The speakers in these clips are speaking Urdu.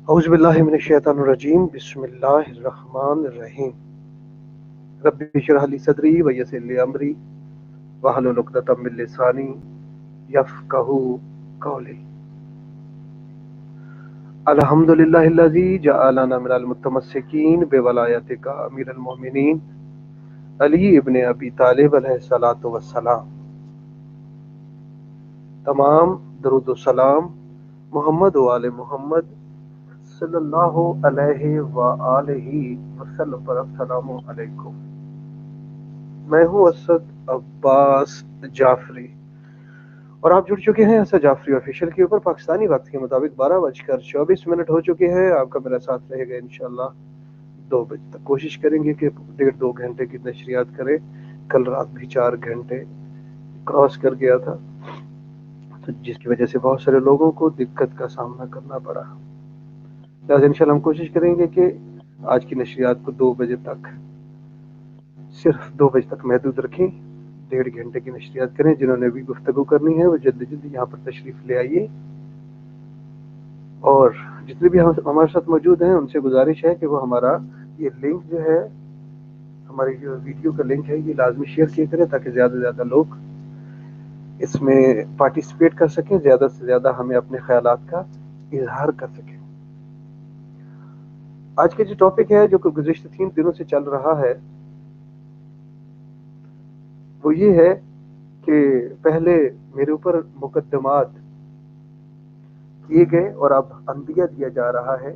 اعوذ باللہ من الشیطان الرجیم بسم اللہ الرحمن الرحیم رب اشرح لی صدری ویسر لی امری واحلل عقدۃ من لسانی یفقہوا قولی الحمدللہ الذی جعلنا من المتمسکین بولایتک امیر المؤمنین علی ابن ابی طالب علیہ الصلاۃ والسلام۔ تمام درود و سلام محمد و آل محمد صلی اللہ علیہ وآلہ وسلم پر۔ السلام علیکم۔ میں ہوں اسد عباس جعفری اور آپ جڑ چکے ہیں اسد جعفری آفیشیل کے اوپر۔ پاکستانی وقت کے مطابق 12:24 ہو چکے ہیں۔ آپ کا میرا ساتھ رہے گا انشاءاللہ 2 بجے تک۔ کوشش کریں گے کہ 1.5-2 گھنٹے کی نشریات کریں۔ کل رات بھی 4 گھنٹے کراس کر گیا تھا، تو جس کی وجہ سے بہت سارے لوگوں کو دقت کا سامنا کرنا پڑا۔ لہٰذا انشاءاللہ ہم کوشش کریں گے کہ آج کی نشریات کو 2 بجے تک، صرف 2 بجے تک محدود رکھیں۔ 1.5 گھنٹے کی نشریات کریں۔ جنہوں نے بھی گفتگو کرنی ہے وہ جلدی جلدی یہاں پر تشریف لے آئیے، اور جتنے بھی ہمارے ساتھ موجود ہیں ان سے گزارش ہے کہ وہ ہمارا یہ لنک جو ہے، ہماری جو ویڈیو کا لنک ہے، یہ لازمی شیئر کیا کریں تاکہ زیادہ سے زیادہ لوگ اس میں پارٹیسپیٹ کر سکیں، زیادہ سے زیادہ ہمیں اپنے خیالات کا اظہار کر سکیں۔ آج کا جو ٹاپک ہے جو کہ گزشتہ 3 دنوں سے چل رہا ہے وہ یہ ہے کہ پہلے میرے اوپر مقدمات کیے گئے اور اب عندیہ دیا جا رہا ہے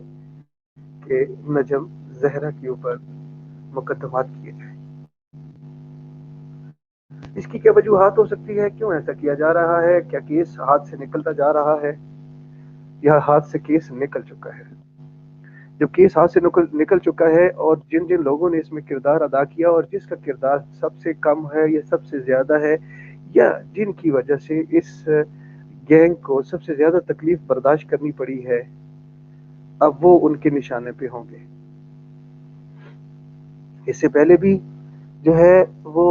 کہ نجم زہرا کے اوپر مقدمات کیے جائیں۔ اس کی کیا وجوہات ہو سکتی ہے؟ کیوں ایسا کیا جا رہا ہے؟ کیا کیس ہاتھ سے نکلتا جا رہا ہے یا ہاتھ سے کیس نکل چکا ہے؟ جب کیس ہاتھ سے نکل چکا ہے اور جن جن لوگوں نے اس میں کردار ادا کیا اور جس کا کردار سب سے کم ہے یا سب سے زیادہ ہے، یا جن کی وجہ سے اس گینگ کو سب سے زیادہ تکلیف برداشت کرنی پڑی ہے، اب وہ ان کے نشانے پہ ہوں گے۔ اس سے پہلے بھی جو ہے وہ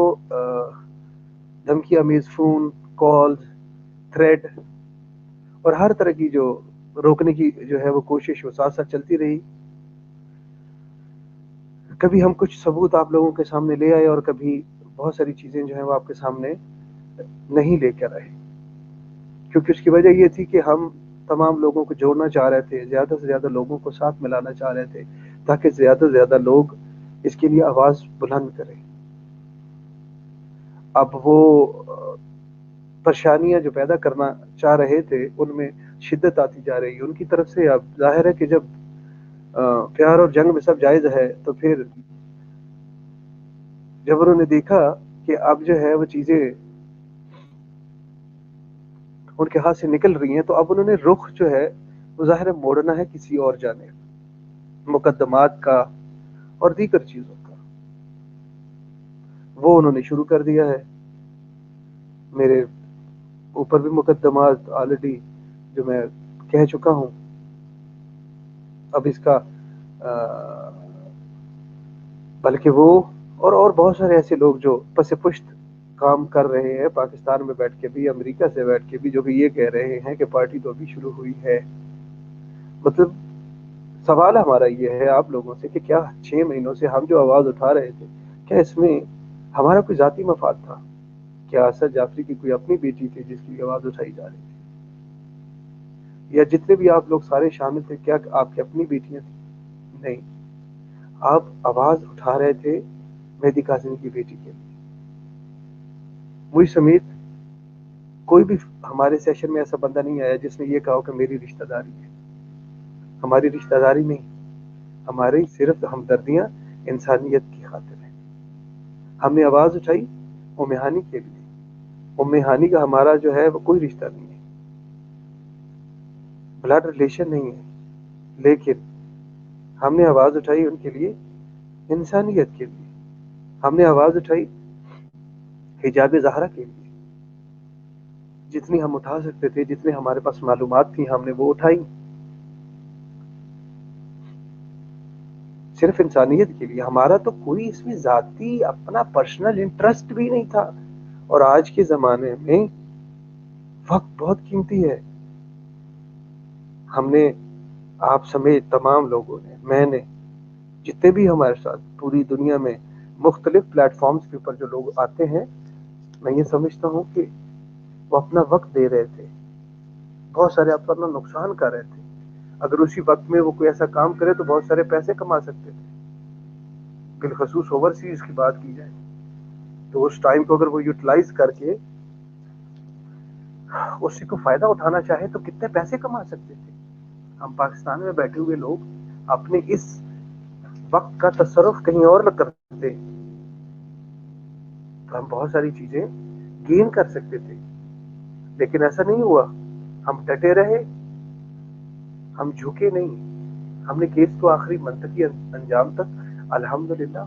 دھمکی آمیز فون کالز، تھریڈ اور ہر طرح کی جو روکنے کی جو ہے وہ کوشش وہ ساتھ ساتھ چلتی رہی۔ کبھی ہم کچھ ثبوت آپ لوگوں کے سامنے لے آئے اور کبھی بہت ساری چیزیں جو ہیں وہ آپ کے سامنے نہیں لے کر آئے، کیونکہ اس کی وجہ یہ تھی کہ ہم تمام لوگوں کو جوڑنا چاہ رہے تھے، زیادہ سے زیادہ لوگوں کو ساتھ ملانا چاہ رہے تھے تاکہ زیادہ سے زیادہ لوگ اس کے لیے آواز بلند کریں۔ اب وہ پریشانیاں جو پیدا کرنا چاہ رہے تھے ان میں شدت آتی جا رہی ہے ان کی طرف سے۔ اب ظاہر ہے کہ جب پیار اور جنگ میں سب جائز ہے، تو پھر جب انہوں نے دیکھا کہ اب جو ہے وہ چیزیں ان کے ہاتھ سے نکل رہی ہیں، تو اب انہوں نے رخ جو ہے وہ ظاہر ہے موڑنا ہے کسی اور جانب، مقدمات کا اور دیگر چیزوں کا۔ وہ انہوں نے شروع کر دیا ہے۔ میرے اوپر بھی مقدمات آلریڈی جو میں کہہ چکا ہوں۔ اب اس کا بلکہ وہ اور بہت سارے ایسے لوگ جو پس پشت کام کر رہے ہیں پاکستان میں بیٹھ کے بھی، امریکہ سے بیٹھ کے بھی، جو کہ یہ کہہ رہے ہیں کہ پارٹی تو ابھی شروع ہوئی ہے۔ مطلب سوال ہمارا یہ ہے آپ لوگوں سے کہ کیا 6 مہینوں سے ہم جو آواز اٹھا رہے تھے، کیا اس میں ہمارا کوئی ذاتی مفاد تھا؟ کیا اسد جعفری کی کوئی اپنی بیٹی تھی جس کی آواز اٹھائی جا رہی تھی؟ یا جتنے بھی آپ لوگ سارے شامل تھے، کیا آپ کی اپنی بیٹیاں تھیں؟ نہیں، آپ آواز اٹھا رہے تھے مہدی قاسمی کی بیٹی کے لیے۔ مجھ سمیت کوئی بھی ہمارے سیشن میں ایسا بندہ نہیں آیا جس نے یہ کہا کہ میری رشتہ داری ہے۔ ہماری رشتہ داری نہیں، ہماری صرف ہمدردیاں انسانیت کی خاطر ہیں۔ ہم نے آواز اٹھائی ام ہانی کے لیے۔ ام ہانی کا ہمارا جو ہے وہ کوئی رشتہ نہیں ہے، بلڈ ریلیشن نہیں ہے، لیکن ہم نے آواز اٹھائی ان کے لیے، انسانیت کے لیے۔ ہم نے آواز اٹھائی حجاب زہرا کے لیے۔ جتنی ہم اٹھا سکتے تھے، جتنے ہمارے پاس معلومات تھیں، ہم نے وہ اٹھائی، صرف انسانیت کے لیے۔ ہمارا تو کوئی اس میں ذاتی اپنا پرسنل انٹرسٹ بھی نہیں تھا۔ اور آج کے زمانے میں وقت بہت قیمتی ہے۔ ہم نے آپ سمیت تمام لوگوں نے، میں نے، جتنے بھی ہمارے ساتھ پوری دنیا میں مختلف پلیٹ فارمز کے اوپر جو لوگ آتے ہیں، میں یہ سمجھتا ہوں کہ وہ اپنا وقت دے رہے تھے، بہت سارے اپنا نقصان کر رہے تھے. اگر اسی وقت میں وہ کوئی ایسا کام کرے تو بہت سارے پیسے کما سکتے تھے، بالخصوص اوورسیز کی بات کی جائے تو اس ٹائم کو اگر وہ یوٹیلائز کر کے اسی کو فائدہ اٹھانا چاہے تو کتنے پیسے کما سکتے تھے. ہم پاکستان میں بیٹھے ہوئے لوگ اپنے اس وقت کا تصرف کہیں اور نہ کرتے تو ہم بہت ساری چیزیں گین کر سکتے تھے، لیکن ایسا نہیں ہوا. ہم ڈٹے رہے، ہم جھکے نہیں، ہم نے کیس کو آخری منطقی انجام تک الحمدللہ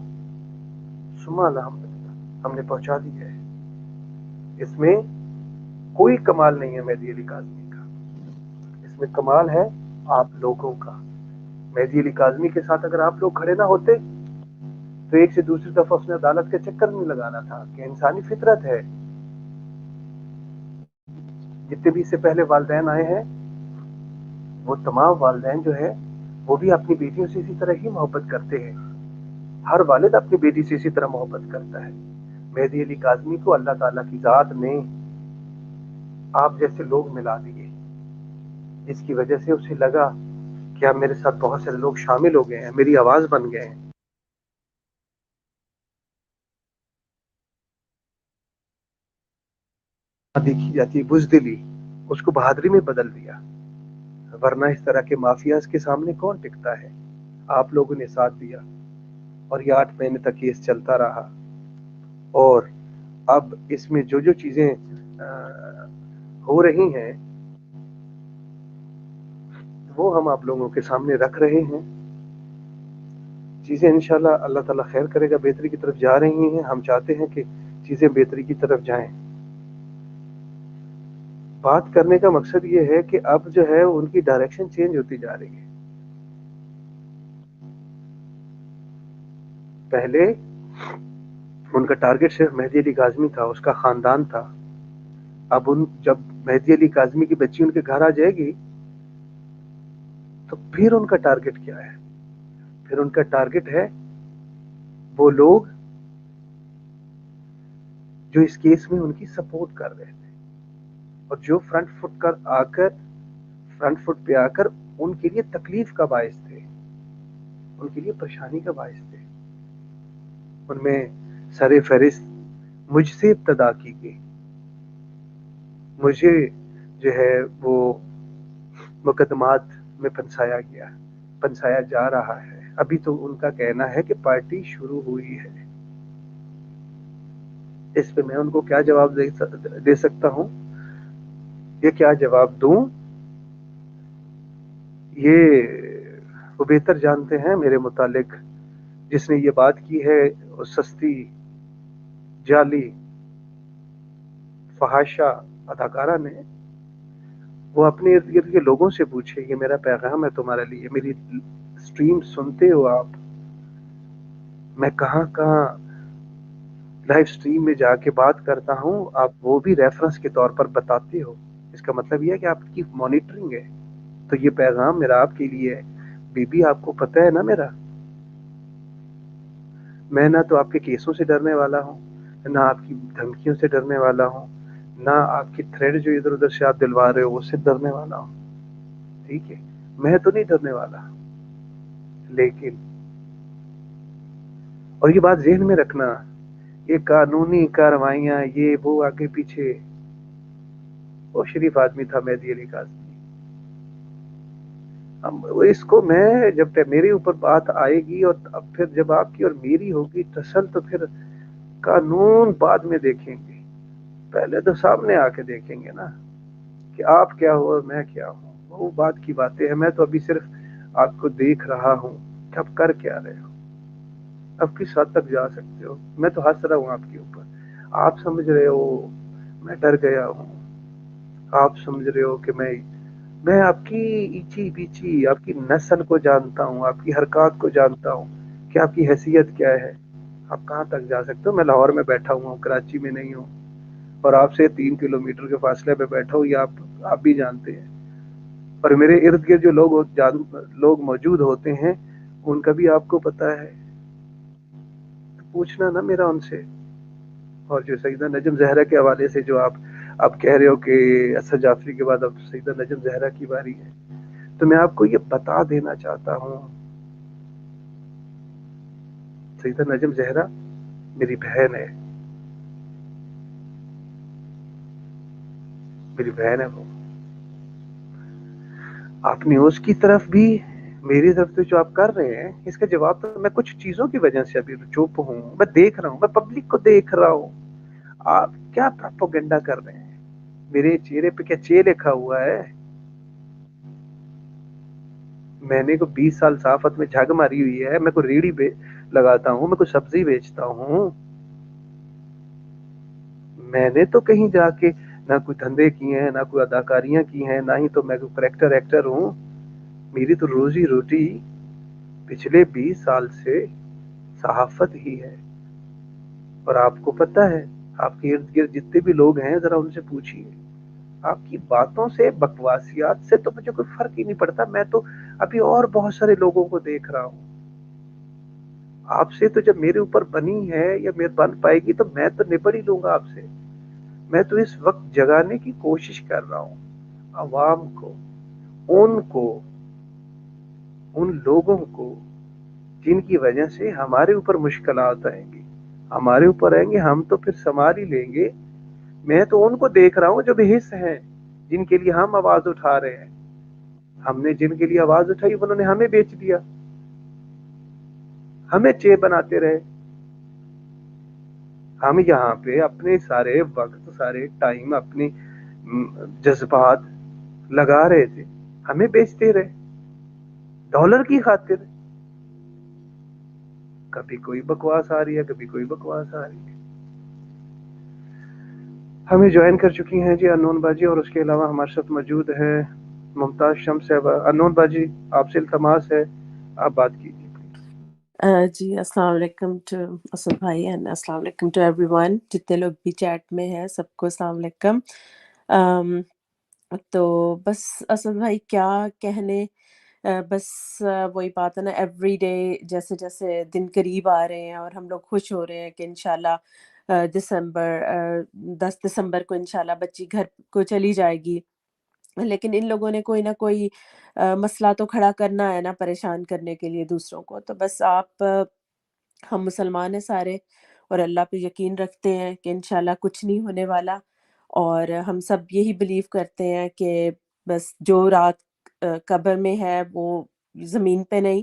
ثم الحمدللہ ہم نے پہنچا دی ہے. اس میں کوئی کمال نہیں ہے مہدی علی کاظمی کا، اس میں کمال ہے آپ لوگوں کا. مہدی علی کاظمی کے ساتھ اگر آپ لوگ کھڑے نہ ہوتے تو ایک سے دوسری دفعہ اس نے عدالت کے چکر نہیں لگانا تھا کہ انسانی فطرت ہے. جتنے بھی اس سے پہلے والدین آئے ہیں وہ تمام والدین جو ہے وہ بھی اپنی بیٹیوں سے اسی طرح ہی محبت کرتے ہیں. ہر والد اپنی بیٹی سے اسی طرح محبت کرتا ہے. مہدی علی کاظمی کو اللہ تعالیٰ کی ذات نے آپ جیسے لوگ ملا دیے، جس کی وجہ سے اسے لگا کہ اب میرے ساتھ بہت سارے لوگ شامل ہو گئے ہیں، میری آواز بن گئے ہیں. دیکھی جاتی ہے بزدلی، اس کو بہادری میں بدل دیا. ورنہ اس طرح کے مافیاز کے سامنے کون ٹکتا ہے؟ آپ لوگوں نے ساتھ دیا اور یہ 8 مہینے تک کیس چلتا رہا. اور اب اس میں جو جو چیزیں ہو رہی ہیں وہ ہم آپ لوگوں کے سامنے رکھ رہے ہیں. چیزیں انشاءاللہ اللہ تعالیٰ خیر کرے گا، بہتری کی طرف جا رہی ہیں. ہم چاہتے ہیں کہ چیزیں بہتری کی طرف جائیں. بات کرنے کا مقصد یہ ہے کہ اب جو ہے ان کی ڈائریکشن چینج ہوتی جا رہی ہے. پہلے ان کا ٹارگٹ صرف مہدی علی کاظمی تھا، اس کا خاندان تھا. اب جب مہدی علی کاظمی کی بچی ان کے گھر آ جائے گی تو پھر ان کا ٹارگٹ کیا ہے؟ پھر ان کا ٹارگٹ ہے وہ لوگ جو اس کیس میں ان کی سپورٹ کر رہے تھے اور جو فرنٹ فٹ پہ آ کر ان کے لیے تکلیف کا باعث تھے، ان کے لیے پریشانی کا باعث تھے. ان میں سر فہرست مجھ سے ابتدا کی گئی. مجھے جو ہے وہ مقدمات میں پنسایا جا رہا ہے. ابھی تو ان کا کہنا ہے کہ پارٹی شروع ہوئی ہے. اس پہ میں ان کو کیا جواب دے سکتا ہوں؟ یہ کیا جواب دوں یہ وہ بہتر جانتے ہیں میرے متعلق. جس نے یہ بات کی ہے اس سستی جعلی فحاشہ اداکارہ نے، وہ اپنے ارد گرد کے لوگوں سے پوچھے. یہ میرا پیغام ہے تمہارے لیے. میری سٹریم سنتے ہو آپ، میں کہاں کہاں لائیو سٹریم میں جا کے بات کرتا ہوں، آپ وہ بھی ریفرنس کے طور پر بتاتے ہو. اس کا مطلب یہ ہے کہ آپ کی مانیٹرنگ ہے. تو یہ پیغام میرا آپ کے لیے ہے. بی بی آپ کو پتہ ہے نا میں نہ تو آپ کے کیسوں سے ڈرنے والا ہوں، نہ آپ کی دھمکیوں سے ڈرنے والا ہوں، نہ آپ کی تھریڈ جو ادھر ادھر سے آپ دلوا رہے ہو اس سے ڈرنے والا ہوں. ٹھیک ہے، میں تو نہیں ڈرنے والا. لیکن اور یہ بات ذہن میں رکھنا، یہ قانونی کارروائیاں یہ وہ آگے پیچھے، وہ شریف آدمی تھا مہدی علی کاظمی. اس کو میں جب میرے اوپر بات آئے گی اور اب پھر جب آپ کی اور میری ہوگی ٹسل تو پھر قانون بعد میں دیکھیں گے. پہلے تو سامنے آ کے دیکھیں گے نا کہ آپ کیا ہو اور میں کیا ہوں. وہ بات کی باتیں ہیں. میں تو ابھی صرف آپ کو دیکھ رہا ہوں کہ آپ کر کیا رہے ہو، اب کس حد تک جا سکتے ہو. میں تو ہنس رہا ہوں آپ کے اوپر، آپ سمجھ رہے ہو میں ڈر گیا ہوں. آپ سمجھ رہے ہو کہ میں آپ کی ایچی بیچی آپ کی نسل کو جانتا ہوں، آپ کی حرکات کو جانتا ہوں کہ آپ کی حیثیت کیا ہے، آپ کہاں تک جا سکتے ہو. میں لاہور میں بیٹھا ہوا ہوں، کراچی میں نہیں ہوں، اور آپ سے 3 کلومیٹر کے فاصلے پہ بیٹھا ہوں. یہ آپ بھی جانتے ہیں. اور میرے ارد گرد جو لوگ موجود ہوتے ہیں ان کا بھی آپ کو پتا ہے، پوچھنا نا میرا ان سے. اور جو سیدہ نجم زہرا کے حوالے سے جو آپ کہہ رہے ہو کہ اسد جعفری کے بعد اب سیدہ نجم زہرا کی باری ہے، تو میں آپ کو یہ بتا دینا چاہتا ہوں، سیدہ نجم زہرا میری بہن ہے، میری بہن ہے وہ. آپ نے اس کی طرف بھی میری طرف سے جو آپ کر رہے ہیں اس کا جواب تو میں کچھ چیزوں کی وجہ سے ابھی چپ ہوں. میں دیکھ رہا ہوں، میں پبلک کو دیکھ رہا ہوں آپ کیا پروپیگنڈا کر رہے ہیں. میرے چہرے پہ کیا چے لکھا ہوا ہے؟ میں نے کو 20 سال صحافت میں جھگ ماری ہوئی ہے. میں کو ریڑھی لگاتا ہوں، میں کو سبزی بیچتا ہوں. میں نے تو کہیں جا کے نہ کوئی دھندے کیے ہیں، نہ کوئی اداکاریاں کی ہیں، نہ ہی تو میں کوئی کریکٹر ایکٹر ہوں. میری تو روزی روٹی پچھلے 20 سال سے صحافت ہی ہے. اور آپ کو پتہ ہے، آپ کے ارد گرد جتنے بھی لوگ ہیں ذرا ان سے پوچھیے، آپ کی باتوں سے بکواسیات سے تو مجھے کوئی فرق ہی نہیں پڑتا. میں تو ابھی اور بہت سارے لوگوں کو دیکھ رہا ہوں. آپ سے تو جب میرے اوپر بنی ہے یا میرے بن پائے گی تو میں تو نپٹ ہی لوں گا آپ سے. میں تو اس وقت جگانے کی کوشش کر رہا ہوں عوام کو، ان لوگوں کو جن کی وجہ سے ہمارے اوپر مشکلات آئیں گی، ہمارے اوپر آئیں گے، ہم تو پھر سنبھال ہی لیں گے. میں تو ان کو دیکھ رہا ہوں جو بے حص ہیں، جن کے لیے ہم آواز اٹھا رہے ہیں. ہم نے جن کے لیے آواز اٹھائی انہوں نے ہمیں بیچ دیا، ہمیں چے بناتے رہے. ہم یہاں پہ اپنے سارے وقت، سارے ٹائم، اپنے جذبات لگا رہے تھے، ہمیں بیچتے رہے ڈالر کی خاطر. کبھی کوئی بکواس آ رہی ہے، کبھی کوئی بکواس آ رہی ہے. ہمیں جوائن کر چکی ہیں جی انون باجی، اور اس کے علاوہ ہمارے ساتھ موجود ہے ممتاز شمس صاحبہ. انون باجی آپ سے التماس ہے آپ بات کیجیے. جی السلام علیکم ٹو اسد بھائی، اینڈ السلام علیکم ٹو ایوری ون. جتنے لوگ بھی چیٹ میں ہیں سب کو السلام علیکم. تو بس اسد بھائی کیا کہنے، بس وہی بات ہے نا، ایوری ڈے جیسے جیسے دن قریب آ رہے ہیں اور ہم لوگ خوش ہو رہے ہیں کہ انشاءاللہ 10 دسمبر کو انشاءاللہ بچی گھر کو چلی جائے گی. لیکن ان لوگوں نے کوئی نہ کوئی مسئلہ تو کھڑا کرنا ہے نا، پریشان کرنے کے لیے دوسروں کو. تو بس ہم مسلمان ہیں سارے اور اللہ پہ یقین رکھتے ہیں کہ انشاءاللہ کچھ نہیں ہونے والا. اور ہم سب یہی بلیو کرتے ہیں کہ بس جو رات قبر میں ہے وہ زمین پہ نہیں.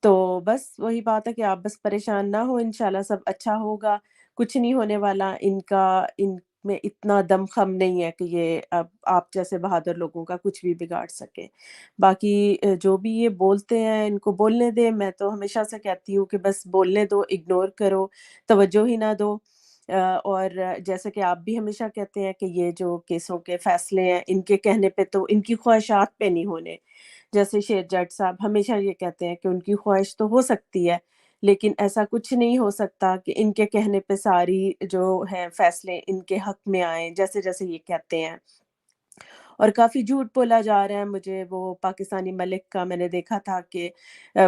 تو بس وہی بات ہے کہ آپ بس پریشان نہ ہو، انشاءاللہ سب اچھا ہوگا، کچھ نہیں ہونے والا. ان میں اتنا دم خم نہیں ہے کہ یہ اب آپ جیسے بہادر لوگوں کا کچھ بھی بگاڑ سکے. باقی جو بھی یہ بولتے ہیں ان کو بولنے دیں. میں تو ہمیشہ سے کہتی ہوں کہ بس بولنے دو، اگنور کرو، توجہ ہی نہ دو. اور جیسے کہ آپ بھی ہمیشہ کہتے ہیں کہ یہ جو کیسوں کے فیصلے ہیں ان کے کہنے پہ تو ان کی خواہشات پہ نہیں ہونے. جیسے شیر جٹ صاحب ہمیشہ یہ کہتے ہیں کہ ان کی خواہش تو ہو سکتی ہے لیکن ایسا کچھ نہیں ہو سکتا کہ ان کے کہنے پہ ساری جو ہیں فیصلے ان کے حق میں آئیں، جیسے جیسے یہ کہتے ہیں. اور کافی جھوٹ بولا جا رہا ہے. مجھے وہ پاکستانی ملک کا میں نے دیکھا تھا کہ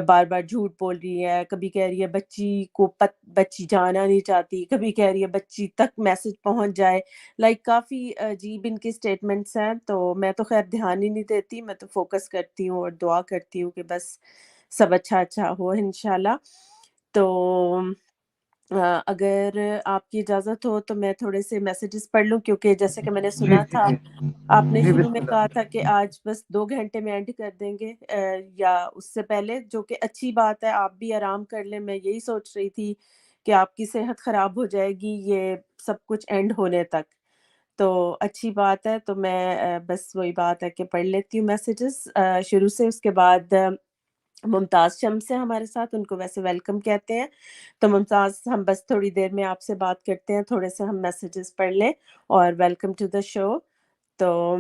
بار بار جھوٹ بول رہی ہے. کبھی کہہ رہی ہے بچی جانا نہیں چاہتی، کبھی کہہ رہی ہے بچی تک میسج پہنچ جائے. کافی عجیب ان کی سٹیٹمنٹس ہیں. تو میں تو خیر دھیان ہی نہیں دیتی، میں تو فوکس کرتی ہوں اور دعا کرتی ہوں کہ بس سب اچھا اچھا ہو انشاءاللہ. تو اگر آپ کی اجازت ہو تو میں تھوڑے سے میسیجز پڑھ لوں، کیونکہ جیسے کہ میں نے جی سنا جی تھا جی آپ نے جی شروع بسم میں اللہ. کہا تھا کہ آج بس 2 گھنٹے میں اینڈ کر دیں گے، یا اس سے پہلے، جو کہ اچھی بات ہے. آپ بھی آرام کر لیں. میں یہی سوچ رہی تھی کہ آپ کی صحت خراب ہو جائے گی یہ سب کچھ اینڈ ہونے تک. تو اچھی بات ہے. تو میں بس وہی بات ہے کہ پڑھ لیتی ہوں میسیجز شروع سے. اس کے بعد ممتاز شمس ہے ہمارے ساتھ، ان کو ویسے ویلکم کہتے ہیں. تو ممتاز ہم بس تھوڑی دیر میں آپ سے بات کرتے ہیں، تھوڑے سے ہم میسیجز پڑھ لیں. اور ویلکم ٹو دا شو. تو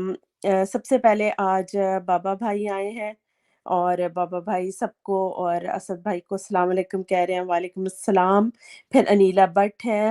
سب سے پہلے آج بابا بھائی آئے ہیں، اور بابا بھائی سب کو اور اسد بھائی کو السلام علیکم کہہ رہے ہیں. وعلیکم السلام. پھر انیلا بٹ ہے،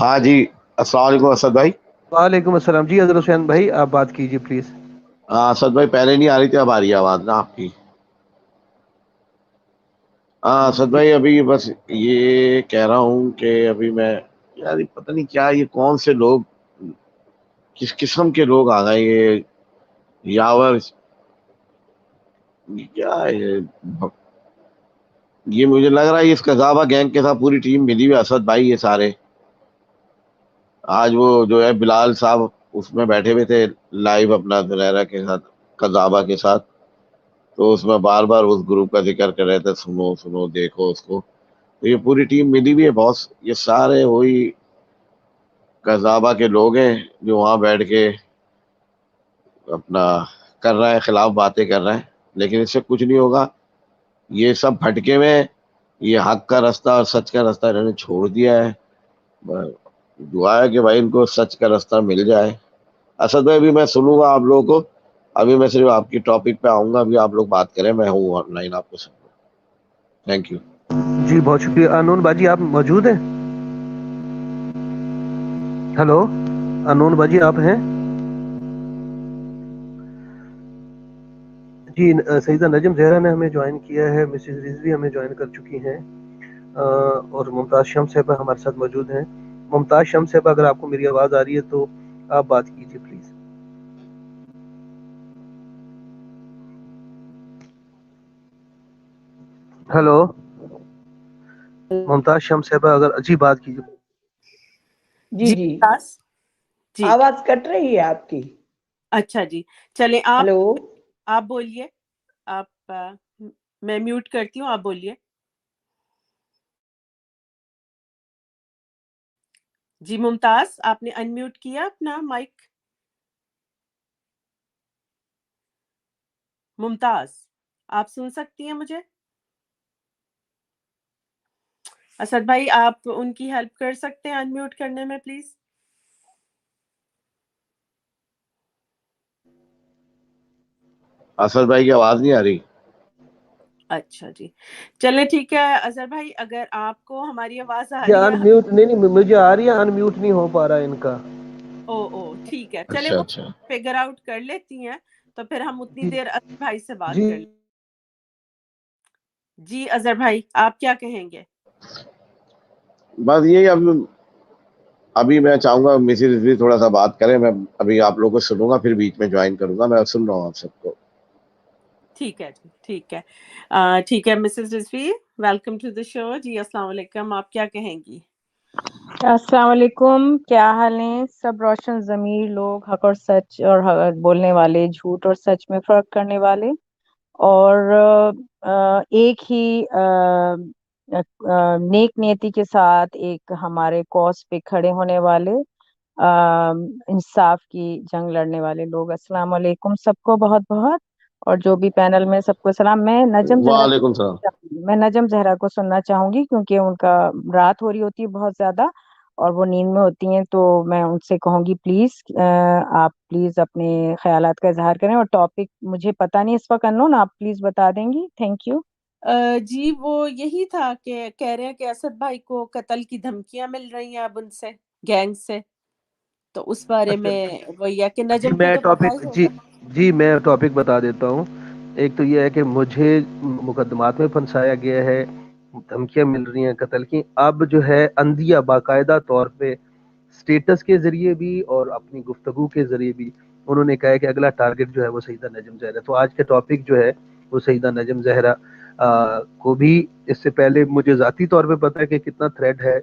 ہاں جی، السلام علیکم اسد بھائی. وعلیکم السلام جی. اظہر حسین بھائی آپ بات کیجیے پلیز. ہاں اسد بھائی، پہلے نہیں آ رہی تھی، اب آ رہی ہے آواز نا آپ کی. ہاں اسد بھائی، ابھی بس یہ کہہ رہا ہوں کہ ابھی میں یار پتہ نہیں کیا، یہ کون سے لوگ، کس قسم کے لوگ آ گئے یہ یاور، کیا ہے یہ مجھے لگ رہا ہے اس قذافہ گینگ کے ساتھ پوری ٹیم ملی ہوئی ہے اسد بھائی. یہ سارے آج وہ جو ہے بلال صاحب اس میں بیٹھے ہوئے تھے لائیو اپنا دلیرا کے ساتھ، قذافہ کے ساتھ، تو اس میں بار بار اس گروپ کا ذکر کر رہے تھے، سنو سنو دیکھو اس کو. تو یہ پوری ٹیم ملی ہوئی ہے باس، یہ سارے وہی قذافہ کے لوگ ہیں جو وہاں بیٹھ کے اپنا کر رہے ہیں، خلاف باتیں کر رہے ہیں، لیکن اس سے کچھ نہیں ہوگا. یہ سب پھٹکے میں یہ حق کا راستہ اور سچ کا راستہ انہوں نے چھوڑ دیا ہے. دعا ہے کہ بھائی ان کو سچ کا راستہ مل جائے. اسد بھائی ابھی میں سنوں گا آپ لوگوں کو، ابھی میں صرف آپ کی ٹاپک پہ آؤں گا، ابھی آپ لوگ بات کریں، میں ہوں آن لائن آپ کو سن. Thank you. جی بہت شکریہ. انون باجی آپ موجود ہیں؟ ہلو انون باجی آپ ہیں؟ جی سیدہ نجم زہرا نے ہمیں جوائن کیا ہے، مسز رضوی ہمیں جوائن کر چکی ہیں، اور ممتاز شمس صاحبہ ہمارے ساتھ موجود ہیں. ممتاز شمس صاحبہ اگر آپ کو میری آواز آ رہی ہے تو آپ بات کیجیے پلیز. ہلو ممتاز شمس صاحبہ اگر اچھی بات کیجیے. جی جی جی آواز کٹ رہی ہے آپ کی. اچھا جی چلیں ہلو آپ بولیے. آپ میں میوٹ کرتی ہوں، آپ بولیے. جی ممتاز آپ نے ان میوٹ کیا اپنا مائک. ممتاز آپ سن سکتی ہیں مجھے؟ اسد بھائی آپ ان کی ہیلپ کر سکتے ہیں ان میوٹ کرنے میں پلیز. اسد بھائی کی آواز نہیں آ رہی. اچھا جی چلے ٹھیک ہے اظہر بھائی، اگر آپ کو ہماری آواز آ جی رہی ہے. ان میوٹ نہیں مجھے آ رہی ہے، ان میوٹ نہیں ہو پا رہا ہے ان کا. او ٹھیک ہے، چلے اچھا وہ اچھا. فگر آؤٹ کر لیتی ہیں تو پھر ہم اتنی جی دیر اظہر بھائی سے بات جی کر لیں. جی اظہر بھائی آپ کیا کہیں گے؟ بس یہی، ابھی میں چاہوں گا مسز رضوی تھوڑا سا بات کریں، میں ابھی آپ لوگوں کو سنوں گا، پھر بیچ میں جوائن کروں گا. میں سن رہا ہوں آپ سب کو. ٹھیک ہے جی ٹھیک ہے. ٹھیک ہے Mrs Rizvi, welcome to the show. جی السلام علیکم، آپ کیا کہیں گی؟ السلام علیکم، کیا حال ہیں سب روشن ضمیر لوگ، حق اور سچ اور حق بولنے والے، جھوٹ اور سچ میں فرق کرنے والے، اور ایک ہی نیک نیتی کے ساتھ ایک ہمارے کاز پہ کھڑے ہونے والے، انصاف کی جنگ لڑنے والے لوگ. السلام علیکم سب کو بہت بہت، اور جو بھی پینل میں سب کو سلام. میں وعلیکم السلام. نجم زہرا کو سننا چاہوں گی کیونکہ ان کا رات ہو رہی ہوتی ہے بہت زیادہ اور وہ نیند میں ہوتی ہیں، تو میں ان سے کہوں گی پلیز آپ پلیز اپنے خیالات کا اظہار کریں، اور ٹاپک مجھے پتہ نہیں اس وقت انون، آپ پلیز بتا دیں گی. Thank you. جی وہ یہی تھا کہ کہہ رہے ہیں کہ اسد بھائی کو قتل کی دھمکیاں مل رہی ہیں اب ان سے، گینگ سے، تو اس بارے اچھا میں وہی ہے کہ جی نجم کو میں تو پتہ ٹاپک ہی ہوگا. جی میں ٹاپک بتا دیتا ہوں. ایک تو یہ ہے کہ مجھے مقدمات میں پھنسایا گیا ہے، دھمکیاں مل رہی ہیں قتل کی. اب جو ہے اندیہ باقاعدہ طور پہ سٹیٹس کے ذریعے بھی اور اپنی گفتگو کے ذریعے بھی انہوں نے کہا ہے کہ اگلا ٹارگٹ جو ہے وہ سیدہ نجم زہرا. تو آج کے ٹاپک جو ہے وہ سیدہ نجم زہرا کو بھی اس سے پہلے مجھے ذاتی طور پہ پتا ہے کہ کتنا تھریٹ ہے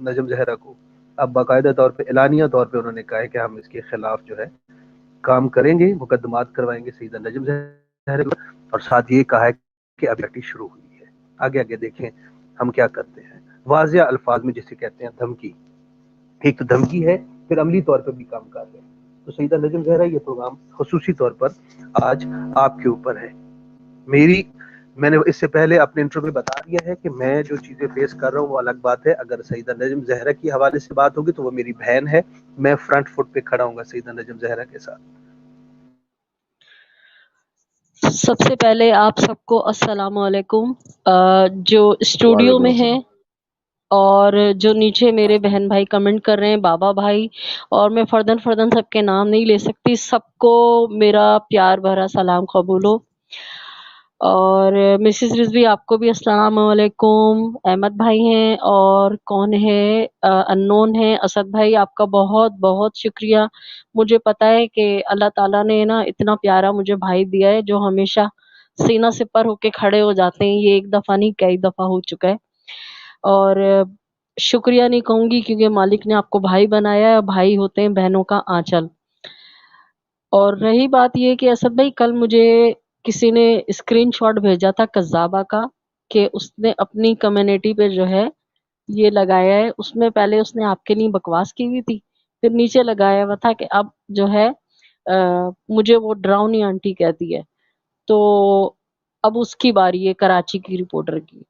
نجم زہرا کو. اب باقاعدہ طور پہ اعلانیہ طور پہ انہوں نے کہا ہے کہ ہم اس کے خلاف جو ہے کام کریں گے، مقدمات کروائیں گے سیدہ نجم زہرا کو، اور ساتھ یہ کہا ہے کہ اب ایکٹی شروع ہوئی ہے، آگے آگے دیکھیں ہم کیا کرتے ہیں. واضح الفاظ میں جسے کہتے ہیں دھمکی، ایک تو دھمکی ہے، پھر عملی طور پہ بھی کام کر رہے ہیں. تو سیدہ نجم زہرا یہ پروگرام خصوصی طور پر آج آپ کے اوپر ہے. میں نے اس سے پہلے اپنے انٹرو میں بتا دیا ہے کہ میں جو چیزیں فیس کر رہا ہوں وہ الگ بات ہے. اگر سیدہ نجم زہرا کی حوالے سے بات ہوگی تو وہ میری بہن ہے، میں فرنٹ فٹ پہ کھڑا ہوں گا سیدہ نجم زہرا کے ساتھ. سب سے پہلے آپ سب کو السلام علیکم. جو اسٹوڈیو وعلیکم میں ہیں السلام. اور جو نیچے میرے بہن بھائی کمنٹ کر رہے ہیں، بابا بھائی، اور میں فردن فردن سب کے نام نہیں لے سکتی، سب کو میرا پیار بھرا سلام قبول ہو. اور مسز رضوی آپ کو بھی السلام علیکم. احمد بھائی ہیں اور کون ہے انون ہے، اسد بھائی آپ کا بہت بہت شکریہ. مجھے پتا ہے کہ اللہ تعالیٰ نے نا اتنا پیارا مجھے بھائی دیا ہے جو ہمیشہ سینہ سے پر ہو کے کھڑے ہو جاتے ہیں. یہ ایک دفعہ نہیں کئی دفعہ ہو چکا ہے. اور شکریہ نہیں کہوں گی کیونکہ مالک نے آپ کو بھائی بنایا ہے، بھائی ہوتے ہیں بہنوں کا آنچل. اور رہی بات یہ کہ اسد بھائی کل مجھے کسی نے اسکرین شاٹ بھیجا تھا کذابہ کا کہ اس نے اپنی کمیونٹی پہ جو ہے یہ لگایا ہے. اس میں پہلے اس نے آپ کے لیے بکواس کی ہوئی تھی، پھر نیچے لگایا ہوا تھا کہ اب جو ہے مجھے وہ ڈراؤنی آنٹی کہتی ہے. تو اب اس کی باری ہے کراچی کی رپورٹر کی.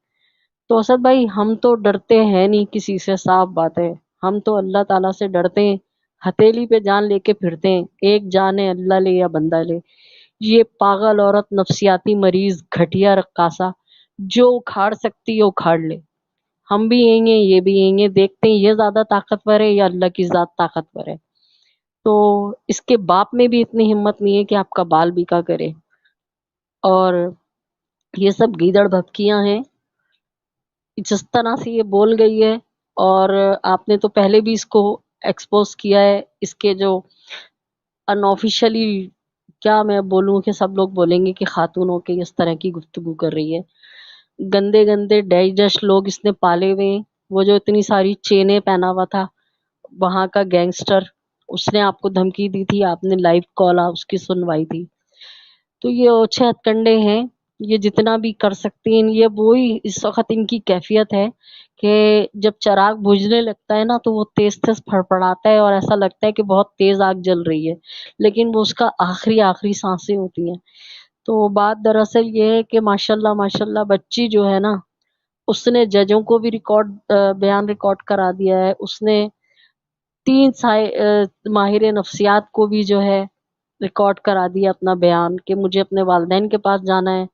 تو اسد بھائی ہم تو ڈرتے ہیں نہیں کسی سے، صاف بات ہے. ہم تو اللہ تعالیٰ سے ڈرتے ہیں، ہتھیلی پہ جان لے کے پھرتے ہیں. ایک جان ہے اللہ لے یا بندہ لے. یہ پاگل عورت، نفسیاتی مریض، گھٹیا رقاصہ جو اکھاڑ سکتی ہے اکھاڑ لے. ہم بھی یہیں ہیں، یہ بھی یہیں ہیں، دیکھتے ہیں یہ زیادہ طاقتور ہے یا اللہ کی ذات طاقتور ہے. تو اس کے باپ میں بھی اتنی ہمت نہیں ہے کہ آپ کا بال بیکا کرے. اور یہ سب گیدڑ بھبکیاں ہیں. جس طرح سے یہ بول گئی ہے، اور آپ نے تو پہلے بھی اس کو ایکسپوز کیا ہے، اس کے جو انآفیشلی کیا میں بولوں کہ سب لوگ بولیں گے کہ خاتونوں کے اس طرح کی گفتگو کر رہی ہے. گندے گندے ڈیجسٹ لوگ اس نے پالے ہوئے ہیں. وہ جو اتنی ساری چینیں پہنا ہوا تھا وہاں کا گینگسٹر، اس نے آپ کو دھمکی دی تھی، آپ نے لائیو کال اس کی سنوائی تھی. تو یہ اوچھے ہتھ کنڈے ہیں، یہ جتنا بھی کر سکتی ہیں. یہ وہی اس وقت ان کی کیفیت ہے کہ جب چراغ بجھنے لگتا ہے نا تو وہ تیز تیز پھڑپڑاتا ہے اور ایسا لگتا ہے کہ بہت تیز آگ جل رہی ہے، لیکن وہ اس کا آخری سانسیں ہوتی ہیں. تو بات دراصل یہ ہے کہ ماشاءاللہ بچی جو ہے نا، اس نے ججوں کو بھی بیان ریکارڈ کرا دیا ہے. اس نے 3 ماہر نفسیات کو بھی جو ہے ریکارڈ کرا دیا اپنا بیان کہ مجھے اپنے والدین کے پاس جانا ہے،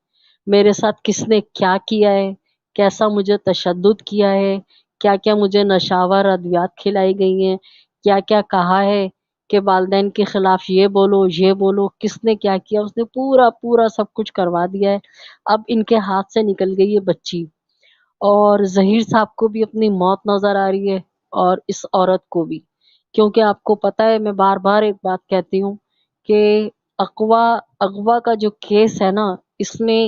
میرے ساتھ کس نے کیا کیا ہے، کیسا مجھے تشدد کیا ہے، کیا کیا مجھے نشاور ادویات کھلائی گئی ہیں، کیا کیا کہا ہے کہ والدین کے خلاف یہ بولو، کس نے کیا کیا. اس نے پورا سب کچھ کروا دیا ہے. اب ان کے ہاتھ سے نکل گئی ہے بچی. اور ظہیر صاحب کو بھی اپنی موت نظر آ رہی ہے اور اس عورت کو بھی، کیونکہ آپ کو پتہ ہے میں بار بار ایک بات کہتی ہوں کہ اغوا کا جو کیس ہے نا، اس میں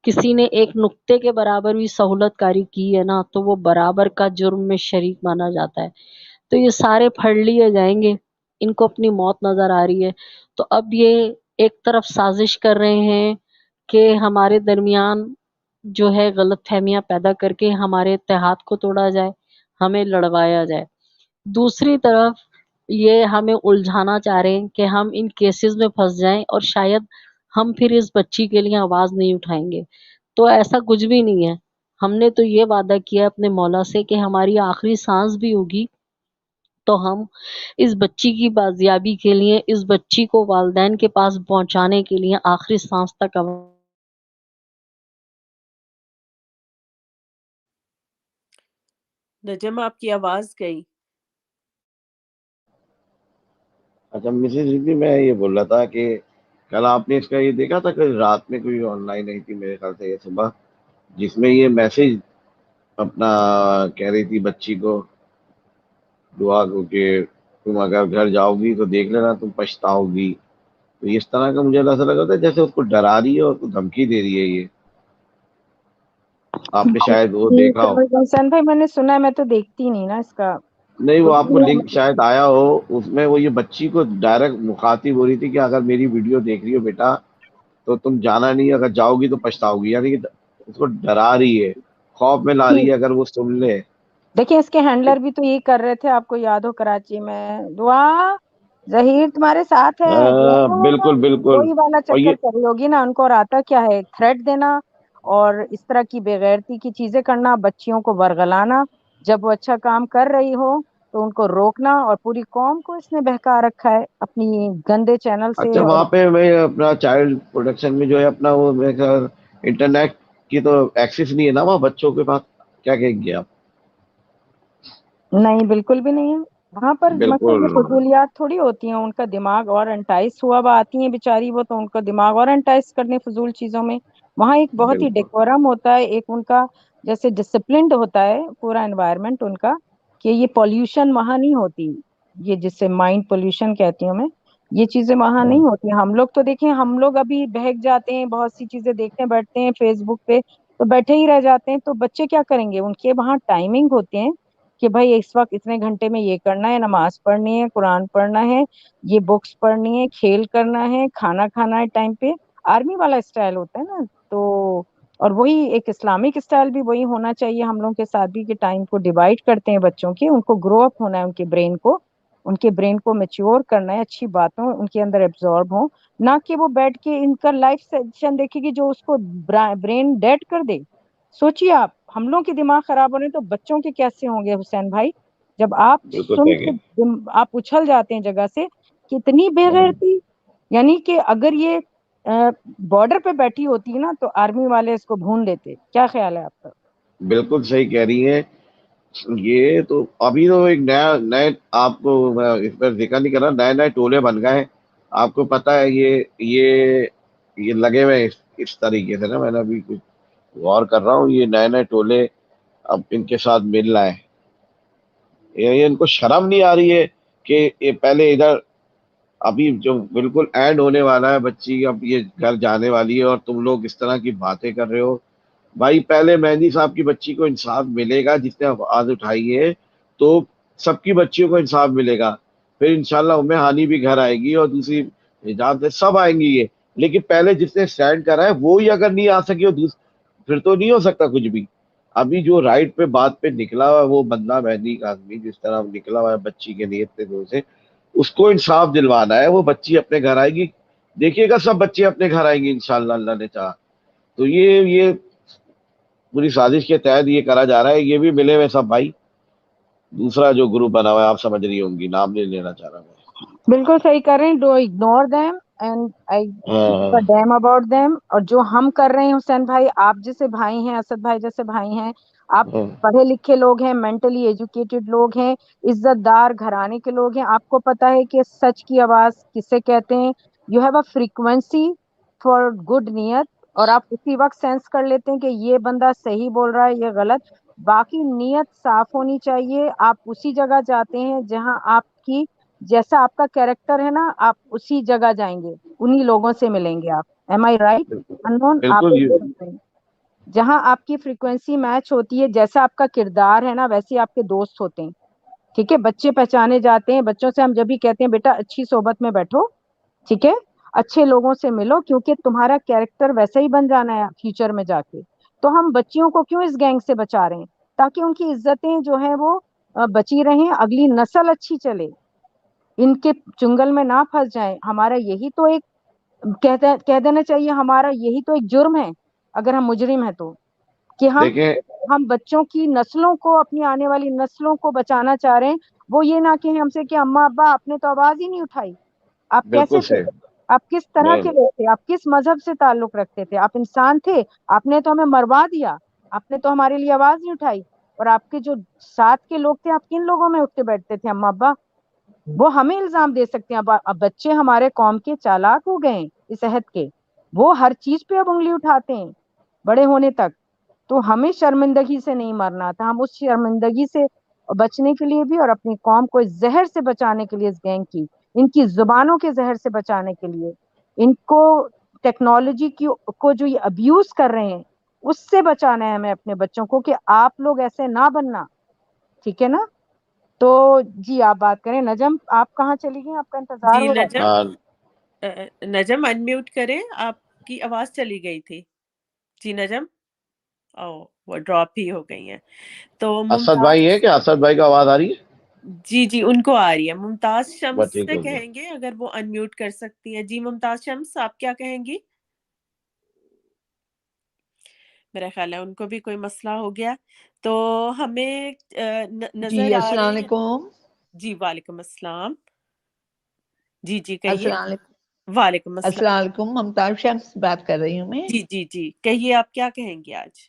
کسی نے ایک نقطے کے برابر بھی سہولت کاری کی ہے نا تو وہ برابر کا جرم میں شریک مانا جاتا ہے. تو یہ سارے پھڑ لیے جائیں گے، ان کو اپنی موت نظر آ رہی ہے. تو اب یہ ایک طرف سازش کر رہے ہیں کہ ہمارے درمیان جو ہے غلط فہمیاں پیدا کر کے ہمارے اتحاد کو توڑا جائے، ہمیں لڑوایا جائے. دوسری طرف یہ ہمیں الجھانا چاہ رہے ہیں کہ ہم ان کیسز میں پھنس جائیں اور شاید ہم پھر اس بچی کے لیے آواز نہیں اٹھائیں گے. تو ایسا کچھ بھی نہیں ہے. ہم نے تو یہ وعدہ کیا اپنے مولا سے کہ ہماری آخری سانس بھی ہوگی تو ہم اس بچی کی بازیابی کے لیے، اس بچی کو والدین کے پاس پہنچانے کے لیے آخری سانس تک نجم آپ کی آواز گئی. اچھا مسز رضوی، میں یہ بول رہا تھا کہ کل آپ نے اس کا یہ دیکھا تھا کہ رات میں کوئی آن لائن نہیں تھی میرے خیال سے یہ صبح، جس میں یہ میسج اپنا کہہ رہی تھی بچی کو دعا کو کہ تم اگر گھر جاؤ گی تو دیکھ لینا تم پچھتاؤ گی. تو اس طرح کا مجھے ایسا لگا تھا جیسے اس کو ڈرا رہی ہے اور اس کو دھمکی دے رہی ہے. یہ آپ نے شاید وہ دیکھا ہو. حسین بھائی میں نے سنا ہے، میں تو دیکھتی نہیں نا اس کا نہیں، وہ کچھ آپ کو بھی. لنک شاید آیا ہو، اس میں وہ یہ بچی کو ڈائریکٹ مخاطب ہو رہی تھی کہ اگر میری ویڈیو دیکھ رہی ہو بیٹا تو تم جانا نہیں، اگر جاؤ گی تو پچھتاؤ گی. یعنی کہ اس کو ڈرا رہی ہے، خوف میں لا رہی ہے اگر وہ سن لے. دیکھیں اس کے ہینڈلر بھی تو یہی کر رہے تھے، آپ کو یاد ہو کراچی میں دعا ظہیر تمہارے ساتھ ہے، بالکل بالکل. وہی والا اور یہ چکر کر رہی ہوگی نا ان کو. اور آتا کیا ہے، تھریٹ دینا اور اس طرح کی بے غیرتی کی چیزیں کرنا، بچیوں کو ورغلانا. جب وہ اچھا کام کر رہی ہو تو ان کو روکنا، اور پوری قوم کو اس نے بہکا رکھا ہے اپنی گندے چینل سے. اچھا، اور وہاں پہ میں اپنا چائلڈ پروٹیکشن میں جو ہے اپنا وہ میرے خیال انٹرنیٹ کی تو ایکسس نہیں ہے نا وہاں بچوں کے پاس، کیا کہیں گے آپ؟ نہیں بالکل بھی نہیں ہے وہاں پر مطلب بالکل یہ فضولیات تھوڑی ہوتی ہیں. ان کا دماغ اور انٹائس ہوا ہوا آتی ہیں بیچاری وہ, تو ان کا دماغ اور انٹائس کرنے فضول چیزوں میں. وہاں ایک بہت ہی بالکل ڈیکورم ہوتا ہے, ایک ان کا جیسے ڈسپلنڈ ہوتا ہے پورا انوائرمنٹ ان کا, کہ یہ پولوشن وہاں نہیں ہوتی, یہ جسے مائنڈ پولوشن کہتی ہوں میں, یہ چیزیں وہاں نہیں ہوتی. ہم لوگ تو دیکھیں, ہم لوگ ابھی بہک جاتے ہیں, بہت سی چیزیں دیکھتے بیٹھتے ہیں فیس بک پہ, تو بیٹھے ہی رہ جاتے ہیں. تو بچے کیا کریں گے, ان کے وہاں ٹائمنگ ہوتے ہیں کہ بھائی اس وقت اتنے گھنٹے میں یہ کرنا ہے, نماز پڑھنی ہے, قرآن پڑھنا ہے, یہ بکس پڑھنی ہے, کھیل کرنا ہے, کھانا کھانا ہے ٹائم پہ. آرمی والا اسٹائل ہوتا ہے نا. تو اور وہی ایک اسلامک اسٹائل بھی وہی ہونا چاہیے ہم لوگوں کے ساتھ بھی, کہ ٹائم کو ڈیوائڈ کرتے ہیں بچوں کے, ان کو گرو اپ ہونا ہے, ان کے برین کو میچور کرنا ہے, اچھی باتوں ان کے اندر ایبزارب ہوں, نہ کہ وہ بیٹھ کے ان کا لائف سیشن دیکھے گی جو اس کو برین ڈیڈ کر دے. سوچیے آپ, ہم لوگوں کے دماغ خراب ہو رہے ہیں تو بچوں کے کیسے ہوں گے حسین بھائی, جب آپ بالکل سن صحیح کے آپ اچھل جاتے ہیں جگہ سے. کتنی بے غیرتی, یعنی کہ اگر یہ بارڈر پہ بیٹھی ہوتی نا تو آرمی والے اس کو بھون دیتے. کیا خیال ہے آپ کا؟ بالکل صحیح کہہ رہی ہیں. یہ تو ابھی تو ایک نئے آپ کو میں اس پر ذکر نہیں کر رہا, نئے ٹولے بن گئے ہیں. آپ کو پتا ہے یہ لگے ہوئے اس طریقے سے نا, میں نے ابھی کچھ غور کر رہا ہوں, یہ نئے ٹولے اب ان کے ساتھ مل رہا ہے. یہ ان کو شرم نہیں آ رہی ہے کہ یہ پہلے ادھر ابھی جو بالکل اینڈ ہونے والا ہے بچی, اب یہ گھر جانے والی ہے اور تم لوگ اس طرح کی باتیں کر رہے ہو. بھائی پہلے مہندی صاحب کی بچی کو انصاف ملے گا جس نے آواز اٹھائی ہے, تو سب کی بچیوں کو انصاف ملے گا. پھر انشاءاللہ ام ہانی بھی گھر آئے گی اور دوسری حجاب سے سب آئیں گی. یہ لیکن پہلے جس نے اسٹینڈ کرا ہے وہی اگر نہیں آ سکی پھر تو نہیں ہو سکتا کچھ بھی. ابھی جو رائٹ پہ بات پہ نکلا ہوا ہے وہ بندہ مہندی کا آدمی جس طرح نکلا ہوا ہے بچی کے نیت پہ دور سے, اس کو انصاف دلوانا ہے. وہ بچی اپنے گھر آئے گی, دیکھیے گا سب بچے اپنے گھر آئیں گے انشاءاللہ اللہ نے چاہا. تو یہ پوری سازش کے تحت یہ کرا جا رہا ہے. یہ بھی ملے ہوئے سب بھائی, دوسرا جو گروپ بنا ہوا ہے آپ سمجھ رہی ہوں گی, نام نہیں لینا چاہ رہا میں. بالکل صحیح کر رہے ہیں. Do ignore them and I ہاں ڈیم اباؤٹ دیم. اور جو ہم کر رہے ہیں حسین بھائی, آپ جیسے بھائی ہیں, اسد بھائی جیسے بھائی ہیں, آپ ہاں پڑھے لکھے لوگ ہیں, مینٹلی ایجوکیٹڈ لوگ ہیں, عزت دار گھرانے کے لوگ ہیں, آپ کو پتا ہے کہ سچ کی آواز کسے کہتے ہیں. You have a frequency for good نیت, اور آپ اسی وقت سینس کر لیتے ہیں کہ یہ بندہ صحیح بول رہا ہے یہ غلط. باقی نیت صاف ہونی چاہیے. آپ اسی جگہ جاتے ہیں جہاں آپ کی جیسا آپ کا کیریکٹر ہے نا, آپ اسی جگہ جائیں گے, انہی لوگوں سے ملیں گے آپ. ایم آئی رائٹ انمول؟ آپ بالکل جہاں آپ کی فریکوینسی میچ ہوتی ہے, جیسا آپ کا کردار ہے نا ویسے آپ کے دوست ہوتے ہیں. ٹھیک ہے, بچے پہچانے جاتے ہیں. بچوں سے ہم جب بھی کہتے ہیں بیٹا اچھی صحبت میں بیٹھو, ٹھیک ہے, اچھے لوگوں سے ملو, کیونکہ تمہارا کیریکٹر ویسا ہی بن جانا ہے فیوچر میں جا کے. تو ہم بچیوں کو کیوں اس گینگ سے بچا رہے ہیں؟ تاکہ ان کی عزتیں جو ہیں وہ بچی رہیں, اگلی نسل اچھی چلے, ان کے چنگل میں نہ پھنس جائیں. ہمارا یہی تو ایک کہہ دینا چاہیے, ہمارا یہی تو ایک جرم ہے اگر ہم مجرم ہیں تو, کہ دیکھیں ہم بچوں کی نسلوں کو, اپنی آنے والی نسلوں کو بچانا چاہ رہے ہیں. وہ یہ نہ کہیں ہم سے کہ اماں ابا آپ نے تو آواز ہی نہیں اٹھائی. آپ بالکل کیسے تھے؟ صحیح. آپ کس طرح میں کے لوگ تھے؟ آپ کس مذہب سے تعلق رکھتے تھے؟ آپ انسان تھے؟ آپ نے تو ہمیں مروا دیا, آپ نے تو ہمارے لیے آواز نہیں اٹھائی. اور آپ کے جو ساتھ کے لوگ تھے, آپ کن لوگوں میں اٹھ کے بیٹھتے تھے اماں ابا؟ وہ ہمیں الزام دے سکتے ہیں. اب بچے ہمارے قوم کے چالاک ہو گئے ہیں اس عہد کے, وہ ہر چیز پہ اب انگلی اٹھاتے ہیں بڑے ہونے تک. تو ہمیں شرمندگی سے نہیں مرنا تھا. ہم اس شرمندگی سے بچنے کے لیے بھی, اور اپنی قوم کو اس زہر سے بچانے کے لیے, اس گینگ کی, ان کی زبانوں کے زہر سے بچانے کے لیے, ان کو ٹیکنالوجی کو جو یہ ابیوز کر رہے ہیں اس سے بچانا ہے ہمیں اپنے بچوں کو, کہ آپ لوگ ایسے نہ بننا. ٹھیک ہے نا؟ تو جی آپ بات کریں. نجم آپ کہاں چلی گئی؟ آپ کا انتظار جی ہو رہا تھا. نجم, نجم انمیوٹ کریں, آپ کی آواز چلی گئی تھی. جی نجم, وہ ڈراپ ہی ہو گئی ہیں. تو اسد بھائی ہے ممتاز, کیا؟ اسد بھائی کا آواز آ رہی ہے؟ جی جی ان کو آ رہی ہے. ممتاز شمس بس ٹھیک سے ہو گیا. کہیں گے اگر وہ انمیوٹ کر سکتی ہیں. جی ممتاز شمس آپ کیا کہیں گی؟ میرا خیال ہے ان کو بھی کوئی مسئلہ ہو گیا. تو ہمیں جی نظر آ السلام رہے ہیں. علیکم. جی وعلیکم السلام. جی جی کہیے. السلام علیکم. وعلیکم السلام. السلام علیکم, ممتاز شمس بات کر رہی ہوں میں. جی جی جی کہیے, آپ کیا کہیں گے آج؟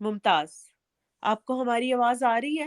ممتاز، آپ کو ہماری آواز آ رہی ہے؟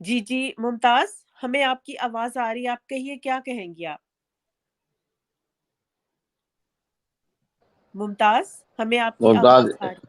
جی جی ممتاز، ہمیں آپ کی آواز آ رہی ہے، آپ کہیے کیا کہیں گی آپ؟ ممتاز، ہمیں آپ کی ممتاز آواز آ رہی؟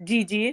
جی جی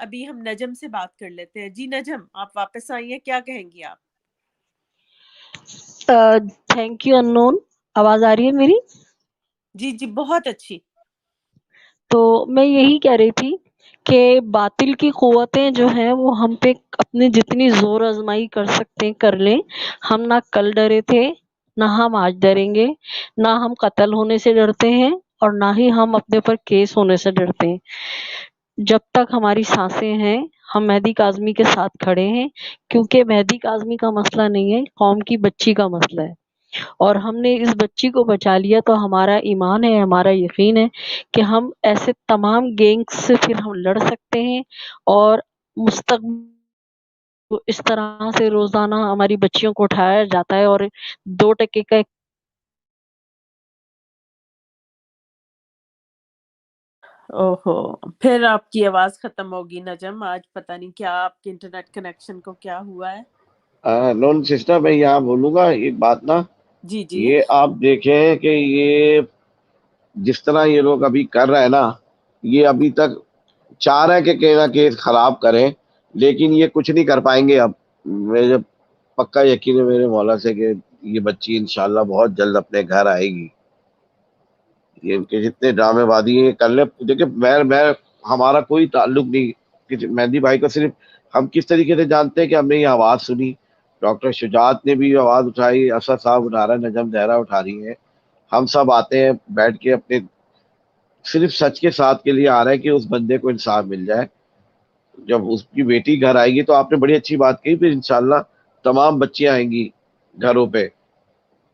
ابھی ہم نجم سے بات کر لیتے ہیں. جی نجم، آپ واپس آئیے، کیا کہیں گی آپ؟ تھینک یو انون. آواز آ رہی ہے میری؟ جی جی بہت اچھی. تو میں یہی کہہ رہی تھی کہ باطل کی قوتیں جو ہیں وہ ہم پہ اپنی جتنی زور آزمائی کر سکتے ہیں کر لیں. ہم نہ کل ڈرے تھے، نہ ہم آج ڈریں گے. نہ ہم قتل ہونے سے ڈرتے ہیں اور نہ ہی ہم اپنے پر کیس ہونے سے ڈرتے ہیں. جب تک ہماری سانسیں ہیں ہم مہدی کاظمی کے ساتھ کھڑے ہیں، کیونکہ مہدی کاظمی کا مسئلہ نہیں ہے، قوم کی بچی کا مسئلہ ہے. اور ہم نے اس بچی کو بچا لیا تو ہمارا ایمان ہے، ہمارا یقین ہے کہ ہم ایسے تمام گینگ سے پھر ہم لڑ سکتے ہیں. اور مستقبل اس طرح سے روزانہ ہماری بچیوں کو اٹھایا جاتا ہے اور 2% کا اوہو، پھر آپ کی آواز ختم ہوگی نجم. آج پتہ نہیں کیا آپ کے انٹرنیٹ کنیکشن کو کیا ہوا ہے. نون سسٹر میں یہاں بولوں گا ایک بات نا. جی جی یہ آپ دیکھیں کہ یہ جس طرح یہ لوگ ابھی کر رہے ہیں نا، یہ ابھی تک چاہ رہے ہیں کہ کہیں نہ کہیں خراب کریں، لیکن یہ کچھ نہیں کر پائیں گے. اب مجھے پکا یقین ہے میرے مولا سے کہ یہ بچی انشاءاللہ بہت جلد اپنے گھر آئے گی. یہ ان کے جتنے ڈرامے بازی ہیں کر لیں. دیکھیں میں ہمارا کوئی تعلق نہیں کہ مہندی بھائی کو، صرف ہم کس طریقے سے جانتے ہیں کہ ہم نے یہ آواز سنی. ڈاکٹر شجاعت نے بھی آواز اٹھائی، اسد صاحب اٹھا رہا ہے، نجم زہرا اٹھا رہی ہیں. ہم سب آتے ہیں بیٹھ کے اپنے صرف سچ کے ساتھ کے لیے آ رہے ہیں کہ اس بندے کو انصاف مل جائے. جب اس کی بیٹی گھر آئے گی تو آپ نے بڑی اچھی بات کہی، پھر انشاءاللہ تمام بچیاں آئیں گی گھروں پہ.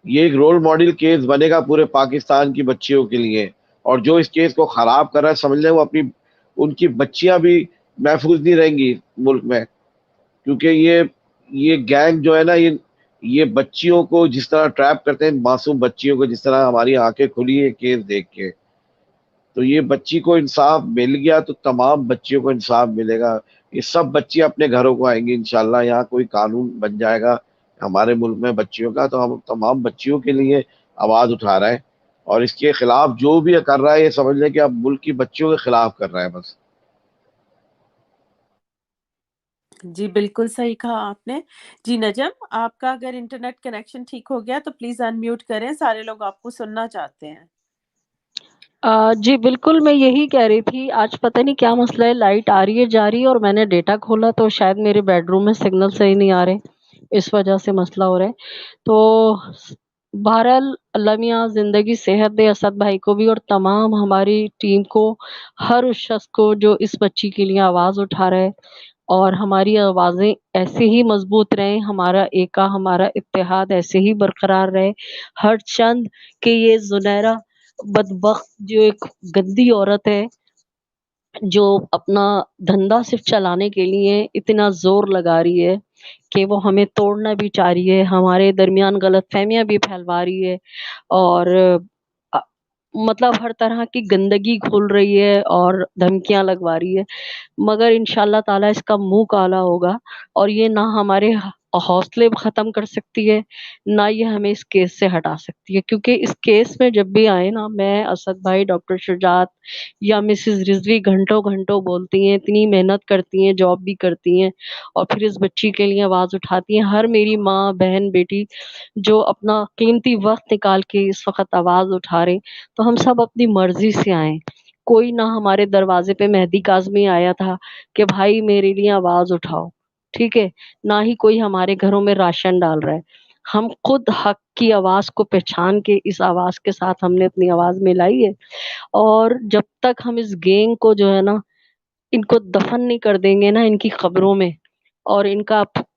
یہ ایک رول ماڈل کیس بنے گا پورے پاکستان کی بچیوں کے لیے. اور جو اس کیس کو خراب کر رہا ہے سمجھ لیں وہ اپنی ان کی بچیاں بھی محفوظ نہیں رہیں گی ملک میں. کیونکہ یہ گینگ جو ہے نا، یہ بچیوں کو جس طرح ٹریپ کرتے ہیں، معصوم بچیوں کو جس طرح ہماری آنکھیں کھلی ہے کیس دیکھ کے. تو یہ بچی کو انصاف مل گیا تو تمام بچیوں کو انصاف ملے گا. یہ سب بچیاں اپنے گھروں کو آئیں گی انشاءاللہ. یہاں کوئی قانون بن جائے گا ہمارے ملک میں بچیوں کا، تو ہم تمام بچیوں کے لیے آواز اٹھا رہے ہیں. اور اس کے خلاف جو بھی کر رہا ہے یہ سمجھ لیں کہ اب ملک کی بچیوں کے خلاف کر رہا ہے بس. جی بالکل صحیح کہا آپ نے. جی نجم، آپ کا اگر انٹرنیٹ کنیکشن ٹھیک ہو گیا تو پلیز ان میوٹ کریں، سارے لوگ آپ کو سننا چاہتے ہیں. جی بالکل، میں یہی کہہ رہی تھی. آج پتہ نہیں کیا مسئلہ ہے، لائٹ آ رہی ہے جا رہی ہے اور میں نے ڈیٹا کھولا تو شاید میرے بیڈ روم میں سگنل صحیح نہیں آ رہے، اس وجہ سے مسئلہ ہو رہا ہے. تو بہرحال اللہ میاں زندگی صحت دے اسد بھائی کو بھی اور تمام ہماری ٹیم کو، ہر اس شخص کو جو اس بچی کے لیے آواز اٹھا رہا ہے. اور ہماری آوازیں ایسے ہی مضبوط رہیں، ہمارا ایکا، ہمارا اتحاد ایسے ہی برقرار رہے. ہر چند کہ یہ زنیرہ بدبخت جو ایک گندی عورت ہے جو اپنا دھندا صرف چلانے کے لیے اتنا زور لگا رہی ہے کہ وہ ہمیں توڑنا بھی چاہ رہی ہے، ہمارے درمیان غلط فہمیاں بھی پھیلوا رہی ہے اور مطلب ہر طرح کی گندگی کھول رہی ہے اور دھمکیاں لگوا رہی ہے. مگر انشاءاللہ تعالی اس کا منہ کالا ہوگا اور یہ نہ ہمارے حوصلے ختم کر سکتی ہے، نہ یہ ہمیں اس کیس سے ہٹا سکتی ہے. کیونکہ اس کیس میں جب بھی آئے نا، میں، اسد بھائی، ڈاکٹر شجاعت یا مسز رضوی گھنٹوں گھنٹوں بولتی ہیں، اتنی محنت کرتی ہیں، جاب بھی کرتی ہیں اور پھر اس بچی کے لیے آواز اٹھاتی ہیں. ہر میری ماں، بہن، بیٹی جو اپنا قیمتی وقت نکال کے اس وقت آواز اٹھا رہے، تو ہم سب اپنی مرضی سے آئیں. کوئی نہ ہمارے دروازے پہ مہدی کاظمی آیا تھا کہ بھائی میرے لیے آواز اٹھاؤ، ٹھیک ہے، نہ ہی کوئی ہمارے گھروں میں راشن ڈال رہا ہے. ہم خود حق کی آواز کو پہچان کے اس آواز کے ساتھ ہم نے اپنی آواز ملائی ہے. اور جب تک ہم اس گینگ کو جو ہے نا، ان کو دفن نہیں کر دیں گے نا ان کی قبروں میں، اور ان کا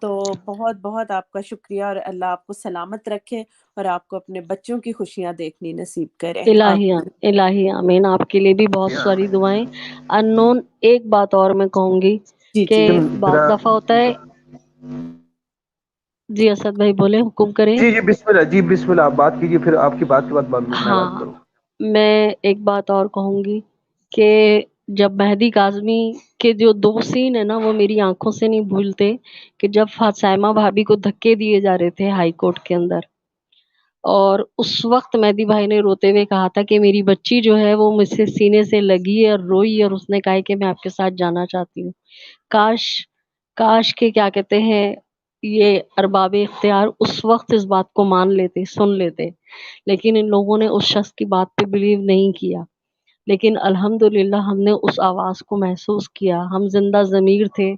تو بہت بہت آپ کا شکریہ، اور اللہ آپ کو سلامت رکھے اور آپ کو اپنے بچوں کی خوشیاں دیکھنی نصیب کرے. الہی الہی آمین. آپ کے لیے بھی بہت ساری دعائیں. انون ایک بات اور میں کہوں گی جی کہ جی بعض دفعہ ہوتا ہے. جی اسد بھائی بولیں، حکم کریں. جی بسم اللہ آپ بات کیجیے، پھر آپ کی بات کے بعد میں بات ہاں، کروں. میں ایک بات اور کہوں گی کہ جب مہدی کاظمی کے جو 2 سین ہے نا وہ میری آنکھوں سے نہیں بھولتے، کہ جب فاطمہ بھابھی کو دھکے دیے جا رہے تھے ہائی کورٹ کے اندر، اور اس وقت مہدی بھائی نے روتے ہوئے کہا تھا کہ میری بچی جو ہے وہ مجھ سے سینے سے لگی اور روئی، اور اس نے کہا کہ میں آپ کے ساتھ جانا چاہتی ہوں. کاش کہ کیا کہتے ہیں یہ ارباب اختیار اس وقت اس بات کو مان لیتے، سن لیتے، لیکن ان لوگوں نے اس شخص کی بات پہ بلیو نہیں کیا. لیکن الحمدللہ ہم نے اس آواز کو محسوس کیا، ہم زندہ ضمیر تھے،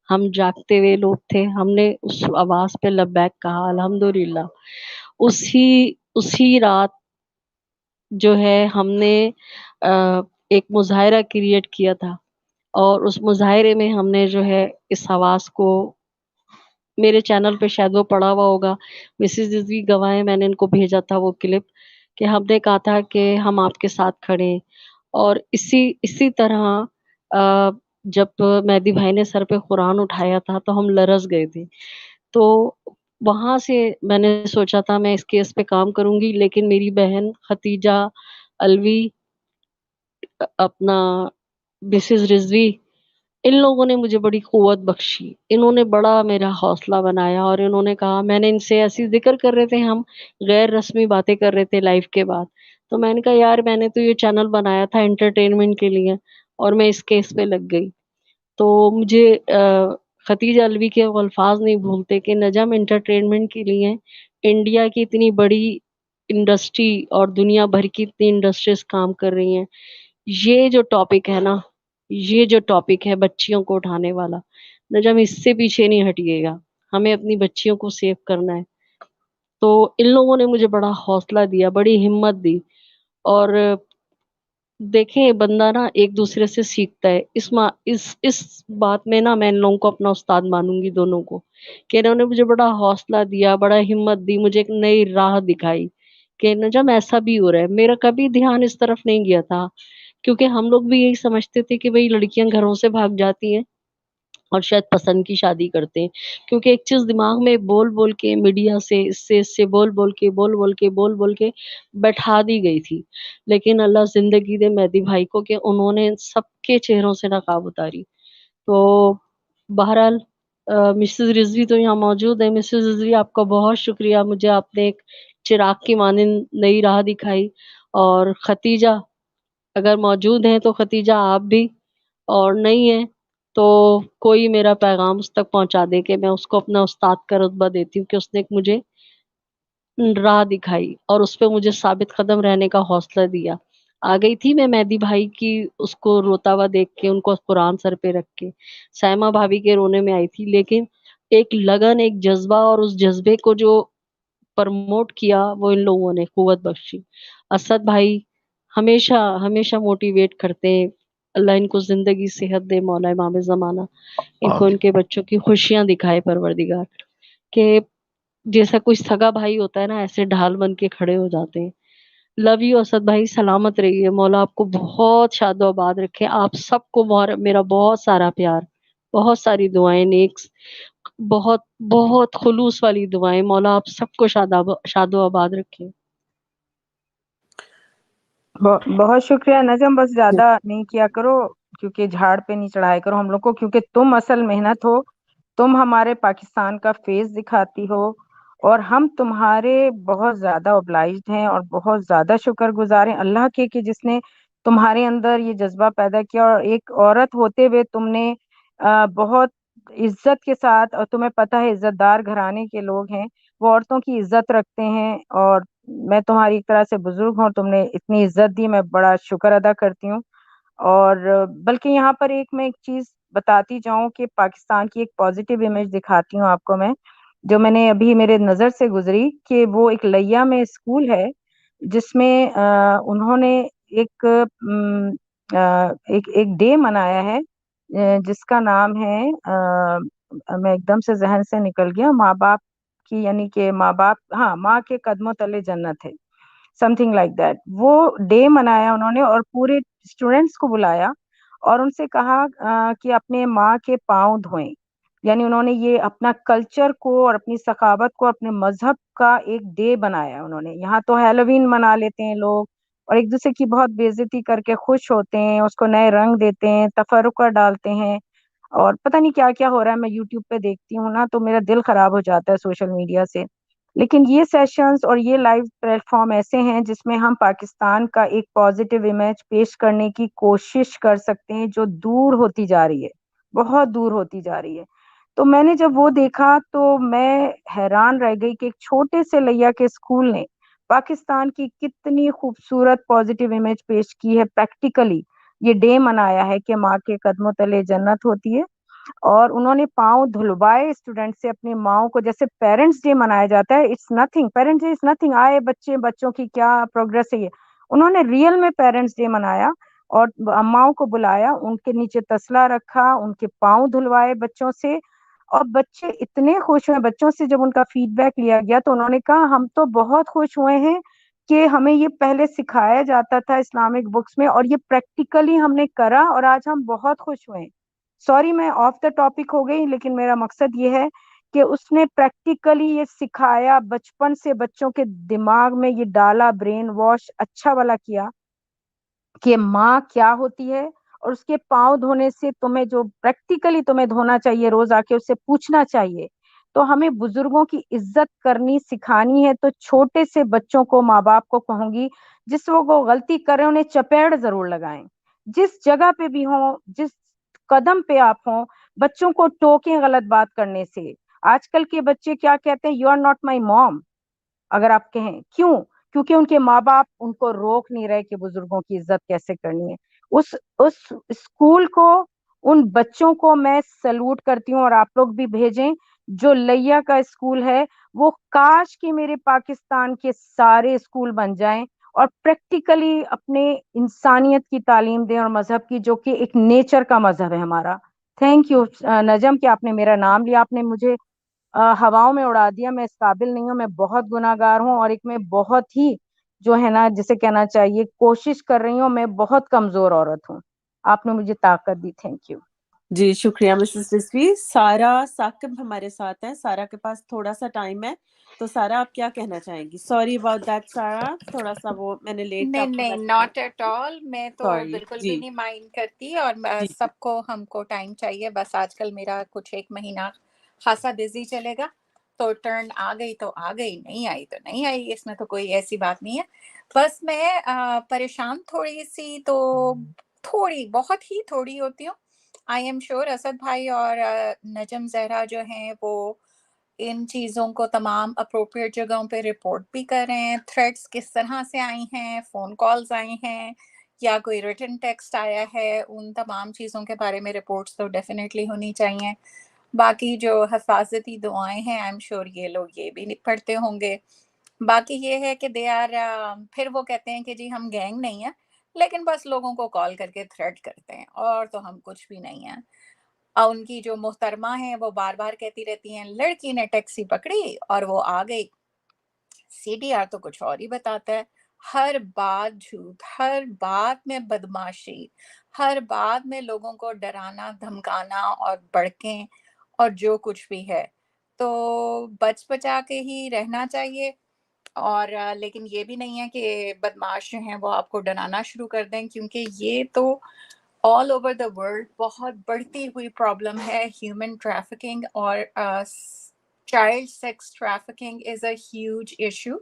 ہم جاگتے ہوئے لوگ تھے، ہم نے اس آواز پہ لبیک کہا. الحمدللہ اسی رات جو ہے ہم نے ایک مظاہرہ کریٹ کیا تھا، اور اس مظاہرے میں ہم نے جو ہے اس آواز کو، میرے چینل پہ شاید وہ پڑا ہوا ہوگا، مسز رضوی گواہ ہے، میں نے ان کو بھیجا تھا وہ کلپ، کہ ہم نے کہا تھا کہ ہم آپ کے ساتھ کھڑے ہیں. اور اسی طرح جب مہدی بھائی نے سر پہ قرآن اٹھایا تھا تو ہم لرز گئے تھے. تو وہاں سے میں نے سوچا تھا میں اس کیس پہ کام کروں گی، لیکن میری بہن ختیجہ الوی، اپنا مسز رضوی، ان لوگوں نے مجھے بڑی قوت بخشی، انہوں نے بڑا میرا حوصلہ بنایا، اور انہوں نے کہا، میں نے ان سے ایسی ذکر کر رہے تھے، ہم غیر رسمی باتیں کر رہے تھے لائف کے بعد، تو میں نے کہا یار میں نے تو یہ چینل بنایا تھا انٹرٹینمنٹ کے لیے، اور میں اس کیس پہ لگ گئی. تو مجھے ختیجہ الوی کے وہ الفاظ نہیں بھولتے کہ نجم انٹرٹینمنٹ کے لیے انڈیا کی اتنی بڑی انڈسٹری اور دنیا بھر کی اتنی انڈسٹریز کام کر رہی ہیں. یہ جو ٹاپک ہے نا، یہ جو ٹاپک ہے بچیوں کو اٹھانے والا، نجم اس سے پیچھے نہیں ہٹیے گا، ہمیں اپنی بچیوں کو سیو کرنا ہے. تو ان لوگوں نے مجھے بڑا حوصلہ دیا، بڑی ہمت دی. اور دیکھیں بندہ نا ایک دوسرے سے سیکھتا ہے. اس بات میں نا میں ان لوگوں کو اپنا استاد مانوں گی، دونوں کو، کہ انہوں نے مجھے بڑا حوصلہ دیا، بڑا ہمت دی، مجھے ایک نئی راہ دکھائی کہ نجم ایسا بھی ہو رہا ہے. میرا کبھی دھیان اس طرف نہیں گیا تھا، کیونکہ ہم لوگ بھی یہی سمجھتے تھے کہ بھئی لڑکیاں گھروں سے بھاگ جاتی ہیں اور شاید پسند کی شادی کرتے ہیں، کیونکہ ایک چیز دماغ میں بول کے میڈیا سے اس سے بول کے بیٹھا دی گئی تھی. لیکن اللہ زندگی دے مہدی بھائی کو کہ انہوں نے سب کے چہروں سے نقاب اتاری. تو بہرحال مسز رضوی تو یہاں موجود ہے. مسز رضوی آپ کا بہت شکریہ، مجھے آپ نے ایک چراغ کی مانند نئی راہ دکھائی. اور ختیجہ اگر موجود ہیں تو ختیجہ آپ بھی، اور نہیں ہے تو کوئی میرا پیغام اس تک پہنچا دے کہ میں اس کو اپنا استاد کا رتبہ دیتی ہوں، کہ اس نے ایک مجھے راہ دکھائی اور اس پہ مجھے ثابت قدم رہنے کا حوصلہ دیا. آ گئی تھی میں مہدی بھائی کی اس کو روتا ہوا دیکھ کے، ان کو قرآن سر پہ رکھ کے، سائمہ بھابھی کے رونے میں آئی تھی، لیکن ایک لگن، ایک جذبہ، اور اس جذبے کو جو پرموٹ کیا وہ ان لوگوں نے قوت بخشی. اسد بھائی ہمیشہ ہمیشہ موٹیویٹ کرتے ہیں. اللہ ان کو زندگی صحت دے، مولا امام زمانہ ان کو ان کے بچوں کی خوشیاں دکھائے پروردگار، کہ جیسا کوئی سگا بھائی ہوتا ہے نا ایسے ڈھال بن کے کھڑے ہو جاتے ہیں. لو یو اسد بھائی، سلامت رہیے، مولا آپ کو بہت شاد و آباد رکھے. آپ سب کو میرا بہت سارا پیار، بہت ساری دعائیں، نیکس، بہت بہت خلوص والی دعائیں. مولا آپ سب کو شاد و آباد رکھے. بہت شکریہ نجم. بس زیادہ نہیں کیا کرو، کیونکہ جھاڑ پہ نہیں چڑھایا کرو ہم لوگ کو، کیونکہ تم اصل محنت ہو، تم ہمارے پاکستان کا فیس دکھاتی ہو، اور ہم تمہارے بہت زیادہ اوبلائزڈ ہیں اور بہت زیادہ شکر گزار ہیں اللہ کے، کہ جس نے تمہارے اندر یہ جذبہ پیدا کیا. اور ایک عورت ہوتے ہوئے تم نے بہت عزت کے ساتھ، اور تمہیں پتہ ہے عزت دار گھرانے کے لوگ ہیں وہ عورتوں کی عزت رکھتے ہیں، اور میں تمہاری ایک طرح سے بزرگ ہوں، تم نے اتنی عزت دی، میں بڑا شکر ادا کرتی ہوں. اور بلکہ یہاں پر میں ایک چیز بتاتی جاؤں کہ پاکستان کی ایک پازیٹیو امیج دکھاتی ہوں آپ کو میں، جو میں نے ابھی میرے نظر سے گزری، کہ وہ ایک لیا میں اسکول ہے جس میں انہوں نے ایک ایک ڈے منایا ہے جس کا نام ہے میں ایک دم سے ذہن سے نکل گیا، ماں باپ کی، یعنی کہ ماں باپ، ہاں، ماں کے قدموں تلے جنت ہے، سم تھنگ لائک دیٹ. وہ ڈے منایا انہوں نے اور پورے اسٹوڈینٹس کو بلایا اور ان سے کہا کہ اپنے ماں کے پاؤں دھوئیں. یعنی انہوں نے یہ اپنا کلچر کو اور اپنی ثقافت کو اپنے مذہب کا ایک ڈے بنایا انہوں نے. یہاں تو ہیلووین منا لیتے ہیں لوگ اور ایک دوسرے کی بہت بے عزتی کر کے خوش ہوتے ہیں، اس کو نئے رنگ دیتے ہیں، تفرقہ ڈالتے ہیں اور پتہ نہیں کیا کیا ہو رہا ہے. میں یوٹیوب پہ دیکھتی ہوں نا تو میرا دل خراب ہو جاتا ہے سوشل میڈیا سے. لیکن یہ سیشنز اور یہ لائیو پلیٹ فارم ایسے ہیں جس میں ہم پاکستان کا ایک پازیٹیو امیج پیش کرنے کی کوشش کر سکتے ہیں جو دور ہوتی جا رہی ہے، بہت دور ہوتی جا رہی ہے. تو میں نے جب وہ دیکھا تو میں حیران رہ گئی کہ ایک چھوٹے سے لیا کے اسکول نے پاکستان کی کتنی خوبصورت پازیٹیو امیج پیش کی ہے. پریکٹیکلی یہ ڈے منایا ہے کہ ماں کے قدموں تلے جنت ہوتی ہے اور انہوں نے پاؤں دھلوائے اسٹوڈنٹ سے اپنی ماؤں کو. جیسے پیرنٹس ڈے منایا جاتا ہے، it's nothing, parents day is nothing, آئے بچوں کی کیا پروگرس ہے. یہ انہوں نے ریئل میں پیرنٹس ڈے منایا اور اماؤں کو بلایا، ان کے نیچے تسلا رکھا، ان کے پاؤں دھلوائے بچوں سے اور بچے اتنے خوش ہوئے. بچوں سے جب ان کا فیڈ بیک لیا گیا تو انہوں نے کہا ہم تو بہت خوش ہوئے ہیں کہ ہمیں یہ پہلے سکھایا جاتا تھا اسلامک بکس میں اور یہ پریکٹیکلی ہم نے کرا اور آج ہم بہت خوش ہوئے. سوری میں آف دا ٹاپک ہو گئی، لیکن میرا مقصد یہ ہے کہ اس نے پریکٹیکلی یہ سکھایا، بچپن سے بچوں کے دماغ میں یہ ڈالا، برین واش اچھا والا کیا کہ ماں کیا ہوتی ہے اور اس کے پاؤں دھونے سے تمہیں جو پریکٹیکلی تمہیں دھونا چاہیے، روز آ کے اس سے پوچھنا چاہیے. تو ہمیں بزرگوں کی عزت کرنی سکھانی ہے. تو چھوٹے سے بچوں کو، ماں باپ کو کہوں گی جس وہ غلطی کریں انہیں چپیڑ ضرور لگائیں، جس جگہ پہ بھی ہوں، جس قدم پہ آپ ہوں، بچوں کو ٹوکیں غلط بات کرنے سے. آج کل کے بچے کیا کہتے ہیں؟ یو آر ناٹ مائی موم. اگر آپ کہیں کیوں؟ کیونکہ ان کے ماں باپ ان کو روک نہیں رہے کہ بزرگوں کی عزت کیسے کرنی ہے. اس اسکول کو، ان بچوں کو میں سلوٹ کرتی ہوں اور آپ لوگ بھی بھیجیں. جو لیا کا اسکول ہے وہ کاش کہ میرے پاکستان کے سارے اسکول بن جائیں اور پریکٹیکلی اپنے انسانیت کی تعلیم دیں اور مذہب کی، جو کہ ایک نیچر کا مذہب ہے ہمارا. تھینک یو نجم کہ آپ نے میرا نام لیا، آپ نے مجھے ہواؤں میں اڑا دیا. میں اس قابل نہیں ہوں، میں بہت گناہگار ہوں اور ایک میں بہت ہی جو ہے نا جسے کہنا چاہیے کوشش کر رہی ہوں. میں بہت کمزور عورت ہوں، آپ نے مجھے طاقت دی. Thank you. جی شکریہ مسز رضوی. سارا ثاقب ہمارے ساتھ ہیں، سارا کے پاس تھوڑا سا ٹائم ہے تو سارا آپ کیا کہنا چاہیں گی؟ سوری اباؤٹ دیٹ سارا، تھوڑا سا وہ میں نے لیٹ نہیں نہیں، ناٹ ایٹ آل. میں تو سوری. بالکل بھی جی نہیں مائنڈ کرتی اور جی سب کو، ہم کو ٹائم چاہیے. بس آج کل میرا کچھ ایک مہینہ خاصا بزی چلے گا، تو ٹرن آ گئی تو آ گئی، نہیں آئی تو نہیں آئی، اس میں تو کوئی ایسی بات نہیں ہے. بس میں پریشان تھوڑی سی تو تھوڑی، بہت ہی تھوڑی ہوتی ہوں. آئی ایم شیور اسد بھائی اور نجم زہرا جو ہیں وہ ان چیزوں کو تمام اپروپریٹ جگہوں پہ رپورٹ بھی کر رہے ہیں. تھریٹس کس طرح سے آئی ہیں، فون کالز آئی ہیں یا کوئی ریٹن ٹیکسٹ آیا ہے، ان تمام چیزوں کے بارے میں رپورٹس تو ڈیفینیٹلی ہونی چاہیے. باقی جو حفاظتی دعائیں ہیں آئی ایم شیور یہ لوگ یہ بھی پڑھتے ہوں گے. باقی یہ ہے کہ دے آر، پھر وہ کہتے ہیں کہ جی ہم گینگ نہیں ہیں، لیکن بس لوگوں کو کال کر کے تھریٹ کرتے ہیں اور تو ہم کچھ بھی نہیں ہیں. اور ان کی جو محترمہ ہیں وہ بار بار کہتی رہتی ہیں لڑکی نے ٹیکسی پکڑی اور وہ آ گئی. سی ڈی آر تو کچھ اور ہی بتاتا ہے. ہر بات جھوٹ، ہر بات میں بدماشی، ہر بات میں لوگوں کو ڈرانا دھمکانا اور بڑکیں اور جو کچھ بھی ہے. تو بچ بچا کے ہی رہنا چاہیے. اور لیکن یہ بھی نہیں ہے کہ بدماش جو ہیں وہ آپ کو ڈرانا شروع کر دیں، کیونکہ یہ تو آل اوور دا ورلڈ بہت بڑھتی ہوئی پرابلم ہے. ہیومن ٹریفکنگ اور child sex trafficking is a huge issue.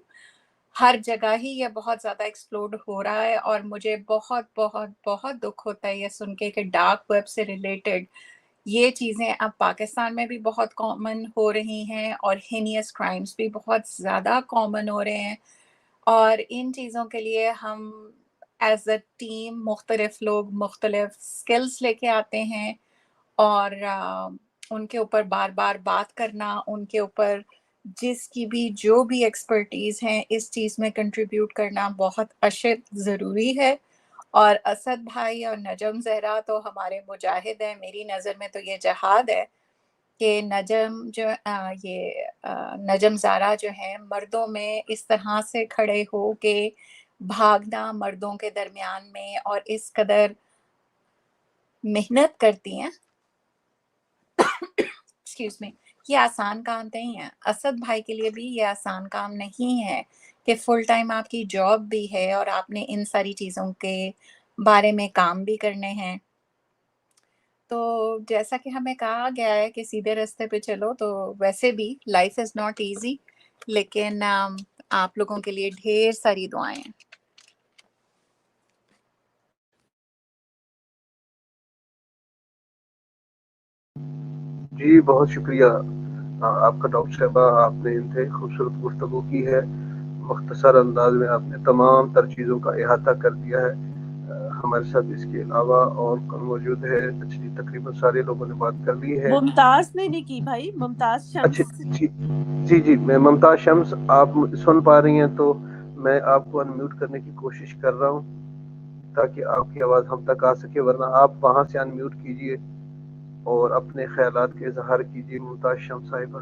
ہر جگہ ہی یہ بہت زیادہ ایکسپلوڈ ہو رہا ہے اور مجھے بہت بہت بہت دکھ ہوتا ہے یہ سن کے کہ ڈارک ویب سے ریلیٹڈ یہ چیزیں اب پاکستان میں بھی بہت کامن ہو رہی ہیں اور ہینیس کرائمز بھی بہت زیادہ کامن ہو رہے ہیں. اور ان چیزوں کے لیے ہم ایز اے ٹیم مختلف لوگ مختلف سکلز لے کے آتے ہیں اور ان کے اوپر بار بار بات کرنا، ان کے اوپر جس کی بھی جو بھی ایکسپرٹیز ہیں اس چیز میں کنٹریبیوٹ کرنا بہت اشد ضروری ہے. اور اسد بھائی اور نجم زہرا تو ہمارے مجاہد ہیں. میری نظر میں تو یہ جہاد ہے کہ نجم جو یہ نجم زارا جو ہے مردوں میں اس طرح سے کھڑے ہو کے بھاگنا مردوں کے درمیان میں اور اس قدر محنت کرتی ہیں ایکسکیوز می، یہ آسان کام نہیں ہے. اسد بھائی کے لیے بھی یہ آسان کام نہیں ہے کہ فل ٹائم آپ کی جاب بھی ہے اور آپ نے ان ساری چیزوں کے بارے میں کام بھی کرنے ہیں. تو جیسا کہ ہمیں کہا گیا ہے کہ سیدھے راستے پہ چلو، تو ویسے بھی لائف از ناٹ ایزی، لیکن آپ لوگوں کے لیے ڈھیر ساری دعائیں ہیں. جی بہت شکریہ آپ کا ڈاکٹر صاحبہ، آپ نے انتہائی خوبصورت گفتگو کی ہے، مختصر انداز میں آپ نے تمام تر چیزوں کا احاطہ کر دیا ہے. ہمارے ساتھ اس کے علاوہ اور کون موجود ہے؟ تقریباً سارے لوگوں نے بات کر لی ہے. ممتاز نے نہیں کی بھائی، ممتاز اچھا شمس. جی میں ممتاز شمس، آپ سن پا رہی ہیں تو میں آپ کو انمیوٹ کرنے کی کوشش کر رہا ہوں تاکہ آپ کی آواز ہم تک آ سکے، ورنہ آپ وہاں سے انمیوٹ کیجئے اور اپنے خیالات کے اظہار کیجئے. ممتاز شمس صاحبہ،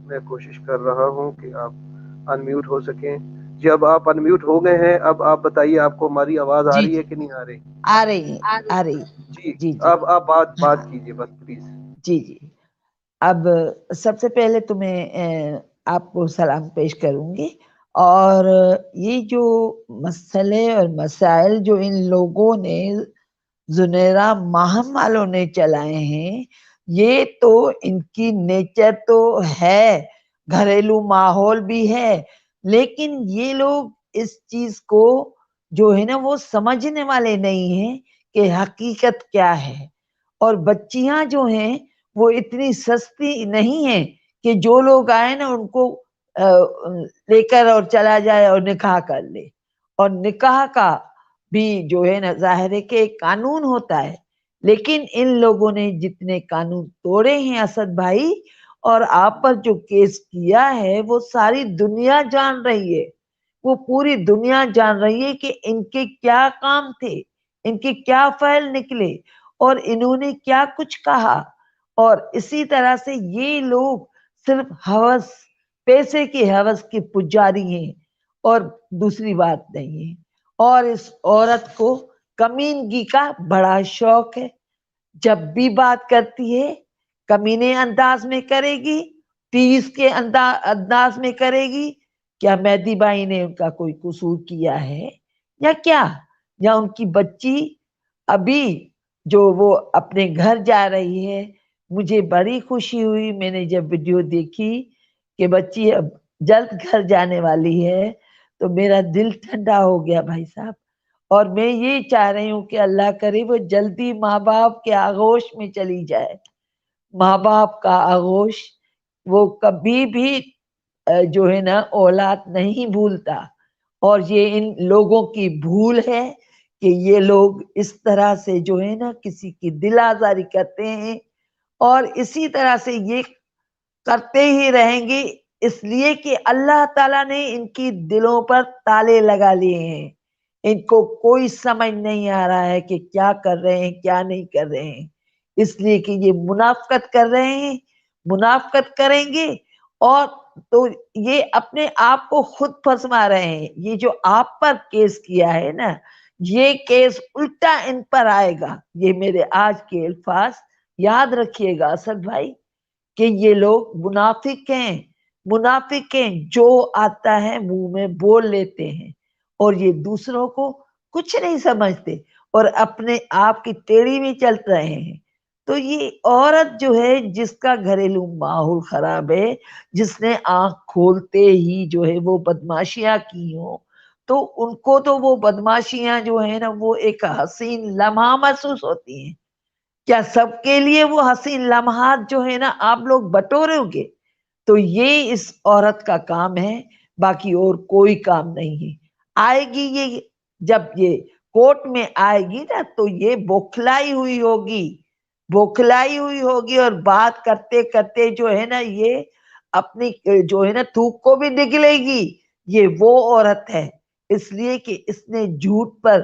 میں کوشش کر رہا ہوں کہ آپ انمیوٹ ہو سکیں. جی اب آپ انمیوٹ ہو گئے ہیں، اب آپ بتائیے آپ کو ہماری آواز آ جی رہی ہے جی کہ نہیں آ رہی؟ آ رہی ہے، آ رہی ہے. جی جی جی اب آپ بات ہاں کیجئے بس پلیز. جی جی. اب سب سے پہلے تو میں آپ کو سلام پیش کروں گی، اور یہ جو مسئلے اور مسائل جو ان لوگوں نے زنیرہ ماہم والوں نے چلائے ہیں، یہ تو ان کی نیچر تو ہے، گھریلو ماحول بھی ہے، لیکن یہ لوگ اس چیز کو جو ہے نا وہ سمجھنے والے نہیں ہیں کہ حقیقت کیا ہے. اور بچیاں جو ہیں وہ اتنی سستی نہیں ہیں کہ جو لوگ آئے نا ان کو لے کر اور چلا جائے اور نکاح کر لے. اور نکاح کا بھی جو ہے نا ظاہر ہے کہ ایک قانون ہوتا ہے، لیکن ان لوگوں نے جتنے قانون توڑے ہیں اسد بھائی، اور آپ پر جو کیس کیا ہے وہ ساری دنیا جان رہی ہے، وہ پوری دنیا جان رہی ہے کہ ان کے کیا کام تھے، ان کے کیا فعل نکلے اور انہوں نے کیا کچھ کہا. اور اسی طرح سے یہ لوگ صرف ہوس، پیسے کی ہوس کے پجاری ہیں اور دوسری بات نہیں ہے. اور اس عورت کو کمینگی کا بڑا شوق ہے، جب بھی بات کرتی ہے کمینے انداز میں کرے گی، تیز کے انداز میں کرے گی. کیا مہدی بھائی نے ان کا کوئی قصور کیا ہے یا کیا؟ یا ان کی بچی ابھی جو وہ اپنے گھر جا رہی ہے، مجھے بڑی خوشی ہوئی میں نے جب ویڈیو دیکھی کہ بچی اب جلد گھر جانے والی ہے، تو میرا دل ٹھنڈا ہو گیا بھائی صاحب. اور میں یہ چاہ رہی ہوں کہ اللہ کرے وہ جلدی ماں باپ کے آغوش میں چلی جائے. ماں باپ کا آغوش وہ کبھی بھی جو ہے نا اولاد نہیں بھولتا، اور یہ ان لوگوں کی بھول ہے کہ یہ لوگ اس طرح سے جو ہے نا کسی کی دل آزاری کرتے ہیں، اور اسی طرح سے یہ کرتے ہی رہیں گے، اس لیے کہ اللہ تعالیٰ نے ان کی دلوں پر تالے لگا لیے ہیں. ان کو کوئی سمجھ نہیں آ رہا ہے کہ کیا کر رہے ہیں کیا نہیں کر رہے ہیں، اس لیے کہ یہ منافقت کر رہے ہیں، منافقت کریں گے اور تو یہ اپنے آپ کو خود پھنسوا رہے ہیں. یہ جو آپ پر کیس کیا ہے نا، یہ کیس الٹا ان پر آئے گا. یہ میرے آج کے الفاظ یاد رکھیے گا اسد بھائی کہ یہ لوگ منافق ہیں، منافق ہیں، جو آتا ہے منہ میں بول لیتے ہیں اور یہ دوسروں کو کچھ نہیں سمجھتے اور اپنے آپ کی ٹیڑھی میں چل رہے ہیں. تو یہ عورت جو ہے جس کا گھریلو ماحول خراب ہے، جس نے آنکھ کھولتے ہی جو ہے وہ بدماشیاں کی ہوں، تو ان کو تو وہ بدماشیاں جو ہے نا وہ ایک حسین لمحہ محسوس ہوتی ہیں. کیا سب کے لیے وہ حسین لمحات جو ہے نا آپ لوگ بٹورے گے؟ تو یہ اس عورت کا کام ہے، باقی اور کوئی کام نہیں ہے. آئے گی یہ، جب یہ کورٹ میں آئے گی نا تو یہ بوکھلائی ہوئی ہوگی، بوکھلائی ہوئی ہوگی، اور بات کرتے کرتے جو ہے نا یہ اپنی جو ہے نا تھوک کو بھی نگلے گی. یہ وہ عورت ہے، اس لیے کہ اس نے جھوٹ پر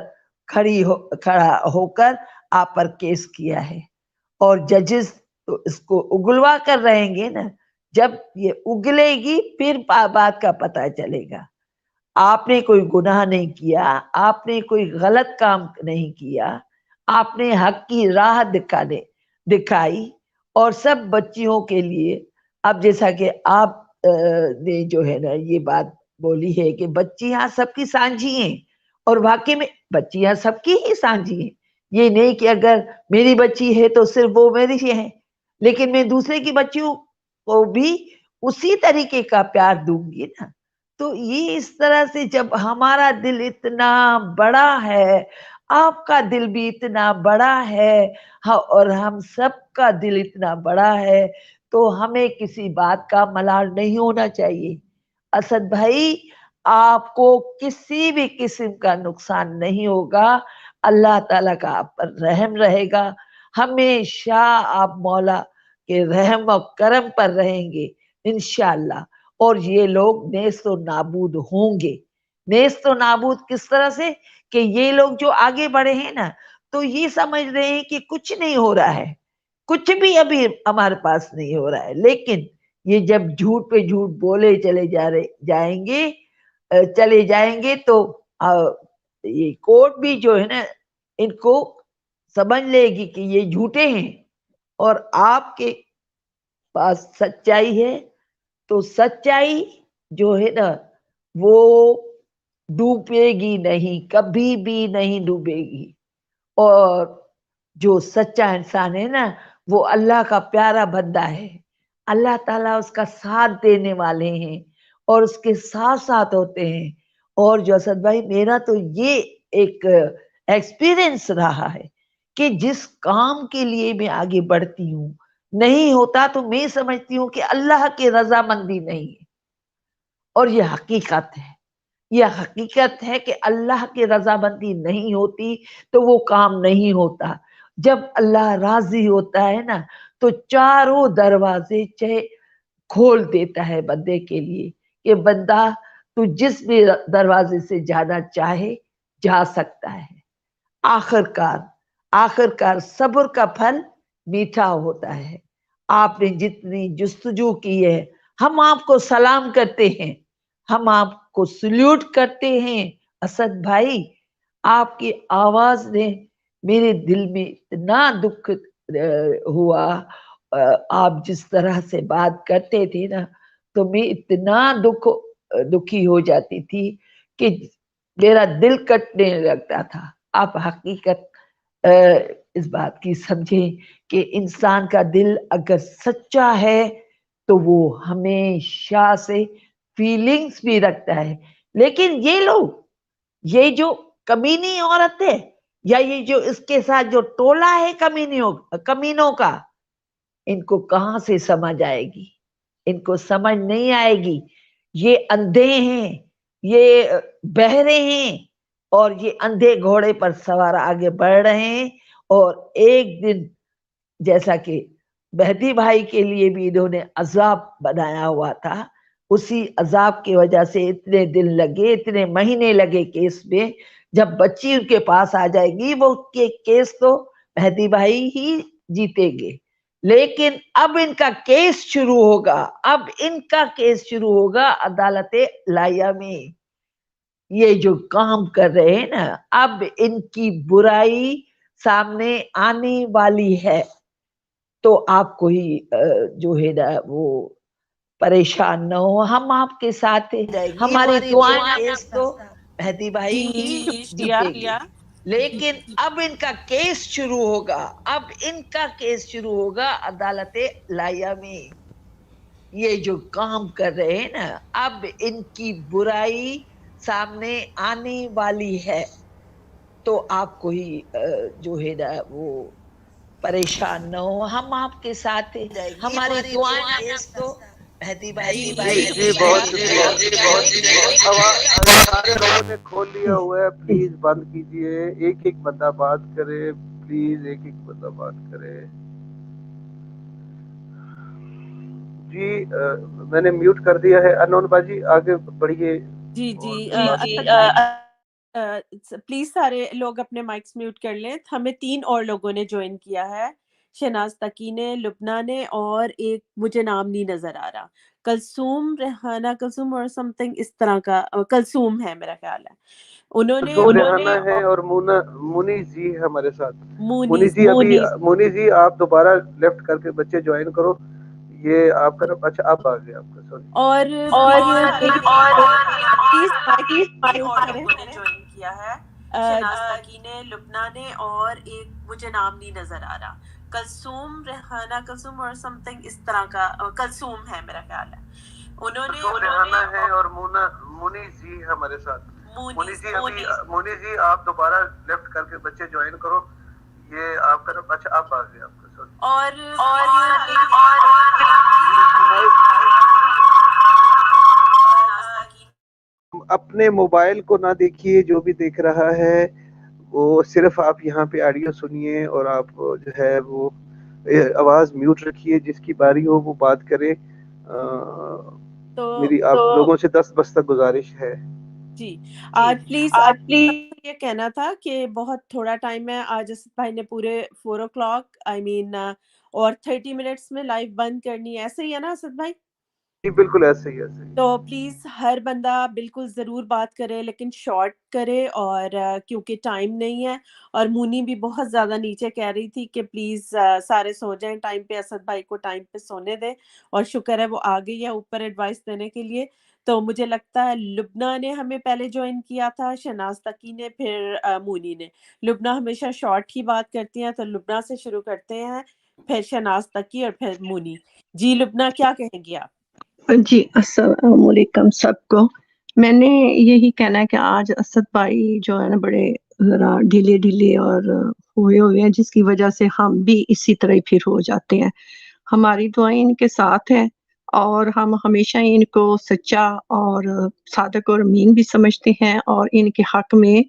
کھڑا ہو کر آپ پر کیس کیا ہے. اور ججز تو اس کو اگلوا کر رہیں گے نا. جب یہ اگلے گی پھر بات کا پتہ چلے گا. آپ نے کوئی گناہ نہیں کیا, آپ نے کوئی غلط کام نہیں کیا, آپ نے حق کی راہ دکھائی. اور سب بچیوں کے لیے اب جیسا کہ آپ نے جو ہے نا یہ بات بولی ہے کہ بچیاں سب کی سانجھی ہیں, اور واقعی میں بچیاں سب کی ہی سانجھی ہیں. یہ نہیں کہ اگر میری بچی ہے تو صرف وہ میری ہے, لیکن میں دوسرے کی بچیوں کو بھی اسی طریقے کا پیار دوں گی نا. تو یہ اس طرح سے جب ہمارا دل اتنا بڑا ہے, آپ کا دل بھی اتنا بڑا ہے, اور ہم سب کا دل اتنا بڑا ہے, تو ہمیں کسی بات کا ملال نہیں ہونا چاہیے. اسد بھائی آپ کو کسی بھی قسم کا نقصان نہیں ہوگا, اللہ تعالیٰ کا آپ پر رحم رہے گا, ہمیشہ آپ مولا کے رحم و کرم پر رہیں گے انشاءاللہ. اور یہ لوگ نیست و نابود ہوں گے. نیست و نابود کس طرح سے کہ یہ لوگ جو آگے بڑھے ہیں نا, تو یہ سمجھ رہے ہیں کہ کچھ نہیں ہو رہا ہے, کچھ بھی ابھی ہمارے پاس نہیں ہو رہا ہے. لیکن یہ جب جھوٹ پہ جھوٹ بولے چلے جائیں گے تو یہ کورٹ بھی جو ہے نا ان کو سمجھ لے گی کہ یہ جھوٹے ہیں, اور آپ کے پاس سچائی ہے. تو سچائی جو ہے نا وہ ڈوبے گی نہیں, کبھی بھی نہیں ڈوبے گی. اور جو سچا انسان ہے نا وہ اللہ کا پیارا بندہ ہے, اللہ تعالیٰ اس کا ساتھ دینے والے ہیں اور اس کے ساتھ ساتھ ہوتے ہیں. اور جو اسد بھائی میرا تو یہ ایک ایکسپیرینس رہا ہے کہ جس کام کے لیے میں آگے بڑھتی ہوں نہیں ہوتا تو میں سمجھتی ہوں کہ اللہ کی رضامندی نہیں ہے. اور یہ حقیقت ہے, یہ حقیقت ہے کہ اللہ کی رضامندی نہیں ہوتی تو وہ کام نہیں ہوتا. جب اللہ راضی ہوتا ہے نا تو چاروں دروازے کھول دیتا ہے بندے کے لیے کہ بندہ تو جس بھی دروازے سے جانا چاہے جا سکتا ہے. آخر کار صبر کا پھل میٹھا ہوتا ہے. آپ نے جتنی جستجو کی ہے, ہم آپ کو سلام کرتے ہیں, ہم آپ کو سلیوٹ کرتے ہیں. اسد بھائی آپ کی آواز نے میرے دل میں اتنا دکھ ہوا, آپ جس طرح سے بات کرتے تھے نا تو میں اتنا دکھی ہو جاتی تھی کہ میرا دل کٹنے لگتا تھا. آپ حقیقت اس بات کی سمجھیں کہ انسان کا دل اگر سچا ہے تو وہ ہمیشہ سے فیلنگز بھی رکھتا ہے. لیکن یہ لوگ, یہ جو کمینی عورت ہے یا یہ جو اس کے ساتھ جو ٹولہ ہے کمینوں کا, ان کو کہاں سے سمجھ آئے گی؟ ان کو سمجھ نہیں آئے گی. یہ اندھے ہیں, یہ بہرے ہیں, اور یہ اندھے گھوڑے پر سوار آگے بڑھ رہے ہیں. اور ایک دن جیسا کہ مہدی بھائی کے لیے بھی انہوں نے عذاب بنایا ہوا تھا, اسی عذاب کی وجہ سے اتنے دن لگے, اتنے مہینے لگے کیس میں. جب بچی ان کے پاس آ جائے گی وہ کیس تو مہدی بھائی ہی جیتے گے. لیکن اب ان کا کیس شروع ہوگا, عدالت الہیہ میں. یہ جو کام کر رہے ہیں نا اب ان کی برائی سامنے آنے والی ہے. تو آپ کو ہی جو ہے نا وہ پریشان نہ ہو, ہم آپ کے ساتھ ہیں, ہماری دعائیں کیس تو مہدی بھائی ہی جیتے گے. لیکن اب ان کا کیس شروع ہوگا عدالت الہیہ میں. یہ جو کام کر رہے ہیں نا اب ان کی برائی سامنے آنے والی ہے. تو آپ کو ہی جو ہے نا وہ پریشان نہ ہو, ہم آپ کے ساتھ ہیں, ہماری دعائیں کیس تو مہدی بھائی جی بہت شکریہ. سارے لوگوں نے کھول لیا ہوا ہے, پلیز بند کیجئے. ایک بندہ بات کرے پلیز, ایک بندہ بات کرے. جی میں نے میوٹ کر دیا ہے. انون باجی آگے بڑھیے. جی پلیز سارے لوگ اپنے مائکس میوٹ کر لیں. ہمیں 3 اور لوگوں نے جوائن کیا ہے. شہناز تقی نے، لبنہ نے، اور ایک مجھے نام نہیں نظر آ رہا، کلثوم، ریحانہ کلثوم اور سم تھنگ اس طرح کا، کلثوم ہے میرا خیال ہے، انہوں نے کلثوم ریحانہ ہے اور مونی جی ہے ہمارے ساتھ. مونی مونی جی آپ دوبارہ لیفٹ کر کے بچے جوائن کرو. یہ آپ کا اچھا آپ آ گئے آپ کا سوری. اور پلیز مائک میوٹ کریں. جوائن کیا ہے شہناز تقی نے، لبنہ نے، اور ایک مجھے نام نہیں نظر آ رہا، کلثوم، ریحانہ کلثوم اور سم تھنگ اس طرح کا، کلثوم ہے میرا خیال ہے، انہوں نے ریحانہ ہے اور مونی جی ہے ہمارے ساتھ. مونی جی آپ دوبارہ لیفٹ کر کے بچے جوائن کرو. یہ آپ کا اچھا آپ آ گئے آپ کا سوری. اپنے موبائل کو نہ دیکھیے، جو بھی دیکھ رہا ہے وہ صرف آپ یہاں پہ آڈیو سنیے، اور آپ جو ہے وہ آواز میوٹ رکھیے، جس کی باری ہو وہ بات کرے. میری آپ لوگوں سے دست گزارش ہے. جی آج پلیز یہ کہنا تھا کہ بہت تھوڑا ٹائم ہے آج، اسد بھائی نے پورے 4 o'clock اور 30 منٹس میں لائیو بند کرنی ہے، ایسے ہی ہے نا اسد بھائی؟ جی بالکل ایسے ہی ایسے ہی. تو پلیز ہر بندہ بالکل ضرور بات کرے، لیکن شارٹ کرے، اور کیونکہ ٹائم نہیں ہے، اور مونی بھی بہت زیادہ نیچے کہہ رہی تھی کہ پلیز سارے سو جائیں ٹائم پہ، اسد بھائی کو ٹائم پہ سونے دے، اور شکر ہے وہ آ گئی ہے اوپر ایڈوائس دینے کے لیے. تو مجھے لگتا ہے لبنہ نے ہمیں پہلے جوائن کیا تھا، شہناز تقی نے، پھر مونی نے. لبنہ ہمیشہ شارٹ ہی بات کرتی ہیں، تو لبنہ سے شروع کرتے ہیں، پھر شہناز تقی اور پھر مونی. جی لبنہ کیا کہیں گی آپ؟ جی السلام علیکم سب کو. میں نے یہی کہنا ہے کہ آج اسد بھائی جو ہے نا بڑے ذرا ڈھیلے اور ہوئے ہیں، جس کی وجہ سے ہم بھی اسی طرح ہی پھر ہو جاتے ہیں. ہماری دعائیں ان کے ساتھ ہیں، اور ہم ہمیشہ ان کو سچا اور صادق اور امین بھی سمجھتے ہیں، اور ان کے حق میں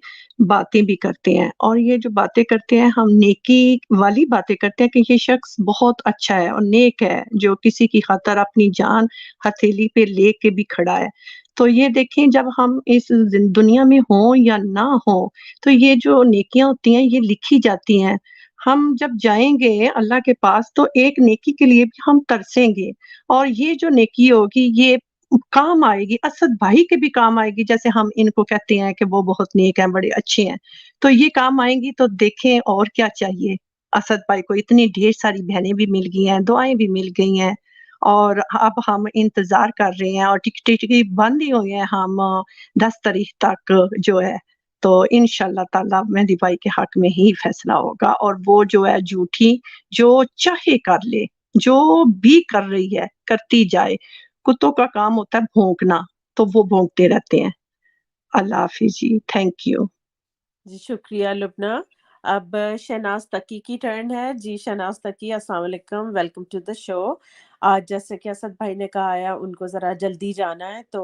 باتیں بھی کرتے ہیں. اور یہ جو باتیں کرتے ہیں ہم نیکی والی باتیں کرتے ہیں کہ یہ شخص بہت اچھا ہے اور نیک ہے، جو کسی کی خاطر اپنی جان ہتھیلی پہ لے کے بھی کھڑا ہے. تو یہ دیکھیں جب ہم اس دنیا میں ہوں یا نہ ہوں، تو یہ جو نیکیاں ہوتی ہیں یہ لکھی جاتی ہیں. ہم جب جائیں گے اللہ کے پاس تو ایک نیکی کے لیے بھی ہم ترسیں گے، اور یہ جو نیکی ہوگی یہ کام آئے گی، اسد بھائی کے بھی کام آئے گی. جیسے ہم ان کو کہتے ہیں کہ وہ بہت نیک ہیں، بڑے اچھے ہیں، تو یہ کام آئیں گی. تو دیکھیں اور کیا چاہیے. اسد بھائی کو اتنی ڈھیر ساری بہنیں بھی مل گئی ہیں، دعائیں بھی مل گئی ہیں، اور اب ہم انتظار کر رہے ہیں، اور ٹکٹ بند ہی ہوئے ہیں ہم 10 تاریخ تک جو ہے. تو انشاءاللہ تعالی مہدی بھائی کے حق میں ہی فیصلہ ہوگا. اور وہ جو ہے جھوٹی جو چاہے کر لے، جو بھی کر رہی ہے کرتی جائے. کتوں کا کام ہوتا ہے بھونکنا، تو وہ بھونکتے رہتے ہیں. اللہ حافظ جی، تھینک یو. جی شکریہ لبنہ. اب شہناز تقی کی ٹرن ہے. جی شہناز تقی السلام علیکم، ویلکم ٹو دا شو. آج جیسے کہ اسد بھائی نے کہا ہے ان کو ذرا جلدی جانا ہے، تو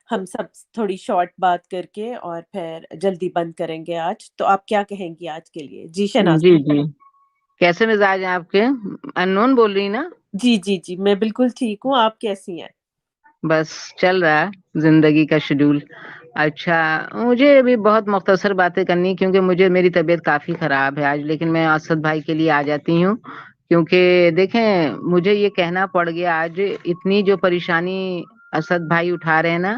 ہم سب تھوڑی شارٹ بات کر کے اور پھر جلدی بند کریں گے آج. تو آپ کیا کہیں گی آج کے لیے؟ جی شہناز. جی جی، کیسے مزاج ہیں آپ کے؟ انون بول رہی نا؟ جی جی جی میں بالکل ٹھیک ہوں، آپ کیسی ہیں؟ بس چل رہا ہے زندگی کا شیڈول. اچھا، مجھے بھی بہت مختصر باتیں کرنی، کیونکہ میری طبیعت کافی خراب ہے آج، لیکن میں اسد بھائی کے لیے آ جاتی ہوں. کیونکہ دیکھیں مجھے یہ کہنا پڑ گیا آج، اتنی جو پریشانی اسد بھائی اٹھا رہے ہیں نا،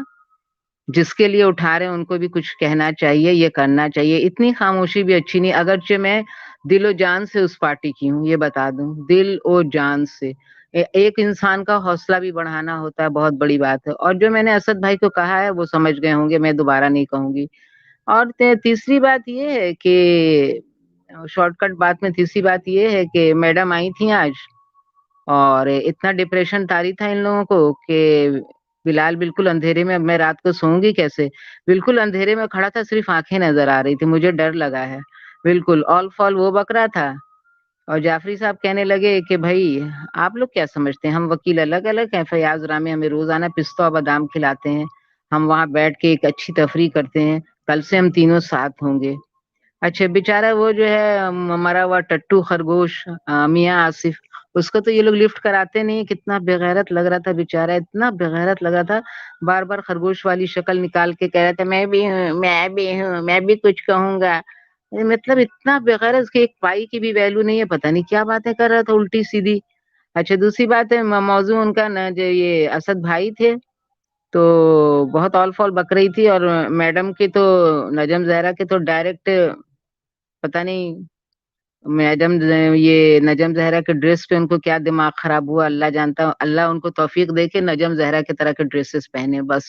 جس کے لیے اٹھا رہے ہیں ان کو بھی کچھ کہنا چاہیے، یہ کرنا چاہیے. اتنی خاموشی بھی اچھی نہیں، اگرچہ میں دل و جان سے اس پارٹی کی ہوں، یہ بتا دوں، دل و جان سے. ایک انسان کا حوصلہ بھی بڑھانا ہوتا ہے، بہت بڑی بات ہے. اور جو میں نے اسد بھائی کو کہا ہے وہ سمجھ گئے ہوں گے، میں دوبارہ نہیں کہوں گی. اور تیسری بات یہ ہے کہ شارٹ کٹ بات میں تیسری بات یہ ہے کہ میڈم آئی تھیں آج، اور اتنا ڈپریشن طاری تھا ان لوگوں کو کہ بلال بالکل اندھیرے میں، اب میں رات کو سوؤں گی کیسے؟ بالکل اندھیرے میں کھڑا تھا، صرف آنکھیں نظر آ رہی تھی، مجھے ڈر لگا ہے بالکل. آل فال وہ بک رہا تھا. اور جعفری صاحب کہنے لگے کہ بھائی آپ لوگ کیا سمجھتے ہیں، ہم وکیل الگ الگ ہیں؟ فیاض رامی ہمیں روزانہ پستہ اور بادام کھلاتے ہیں، ہم وہاں بیٹھ کے ایک اچھی تفریح کرتے ہیں، کل سے ہم تینوں ساتھ ہوں گے. اچھا بیچارہ وہ جو ہے مرا ہوا ٹٹو خرگوش میاں آصف، اس کو تو یہ لوگ لفٹ کراتے نہیں. کتنا بغیرت لگ رہا تھا بیچارہ، اتنا بغیرت لگ رہا تھا، بار بار خرگوش والی شکل نکال کے کہہ رہا تھا میں بھی ہوں میں بھی ہوں میں بھی کچھ کہوں گا. مطلب اتنا بغیر اس کے ایک پائی کی بھی ویلو نہیں ہے، پتہ نہیں کیا باتیں کر رہا تھا الٹی سیدھی. اچھا دوسری بات ہے موضوع ان کا نا جو یہ اسد بھائی تھے تو بہت آل فال بک رہی تھی، اور میڈم کی تو نجم زہرا کے تو ڈائریکٹ پتہ نہیں یہ نجم زہرا کے ڈریس پہ ان کو کیا دماغ خراب ہوا اللہ جانتا. اللہ ان کو توفیق دے کے نجم زہرا کی طرح کے ڈریسز پہنے بس.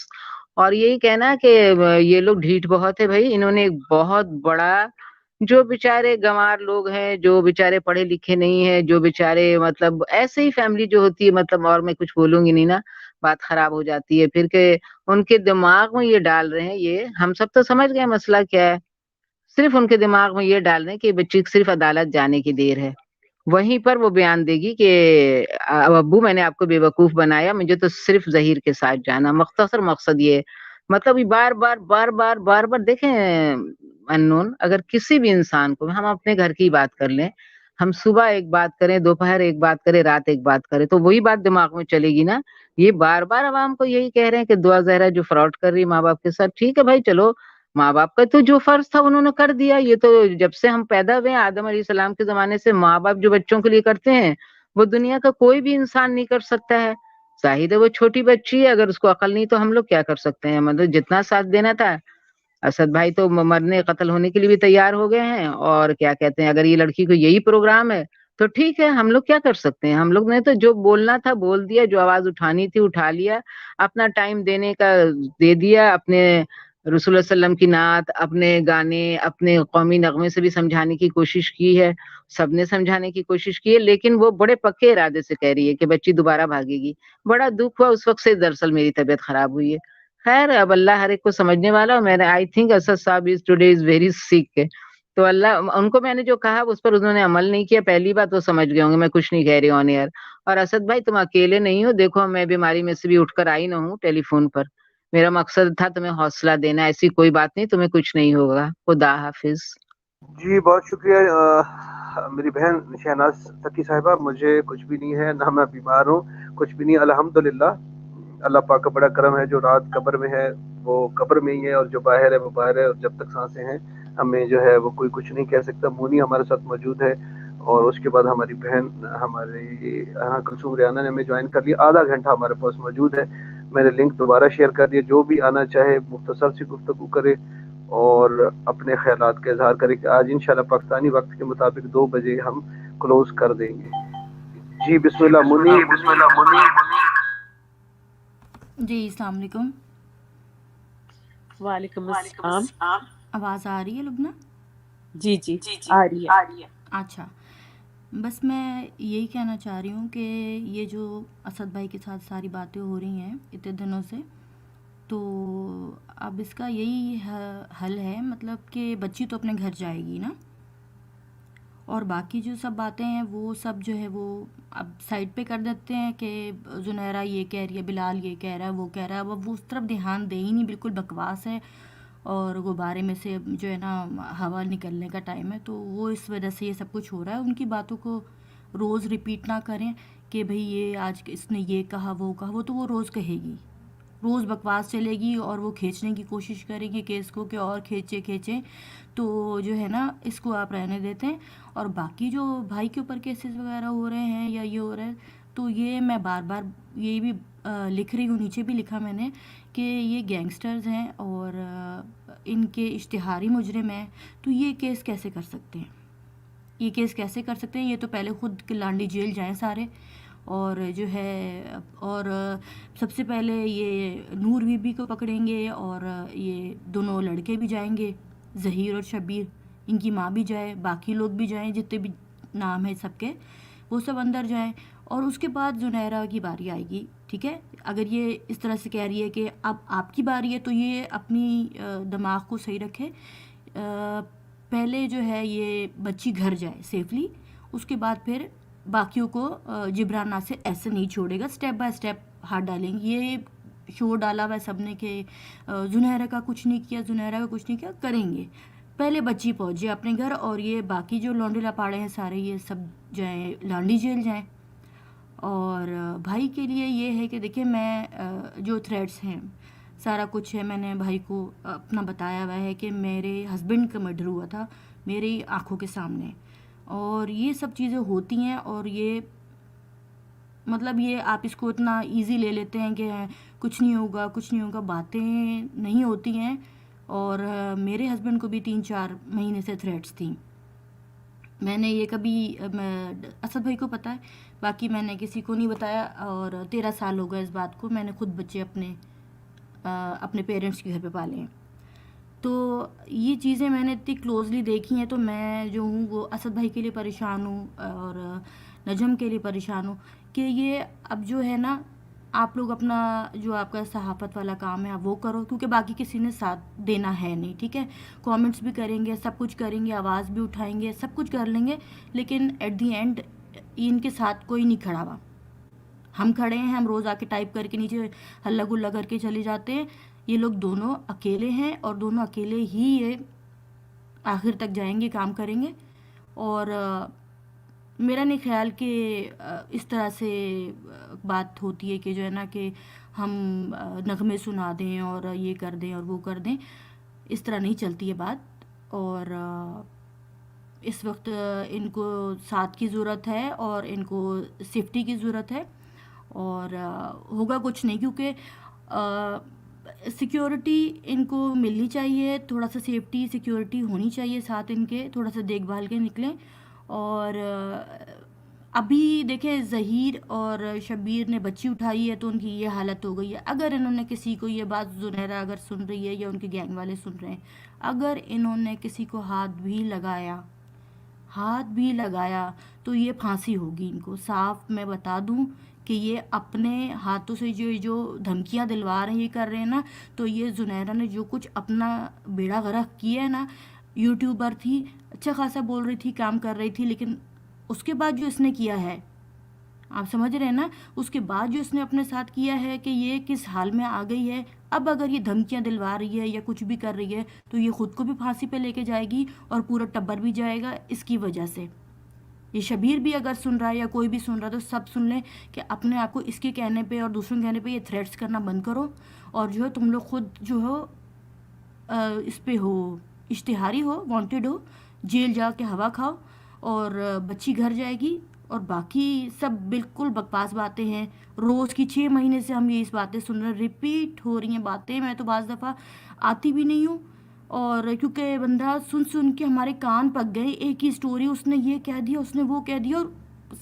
اور یہی کہنا کہ یہ لوگ ڈھیٹ بہت ہے بھائی. انہوں نے ایک بہت بڑا جو بیچارے گنوار لوگ ہیں، جو بیچارے پڑھے لکھے نہیں ہیں، جو بیچارے مطلب ایسے ہی فیملی جو ہوتی ہے مطلب، اور میں کچھ بولوں گی نہیں نا بات خراب ہو جاتی ہے پھر کہ ان کے دماغ میں یہ ڈال رہے ہیں. یہ ہم سب تو سمجھ گئے مسئلہ کیا ہے، صرف ان کے دماغ میں یہ ڈال رہے ہیں کہ بچی صرف عدالت جانے کی دیر ہے. وہیں پر وہ بیان دے گی کہ ابو میں نے آپ کو بے وقوف بنایا، مجھے تو صرف ظہیر کے ساتھ جانا. مختصر مقصد یہ مطلب بار بار بار بار بار بار دیکھیں انون، اگر کسی بھی انسان کو، ہم اپنے گھر کی بات کر لیں، ہم صبح ایک بات کریں، دوپہر ایک بات کریں، رات ایک بات کریں تو وہی بات دماغ میں چلے گی نا. یہ بار بار عوام کو یہی کہہ رہے ہیں کہ دعا زہرا جو فراڈ کر رہی ماں باپ کے ساتھ. ٹھیک ہے بھائی چلو، ماں باپ کا تو جو فرض تھا انہوں نے کر دیا. یہ تو جب سے ہم پیدا ہوئے آدم علیہ السلام کے زمانے سے ماں باپ جو بچوں کے لیے کرتے ہیں وہ دنیا کا کوئی بھی انسان نہیں کر سکتا ہے. ظاہر ہے وہ چھوٹی بچی ہے، اگر اس کو عقل نہیں تو ہم لوگ کیا کر سکتے ہیں. مطلب جتنا ساتھ دینا تھا، اسد بھائی تو مرنے قتل ہونے کے لیے بھی تیار ہو گئے ہیں. اور کیا کہتے ہیں، اگر یہ لڑکی کو یہی پروگرام ہے تو ٹھیک ہے، ہم لوگ کیا کر سکتے ہیں. ہم لوگ نے تو جو بولنا تھا بول دیا، جو آواز اٹھانی تھی اٹھا لیا، اپنا ٹائم دینے کا دے دیا. اپنے رسول اللہ علیہ وسلم کی نعت، اپنے گانے، اپنے قومی نغمے سے بھی سمجھانے کی کوشش کی ہے، سب نے سمجھانے کی کوشش کی ہے. لیکن وہ بڑے پکے ارادے سے کہہ رہی ہے کہ بچی دوبارہ بھاگے گی. بڑا دکھ ہوا اس وقت سے، دراصل میری طبیعت خراب ہوئی ہے. خیر اب اللہ ہر ایک کو سمجھنے والا. میں نے آئی تھنک اسد صاحب از ٹوڈے از ویری سک. تو اللہ ان کو میں نے جو کہا اس پر انہوں نے عمل نہیں کیا. پہلی بات وہ سمجھ گئے ہوں گے میں کچھ نہیں کہہ رہی آن ایئر. اور اسد بھائی تم اکیلے نہیں ہو، دیکھو میں بیماری میں سے بھی اٹھ کر آئی نہ ہوں ٹیلی فون پر. میرا مقصد تھا تمہیں حوصلہ دینا، ایسی کوئی بات نہیں، تمہیں کچھ نہیں ہوگا. خدا حافظ. جی بہت شکریہ میری بہن شہناز تقی صاحبہ. مجھے کچھ بھی نہیں ہے، نہ میں بیمار ہوں، کچھ بھی نہیں، الحمدللہ. اللہ پاک کا بڑا کرم ہے. جو رات قبر میں ہے وہ قبر میں ہی ہے، اور جو باہر ہے وہ باہر ہے. اور جب تک سانسیں ہیں ہمیں جو ہے وہ کوئی کچھ نہیں کہہ سکتا. مونی ہمارے ساتھ موجود ہے، اور اس کے بعد ہماری بہن ہماری کلثوم ریانہ نے ہمیں جوائن کر لیا. آدھا گھنٹہ ہمارے پاس موجود ہے. میں نے لنک دوبارہ شیئر کر دیا. جو بھی آنا چاہے مختصر سی گفتگو کرے اور اپنے خیالات کا اظہار کرے کہ آج انشاءاللہ پاکستانی وقت کے مطابق 2 بجے ہم کلوز کر دیں گے. جی بسم اللہ منی. جی السلام علیکم. وعلیکم السلام. آواز آ رہی ہے لبنہ؟ جی جی آ رہی ہے. اچھا، بس میں یہی کہنا چاہ رہی ہوں کہ یہ جو اسد بھائی کے ساتھ ساری باتیں ہو رہی ہیں اتنے دنوں سے، تو اب اس کا یہی حل ہے، مطلب کہ بچی تو اپنے گھر جائے گی نا، اور باقی جو سب باتیں ہیں وہ سب جو ہے وہ اب سائڈ پہ کر دیتے ہیں کہ زنیرہ یہ کہہ رہی ہے، بلال یہ کہہ رہا ہے، وہ کہہ رہا ہے. اب وہ اس طرف دھیان دے ہی نہیں، بالکل بکواس ہے اور غبارے میں سے جو ہے نا ہوا نکلنے کا ٹائم ہے. تو وہ اس وجہ سے یہ سب کچھ ہو رہا ہے. ان کی باتوں کو روز ریپیٹ نہ کریں کہ بھئی یہ آج اس نے یہ کہا وہ کہا. وہ تو وہ روز کہے گی، روز بکواس چلے گی اور وہ کھینچنے کی کوشش کریں گے کیس کو کہ اور کھینچیں. تو جو ہے نا اس کو آپ رہنے دیتے ہیں. اور باقی جو بھائی کے اوپر کیسز وغیرہ ہو رہے ہیں یا یہ ہو رہا ہے، تو یہ میں بار بار یہ بھی لکھ رہی ہوں، نیچے بھی لکھا میں نے کہ یہ گینگسٹرز ہیں اور ان کے اشتہاری مجرم ہیں. تو یہ کیس کیسے کر سکتے ہیں؟ یہ کیس کیسے کر سکتے ہیں؟ یہ تو پہلے خود لانڈی جیل جائیں سارے، اور جو ہے اور سب سے پہلے یہ نور بی بی کو پکڑیں گے، اور یہ دونوں لڑکے بھی جائیں گے، ظہیر اور شبیر، ان کی ماں بھی جائے، باقی لوگ بھی جائیں، جتنے بھی نام ہیں سب کے وہ سب اندر جائیں. اور اس کے بعد زنیرہ کی باری آئے گی. ٹھیک ہے، اگر یہ اس طرح سے کہہ رہی ہے کہ اب آپ کی باری ہے تو یہ اپنی دماغ کو صحیح رکھے. پہلے جو ہے یہ بچی گھر جائے سیفلی، اس کے بعد پھر باقیوں کو جبران ناصر ایسے نہیں چھوڑے گا، سٹیپ بائی سٹیپ ہاتھ ڈالیں گے. یہ شور ڈالا ہوا ہے سب نے کہ زنیرہ کا کچھ نہیں کیا، زنیرہ کا کچھ نہیں کیا، کریں گے. پہلے بچی پہنچ جائے اپنے گھر، اور یہ باقی جو لونڈے لپاڑے ہیں سارے یہ سب جائیں لانڈی جیل جائیں. اور بھائی کے لیے یہ ہے کہ دیکھیں میں جو تھریٹس ہیں سارا کچھ ہے، میں نے بھائی کو اپنا بتایا ہوا ہے کہ میرے ہسبینڈ کا مرڈر ہوا تھا میری آنکھوں کے سامنے. اور یہ سب چیزیں ہوتی ہیں اور یہ مطلب یہ آپ اس کو اتنا ایزی لے لیتے ہیں کہ کچھ نہیں ہوگا کچھ نہیں ہوگا. باتیں نہیں ہوتی ہیں. اور میرے ہسبینڈ کو بھی 3-4 مہینے سے تھریٹس تھیں. میں نے یہ کبھی اسد بھائی کو پتہ ہے, باقی میں نے کسی کو نہیں بتایا. اور 13 سال ہو گئے اس بات کو. میں نے خود بچے اپنے پیرنٹس کے گھر پہ پالے ہیں. تو یہ چیزیں میں نے اتنی کلوزلی دیکھی ہیں. تو میں جو ہوں وہ اسد بھائی کے لیے پریشان ہوں اور نجم کے لیے پریشان ہوں کہ یہ اب جو ہے نا, آپ لوگ اپنا جو آپ کا صحافت والا کام ہے آپ وہ کرو, کیونکہ باقی کسی نے ساتھ دینا ہے نہیں. ٹھیک ہے, کامنٹس بھی کریں گے, سب کچھ کریں گے, آواز بھی اٹھائیں گے, سب کچھ کر لیں گے, لیکن ایٹ دی اینڈ ان کے ساتھ کوئی نہیں کھڑا ہوا. ہم کھڑے ہیں, ہم روز آ کے ٹائپ کر کے نیچے ہلا گلا کر کے چلے جاتے ہیں. یہ لوگ دونوں اکیلے ہیں اور دونوں اکیلے ہی یہ آخر تک جائیں گے, کام کریں گے. اور میرا نہیں خیال کہ اس طرح سے بات ہوتی ہے کہ جو ہے نا کہ ہم نغمے سنا دیں اور یہ کر دیں اور وہ کر دیں. اس طرح نہیں چلتی ہے بات. اور اس وقت ان کو ساتھ کی ضرورت ہے اور ان کو سیفٹی کی ضرورت ہے. اور ہوگا کچھ نہیں, کیونکہ سیکیورٹی ان کو ملنی چاہیے, تھوڑا سا سیفٹی سیکیورٹی ہونی چاہیے ساتھ ان کے, تھوڑا سا دیکھ بھال کے نکلیں. اور ابھی دیکھیں ظہیر اور شبیر نے بچی اٹھائی ہے تو ان کی یہ حالت ہو گئی ہے. اگر انہوں نے کسی کو یہ بات زنیرہ اگر سن رہی ہے یا ان کے گینگ والے سن رہے ہیں, اگر انہوں نے کسی کو ہاتھ بھی لگایا تو یہ پھانسی ہوگی ان کو. صاف میں بتا دوں کہ یہ اپنے ہاتھوں سے جو دھمکیاں دلوا رہے ہیں, یہ کر رہے ہیں نا, تو یہ زنیرہ نے جو کچھ اپنا بیڑا غرق کیا ہے نا. یوٹیوبر تھی, اچھا خاصا بول رہی تھی, کام کر رہی تھی, لیکن اس کے بعد جو اس نے کیا ہے, آپ سمجھ رہے ہیں نا, اس کے بعد جو اس نے اپنے ساتھ کیا ہے کہ یہ کس حال میں آ گئی ہے. اب اگر یہ دھمکیاں دلوا رہی ہے یا کچھ بھی کر رہی ہے تو یہ خود کو بھی پھانسی پہ لے کے جائے گی اور پورا ٹبر بھی جائے گا اس کی وجہ سے. یہ شبیر بھی اگر سن رہا ہے یا کوئی بھی سن رہا ہے تو سب سن لیں کہ اپنے آپ کو اس کے کہنے پہ اور دوسروں کے کہنے پہ یہ تھریٹس کرنا بند کرو. اور جو ہے تم لوگ خود جو ہو اس پہ ہو, اشتہاری ہو, وانٹیڈ ہو, جیل جا کے ہوا کھاؤ اور بچی گھر جائے گی. اور باقی سب بالکل بکواس باتیں ہیں. روز کی 6 مہینے سے ہم یہ اس باتیں سن رہے ہیں, ریپیٹ ہو رہی ہیں باتیں. میں تو بعض دفعہ آتی بھی نہیں ہوں, اور کیونکہ بندہ سن کے ہمارے کان پک گئے. ایک ہی سٹوری, اس نے یہ کہہ دیا, اس نے وہ کہہ دیا, اور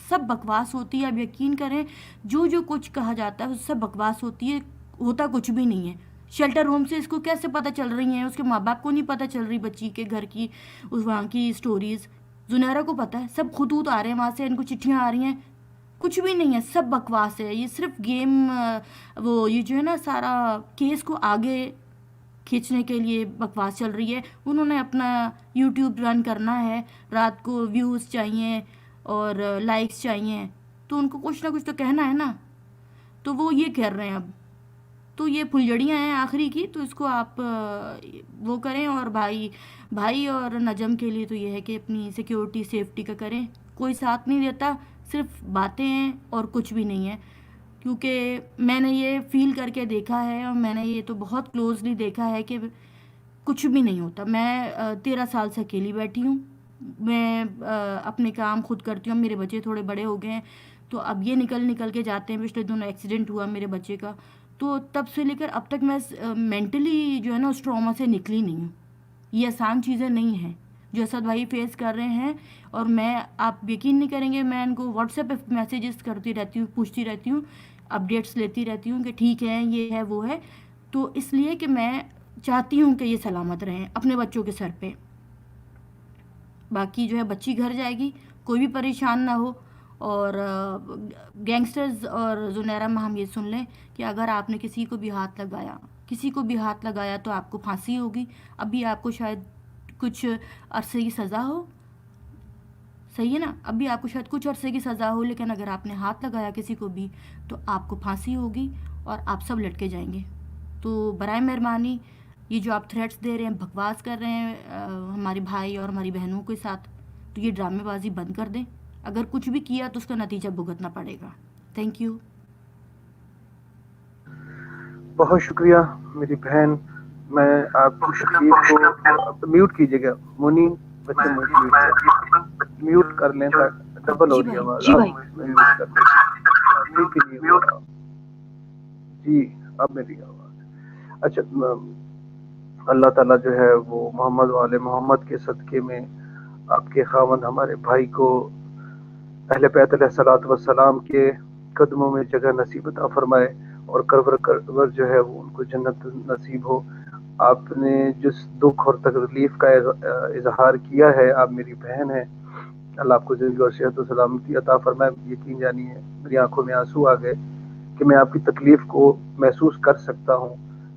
سب بکواس ہوتی ہے. اب یقین کریں جو کچھ کہا جاتا ہے سب بکواس ہوتی ہے, ہوتا کچھ بھی نہیں ہے. شیلٹر ہوم سے اس کو کیسے پتہ چل رہی ہیں, اس کے ماں باپ کو نہیں پتہ چل رہی بچی کے گھر کی وہاں کی سٹوریز. زنیرہ کو پتہ ہے, سب خطوط آ رہے ہیں وہاں سے, ان کو چٹھیاں آ رہی ہیں. کچھ بھی نہیں ہے, سب بکواس ہے. یہ صرف گیم, وہ یہ جو ہے نا سارا کیس کو آگے کھینچنے کے لیے بکواس چل رہی ہے. انہوں نے اپنا یوٹیوب رن کرنا ہے, رات کو ویوز چاہیے اور لائکس چاہیے, تو ان کو کچھ نہ کچھ تو کہنا ہے نا. تو وہ یہ کر رہے ہیں اب. تو یہ پھلجڑیاں ہیں آخری کی, تو اس کو آپ وہ کریں. اور بھائی اور نجم کے لیے تو یہ ہے کہ اپنی سیکیورٹی سیفٹی کا کریں. کوئی ساتھ نہیں دیتا, صرف باتیں ہیں اور کچھ بھی نہیں ہے. کیونکہ میں نے یہ فیل کر کے دیکھا ہے, اور میں نے یہ تو بہت کلوزلی دیکھا ہے کہ کچھ بھی نہیں ہوتا. میں 13 سال سے اکیلی بیٹھی ہوں, میں اپنے کام خود کرتی ہوں. میرے بچے تھوڑے بڑے ہو گئے ہیں, تو اب یہ نکل کے جاتے ہیں. پچھلے دنوں ایکسیڈنٹ ہوا میرے بچے کا, تو تب سے لے کر اب تک میں مینٹلی جو ہے نا اس ٹراما سے نکلی نہیں ہوں. یہ آسان چیزیں نہیں ہیں جو اسد بھائی فیس کر رہے ہیں. اور میں, آپ یقین نہیں کریں گے, میں ان کو واٹس ایپ پہ میسیجز کرتی رہتی ہوں, پوچھتی رہتی ہوں, اپڈیٹس لیتی رہتی ہوں کہ ٹھیک ہے, یہ ہے, وہ ہے. تو اس لیے کہ میں چاہتی ہوں کہ یہ سلامت رہیں اپنے بچوں کے سر پہ. باقی جو ہے بچی گھر جائے گی, کوئی بھی پریشان نہ ہو. اور گینگسٹرز اور زنیرہ میں ہم یہ سن لیں کہ اگر آپ نے کسی کو بھی ہاتھ لگایا تو آپ کو پھانسی ہوگی. ابھی آپ کو شاید کچھ عرصے کی سزا ہو, صحیح ہے نا, ابھی آپ کو شاید کچھ عرصے کی سزا ہو, لیکن اگر آپ نے ہاتھ لگایا کسی کو بھی تو آپ کو پھانسی ہوگی اور آپ سب لٹکے جائیں گے. تو برائے مہربانی یہ جو آپ تھریٹس دے رہے ہیں, بکواس کر رہے ہیں ہمارے بھائی اور ہماری بہنوں کے ساتھ, تو یہ ڈرامے بازی بند کر دیں. اگر کچھ بھی کیا تو اس کا نتیجہ بھگتنا پڑے گا. Thank you. بہت شکریہ میری بہن. میں آپ کی تکلیف کو میوٹ کیجیے گا. مونی بچے میوٹ کر لیں، ڈبل ہو جی رہی بھائی آواز، آپ میوٹ کر لیں، ٹھیک ہی نہیں ہو رہا جی اب میری آواز اچھا۔ اللہ تعالیٰ جو ہے وہ محمد والے محمد کے صدقے میں آپ کے خاوند ہمارے بھائی کو اہل بیت علیہ الصلوۃ والسلام کے قدموں میں جگہ نصیب عطا فرمائے، اور قبر جو ہے وہ ان کو جنت نصیب ہو۔ آپ نے جس دکھ اور تکلیف کا اظہار کیا ہے، آپ میری بہن ہے، اللہ آپ کو زندگی اور صحت و سلامتی عطا فرمائے۔ یقین جانیے میری آنکھوں میں آنسو آ گئے کہ میں آپ کی تکلیف کو محسوس کر سکتا ہوں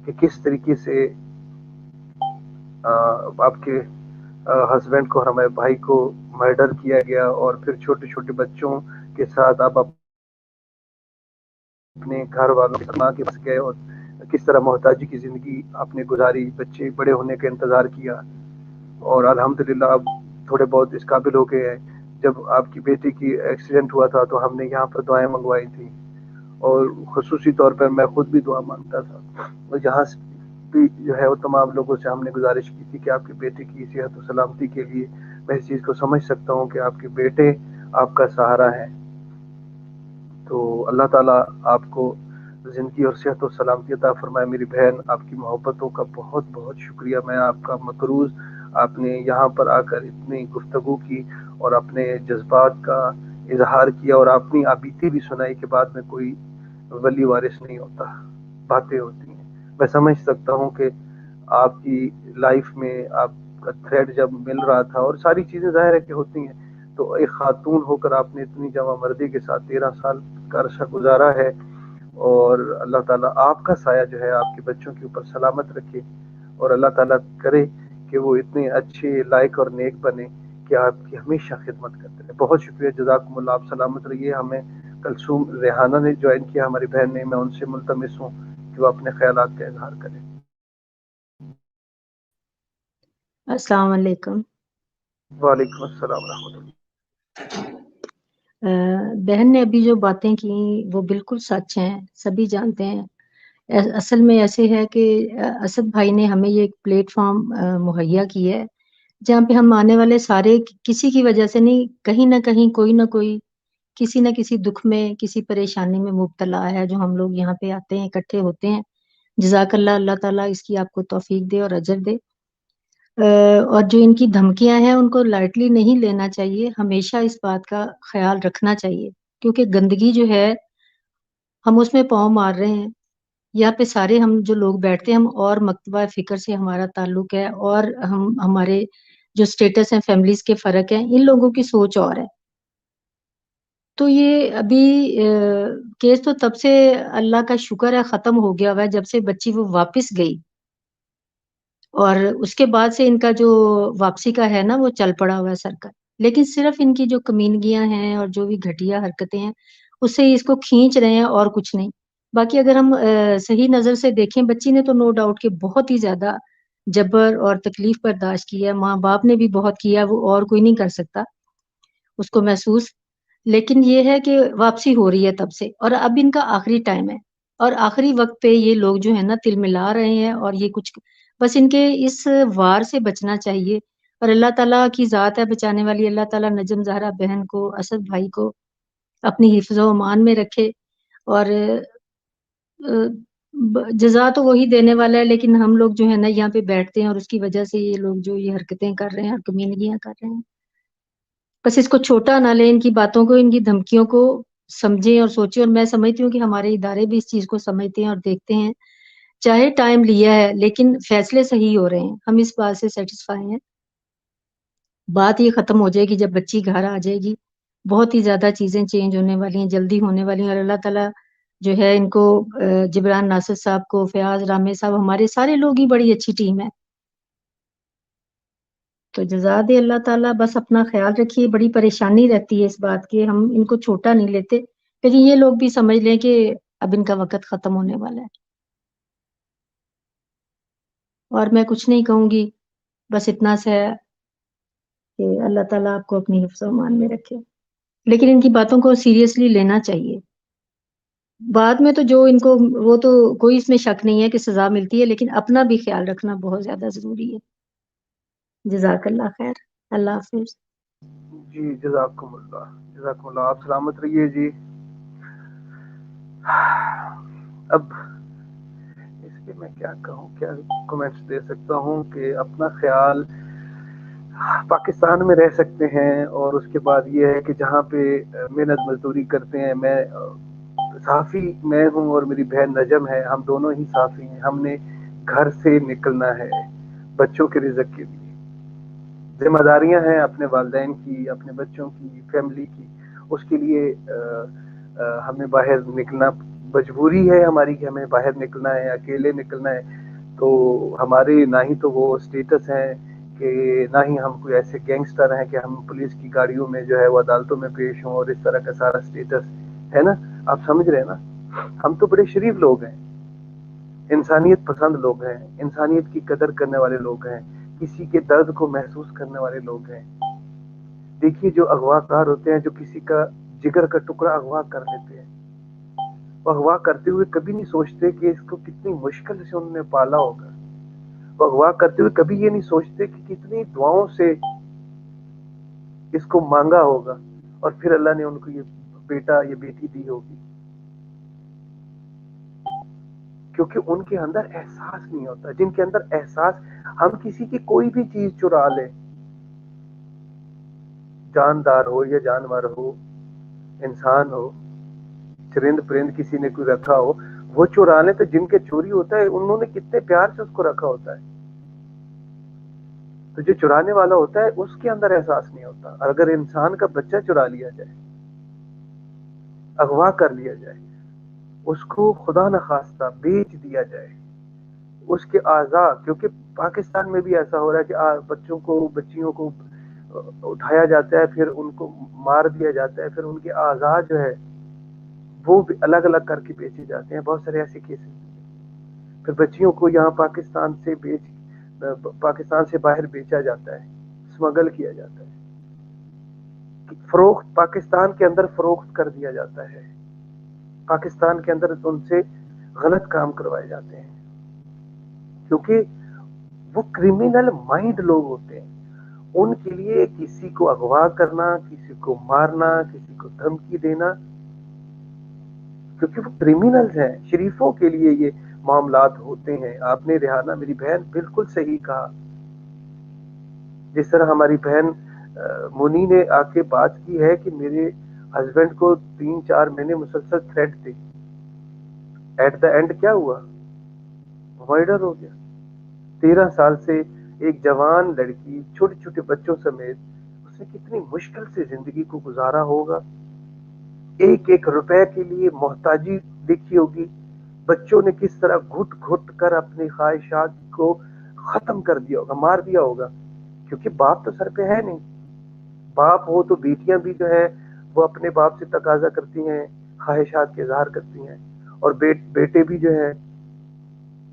کہ کس طریقے سے آپ کے ہسبینڈ کو اور ہمارے بھائی کو مرڈر کیا گیا، اور پھر چھوٹے چھوٹے بچوں کے ساتھ آپ اپنے گھر والوں کے ماں کے پاس گئے، اور کس طرح محتاجی کی زندگی آپ نے گزاری، بچے بڑے ہونے کا انتظار کیا، اور الحمدللہ اب تھوڑے بہت اس قابل ہو گئے ہیں۔ جب آپ کی بیٹی کی ایکسیڈنٹ ہوا تھا تو ہم نے یہاں پر دعائیں منگوائی تھیں، اور خصوصی طور پر میں خود بھی دعا مانگتا تھا، اور یہاں بھی جو ہے وہ تمام لوگوں سے ہم نے گزارش کی تھی کہ آپ کے بیٹے کی صحت و سلامتی کے لیے میں اس چیز کو سمجھ سکتا ہوں کہ آپ کے بیٹے آپ کا سہارا ہے۔ تو اللہ تعالیٰ آپ کو زندگی اور صحت و سلامتی عطا فرمائے۔ میری بہن آپ کی محبتوں کا بہت بہت شکریہ، میں آپ کا مقروض۔ آپ نے یہاں پر آ کر اتنی گفتگو کی اور اپنے جذبات کا اظہار کیا، اور اپنی آبیتی بھی سنائی کہ بعد میں کوئی ولی وارث نہیں ہوتا، باتیں ہوتی ہیں۔ میں سمجھ سکتا ہوں کہ آپ کی لائف میں آپ کا تھریڈ جب مل رہا تھا، اور ساری چیزیں ظاہر ہے کہ ہوتی ہیں، تو ایک خاتون ہو کر آپ نے اتنی جوان مردی کے ساتھ 13 سال کا عرصہ گزارا ہے، اور اللہ تعالیٰ آپ کا سایہ جو ہے آپ کے بچوں کے اوپر سلامت رکھے، اور اللہ تعالیٰ کرے کہ وہ اتنے اچھے لائق اور نیک بنے کہ آپ کی ہمیشہ خدمت کرتے رہے۔ بہت شکریہ، جزاکم اللہ، آپ سلامت رہیے۔ ہمیں کلثوم ریحانہ نے جوائن کیا، ہماری بہن نے، میں ان سے ملتمس ہوں کہ وہ اپنے خیالات کا اظہار کریں۔ السلام علیکم۔ وعلیکم السلام ورحمۃ اللہ۔ بہن نے ابھی جو باتیں کی وہ بالکل سچ ہیں، سبھی جانتے ہیں۔ اصل میں ایسے ہے کہ اسد بھائی نے ہمیں یہ ایک پلیٹ فارم مہیا کی ہے جہاں پہ ہم آنے والے سارے کسی کی وجہ سے نہیں، کہیں نہ کہیں کوئی نہ کوئی کسی نہ کسی دکھ میں، کسی پریشانی میں مبتلا ہے، جو ہم لوگ یہاں پہ آتے ہیں، اکٹھے ہوتے ہیں۔ جزاک اللہ، اللہ تعالیٰ اس کی آپ کو توفیق دے اور اجر دے۔ اور جو ان کی دھمکیاں ہیں ان کو لائٹلی نہیں لینا چاہیے، ہمیشہ اس بات کا خیال رکھنا چاہیے، کیونکہ گندگی جو ہے ہم اس میں پاؤں مار رہے ہیں۔ یہاں پہ سارے ہم جو لوگ بیٹھتے ہیں، ہم اور مکتبہ فکر سے ہمارا تعلق ہے، اور ہمارے جو سٹیٹس ہیں، فیملیز کے فرق ہیں، ان لوگوں کی سوچ اور ہے۔ تو یہ ابھی کیس تو تب سے اللہ کا شکر ہے ختم ہو گیا ہوا ہے جب سے بچی وہ واپس گئی، اور اس کے بعد سے ان کا جو واپسی کا ہے نا وہ چل پڑا ہوا ہے سرکل۔ لیکن صرف ان کی جو کمینگیاں ہیں اور جو بھی گھٹیا حرکتیں ہیں اس سے اس کو کھینچ رہے ہیں اور کچھ نہیں۔ باقی اگر ہم صحیح نظر سے دیکھیں، بچی نے تو نو ڈاؤٹ کہ بہت ہی زیادہ جبر اور تکلیف برداشت کی ہے، ماں باپ نے بھی بہت کیا، وہ اور کوئی نہیں کر سکتا اس کو محسوس۔ لیکن یہ ہے کہ واپسی ہو رہی ہے تب سے، اور اب ان کا آخری ٹائم ہے، اور آخری وقت پہ یہ لوگ جو ہے نا تل ملا رہے ہیں، اور یہ کچھ بس ان کے اس وار سے بچنا چاہیے، اور اللہ تعالیٰ کی ذات ہے بچانے والی۔ اللہ تعالیٰ نجم زہرا بہن کو، اسد بھائی کو اپنی حفظ و امان میں رکھے، اور جزا تو وہی دینے والا ہے، لیکن ہم لوگ جو ہے نا یہاں پہ بیٹھتے ہیں، اور اس کی وجہ سے یہ لوگ جو یہ حرکتیں کر رہے ہیں اور کمینگیاں کر رہے ہیں، بس اس کو چھوٹا نہ لیں، ان کی باتوں کو، ان کی دھمکیوں کو سمجھیں اور سوچیں۔ اور میں سمجھتی ہوں کہ ہمارے ادارے بھی اس چیز کو سمجھتے ہیں اور دیکھتے ہیں، چاہے ٹائم لیا ہے لیکن فیصلے صحیح ہو رہے ہیں، ہم اس بات سے سیٹسفائی ہیں۔ بات یہ ختم ہو جائے گی جب بچی گھر آ جائے گی، بہت ہی زیادہ چیزیں چینج ہونے والی ہیں، جلدی ہونے والی ہیں، اور اللہ تعالیٰ جو ہے ان کو، جبران ناصر صاحب کو، فیاض رامے صاحب، ہمارے سارے لوگ ہی بڑی اچھی ٹیم ہے، تو جزا دے اللہ تعالیٰ۔ بس اپنا خیال رکھیے، بڑی پریشانی رہتی ہے اس بات کی، ہم ان کو چھوٹا نہیں لیتے، لیکن یہ لوگ بھی سمجھ لیں کہ اب ان کا وقت ختم ہونے والا ہے۔ اور میں کچھ نہیں کہوں گی، بس اتنا سا ہے کہ اللہ تعالیٰ آپ کو اپنی حفظ و امان میں رکھے، لیکن ان کی باتوں کو سیریسلی لینا چاہیے۔ بعد میں تو جو ان کو، وہ تو کوئی اس میں شک نہیں ہے کہ سزا ملتی ہے، لیکن اپنا بھی خیال رکھنا بہت زیادہ ضروری ہے۔ جزاک اللہ خیر، اللہ حافظ. جی جزاکم اللہ، آپ سلامت رہیے جی. اب اس پہ میں کیا کہوں، کیا کمنٹس دے سکتا ہوں کہ اپنا خیال پاکستان میں رہ سکتے ہیں، اور اس کے بعد یہ ہے کہ جہاں پہ محنت مزدوری کرتے ہیں، میں صحافی میں ہوں اور میری بہن نجم ہے، ہم دونوں ہی صحافی ہیں. ہم نے گھر سے نکلنا ہے بچوں کے رزق کے لیے، ذمہ داریاں ہیں اپنے والدین کی، اپنے بچوں کی، فیملی کی. اس کے لیے ہمیں باہر نکلنا مجبوری ہے ہماری کہ ہمیں باہر نکلنا ہے، اکیلے نکلنا ہے. تو ہمارے نہ ہی تو وہ اسٹیٹس ہیں کہ نہ ہی ہم کوئی ایسے گینگسٹر ہیں کہ ہم پولیس کی گاڑیوں میں جو ہے وہ عدالتوں میں پیش ہوں، اور اس طرح کا سارا اسٹیٹس ہے نا. آپ سمجھ رہے ہیں نا، ہم تو بڑے شریف لوگ ہیں، انسانیت پسند لوگ ہیں، انسانیت کی قدر کرنے والے لوگ ہیں، کسی کے درد کو محسوس کرنے والے لوگ ہیں. دیکھیے جو اغوا کار ہوتے ہیں، جو کسی کا جگر کا ٹکڑا اغوا کر لیتے ہیں، وہ اغوا کرتے ہوئے کبھی نہیں سوچتے کہ اس کو کتنی مشکل سے انہوں نے پالا ہوگا. وہ اغوا کرتے ہوئے کبھی یہ نہیں سوچتے کہ کتنی دعاؤں سے اس کو مانگا ہوگا، اور پھر اللہ نے ان کو یہ بیٹا یہ بیٹی دی ہوگی. کیونکہ ان کے اندر احساس نہیں ہوتا. جن کے اندر احساس، ہم کسی کی کوئی بھی چیز چرا لیں، جاندار ہو یا جانور ہو، انسان ہو، چرند پرند کسی نے کوئی رکھا ہو، وہ چرا لیں تو جن کے چوری ہوتا ہے انہوں نے کتنے پیار سے اس کو رکھا ہوتا ہے. تو جو چرانے والا ہوتا ہے اس کے اندر احساس نہیں ہوتا. اور اگر انسان کا بچہ چرا لیا جائے، اغوا کر لیا جائے، اس کو خدا نخواستہ بیچ دیا جائے، اس کے اعضاء، کیونکہ پاکستان میں بھی ایسا ہو رہا ہے کہ بچوں کو، بچیوں کو اٹھایا جاتا ہے، پھر ان کو مار دیا جاتا ہے، پھر ان کے اعضاء جو ہے وہ بھی الگ الگ کر کے بیچے جاتے ہیں. بہت سارے ایسے کیسز. پھر بچیوں کو یہاں پاکستان سے باہر بیچا جاتا ہے، اسمگل کیا جاتا ہے، فروخت پاکستان کے اندر فروخت کر دیا جاتا ہے. پاکستان کے اندر ان سے غلط کام کروائے جاتے ہیں، کیونکہ وہ کرمینل مائنڈ لوگ ہوتے ہیں. ان کے لیے کسی کو اغوا کرنا، کسی کو مارنا، کسی کو دھمکی دینا، کیونکہ وہ کرمینلز ہیں. شریفوں کے لیے یہ معاملات ہوتے ہیں. آپ نے ریحانہ میری بہن بالکل صحیح کہا. جس طرح ہماری بہن منی نے آ کے بات کی ہے کہ میرے ہسبینڈ کو 3-4 مہینے مسلسل تھریٹ تھے، ایٹ دا اینڈ کیا ہوا؟ مرڈر ہو گیا. 13 سال سے ایک جوان لڑکی چھوٹے چھوٹے بچوں سمیت، اس نے کتنی مشکل سے زندگی کو گزارا ہوگا. ایک ایک روپے کے لیے محتاجی دیکھی ہوگی. بچوں نے کس طرح گھٹ گھٹ کر اپنی خواہشات کو ختم کر دیا ہوگا، مار دیا ہوگا. کیونکہ باپ تو سر پہ ہے نہیں. باپ ہو تو بیٹیاں بھی جو ہے وہ اپنے باپ سے تقاضا کرتی ہیں، خواہشات کے اظہار کرتی ہیں، اور بیٹے بھی جو ہے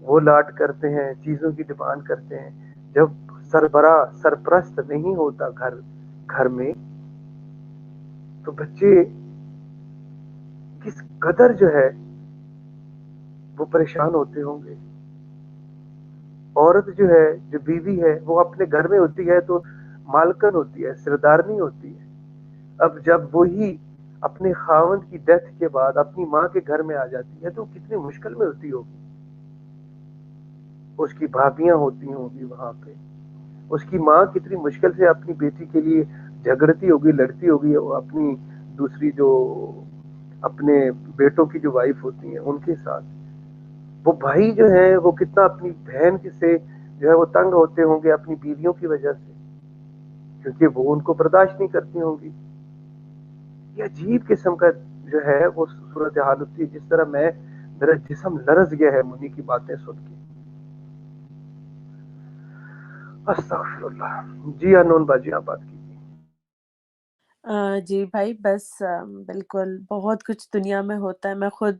وہ لاٹ کرتے ہیں، چیزوں کی ڈیمانڈ کرتے ہیں. جب سربراہ سرپرست نہیں ہوتا گھر میں، تو بچے کس قدر جو ہے وہ پریشان ہوتے ہوں گے. عورت جو ہے، جو بیوی ہے، وہ اپنے گھر میں ہوتی ہے تو مالکن ہوتی ہے، سردارنی ہوتی ہے. اب جب وہی اپنے خاوند کی ڈیتھ کے بعد اپنی ماں کے گھر میں آ جاتی ہے تو کتنی مشکل میں ہوتی ہوگی. اس کی بھابیاں ہوتی ہوں گی وہاں پہ، اس کی ماں کتنی مشکل سے اپنی بیٹی کے لیے جھگڑتی ہوگی، لڑتی ہوگی. اپنی دوسری جو اپنے بیٹوں کی جو وائف ہوتی ہیں ان کے ساتھ. وہ بھائی جو ہے وہ کتنا اپنی بہن سے جو ہے وہ تنگ ہوتے ہوں گے اپنی بیویوں کی وجہ سے، کیونکہ وہ ان کو برداشت نہیں کرتی ہوں گی. یہ عجیب قسم کا جو ہے وہ صورتحال ہوتی ہے. جس طرح میرا جسم لرز گیا ہے منی کی باتیں سن کے. استغفر اللہ. جی انون باجی آپ بات کیجیے. جی بھائی، بس بالکل بہت کچھ دنیا میں ہوتا ہے. میں خود،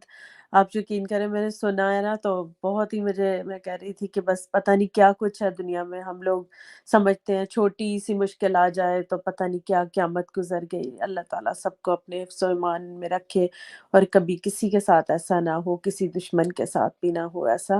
آپ یقین کریں، میں نے سنا ہے نا تو بہت ہی میں کہہ رہی تھی کہ بس پتہ نہیں کیا کچھ ہے دنیا میں. ہم لوگ سمجھتے ہیں چھوٹی سی مشکل آ جائے تو پتہ نہیں کیا قیامت گزر گئی. اللہ تعالیٰ سب کو اپنے حفظ و ایمان میں رکھے، اور کبھی کسی کے ساتھ ایسا نہ ہو، کسی دشمن کے ساتھ بھی نہ ہو ایسا.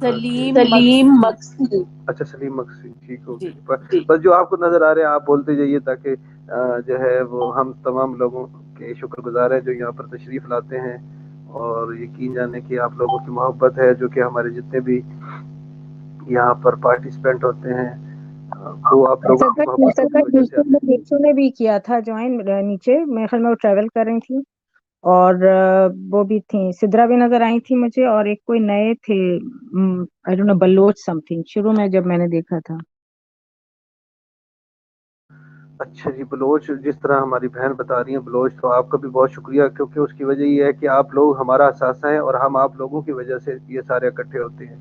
سلیم سلیم مقصود مقصود. اچھا سلیم مقصد، ٹھیک ہو جی گئی. بس جو آپ کو نظر آ رہے ہیں آپ بولتے جائیے تاکہ جو ہے وہ ہم تمام لوگوں کے شکر گزار ہیں جو یہاں پر تشریف لاتے ہیں، اور یقین جانے کہ آپ لوگوں کی محبت ہے جو کہ ہمارے جتنے بھی یہاں پر پارٹیسپینٹ ہوتے ہیں وہ آپ لوگوں کی محبت کی وجہ سے آتے ہیں. نیچو نے بھی کیا تھا جوائن نیچے، میرے خیال میں وہ ٹریول کر رہی تھی، اور وہ بھی تھیں، سدرا بھی نظر آئی تھی مجھے، اور ایک کوئی نئے تھے I don't know Baloch something, شروع میں جب میں نے دیکھا تھا. اچھا جی، بلوچ جس طرح ہماری بہن بتا رہی ہیں بلوچ، تو آپ کا بھی بہت شکریہ، کیونکہ اس کی وجہ یہ ہے کہ آپ لوگ ہمارا اثاثہ ہیں اور ہم آپ لوگوں کی وجہ سے یہ سارے اکٹھے ہوتے ہیں،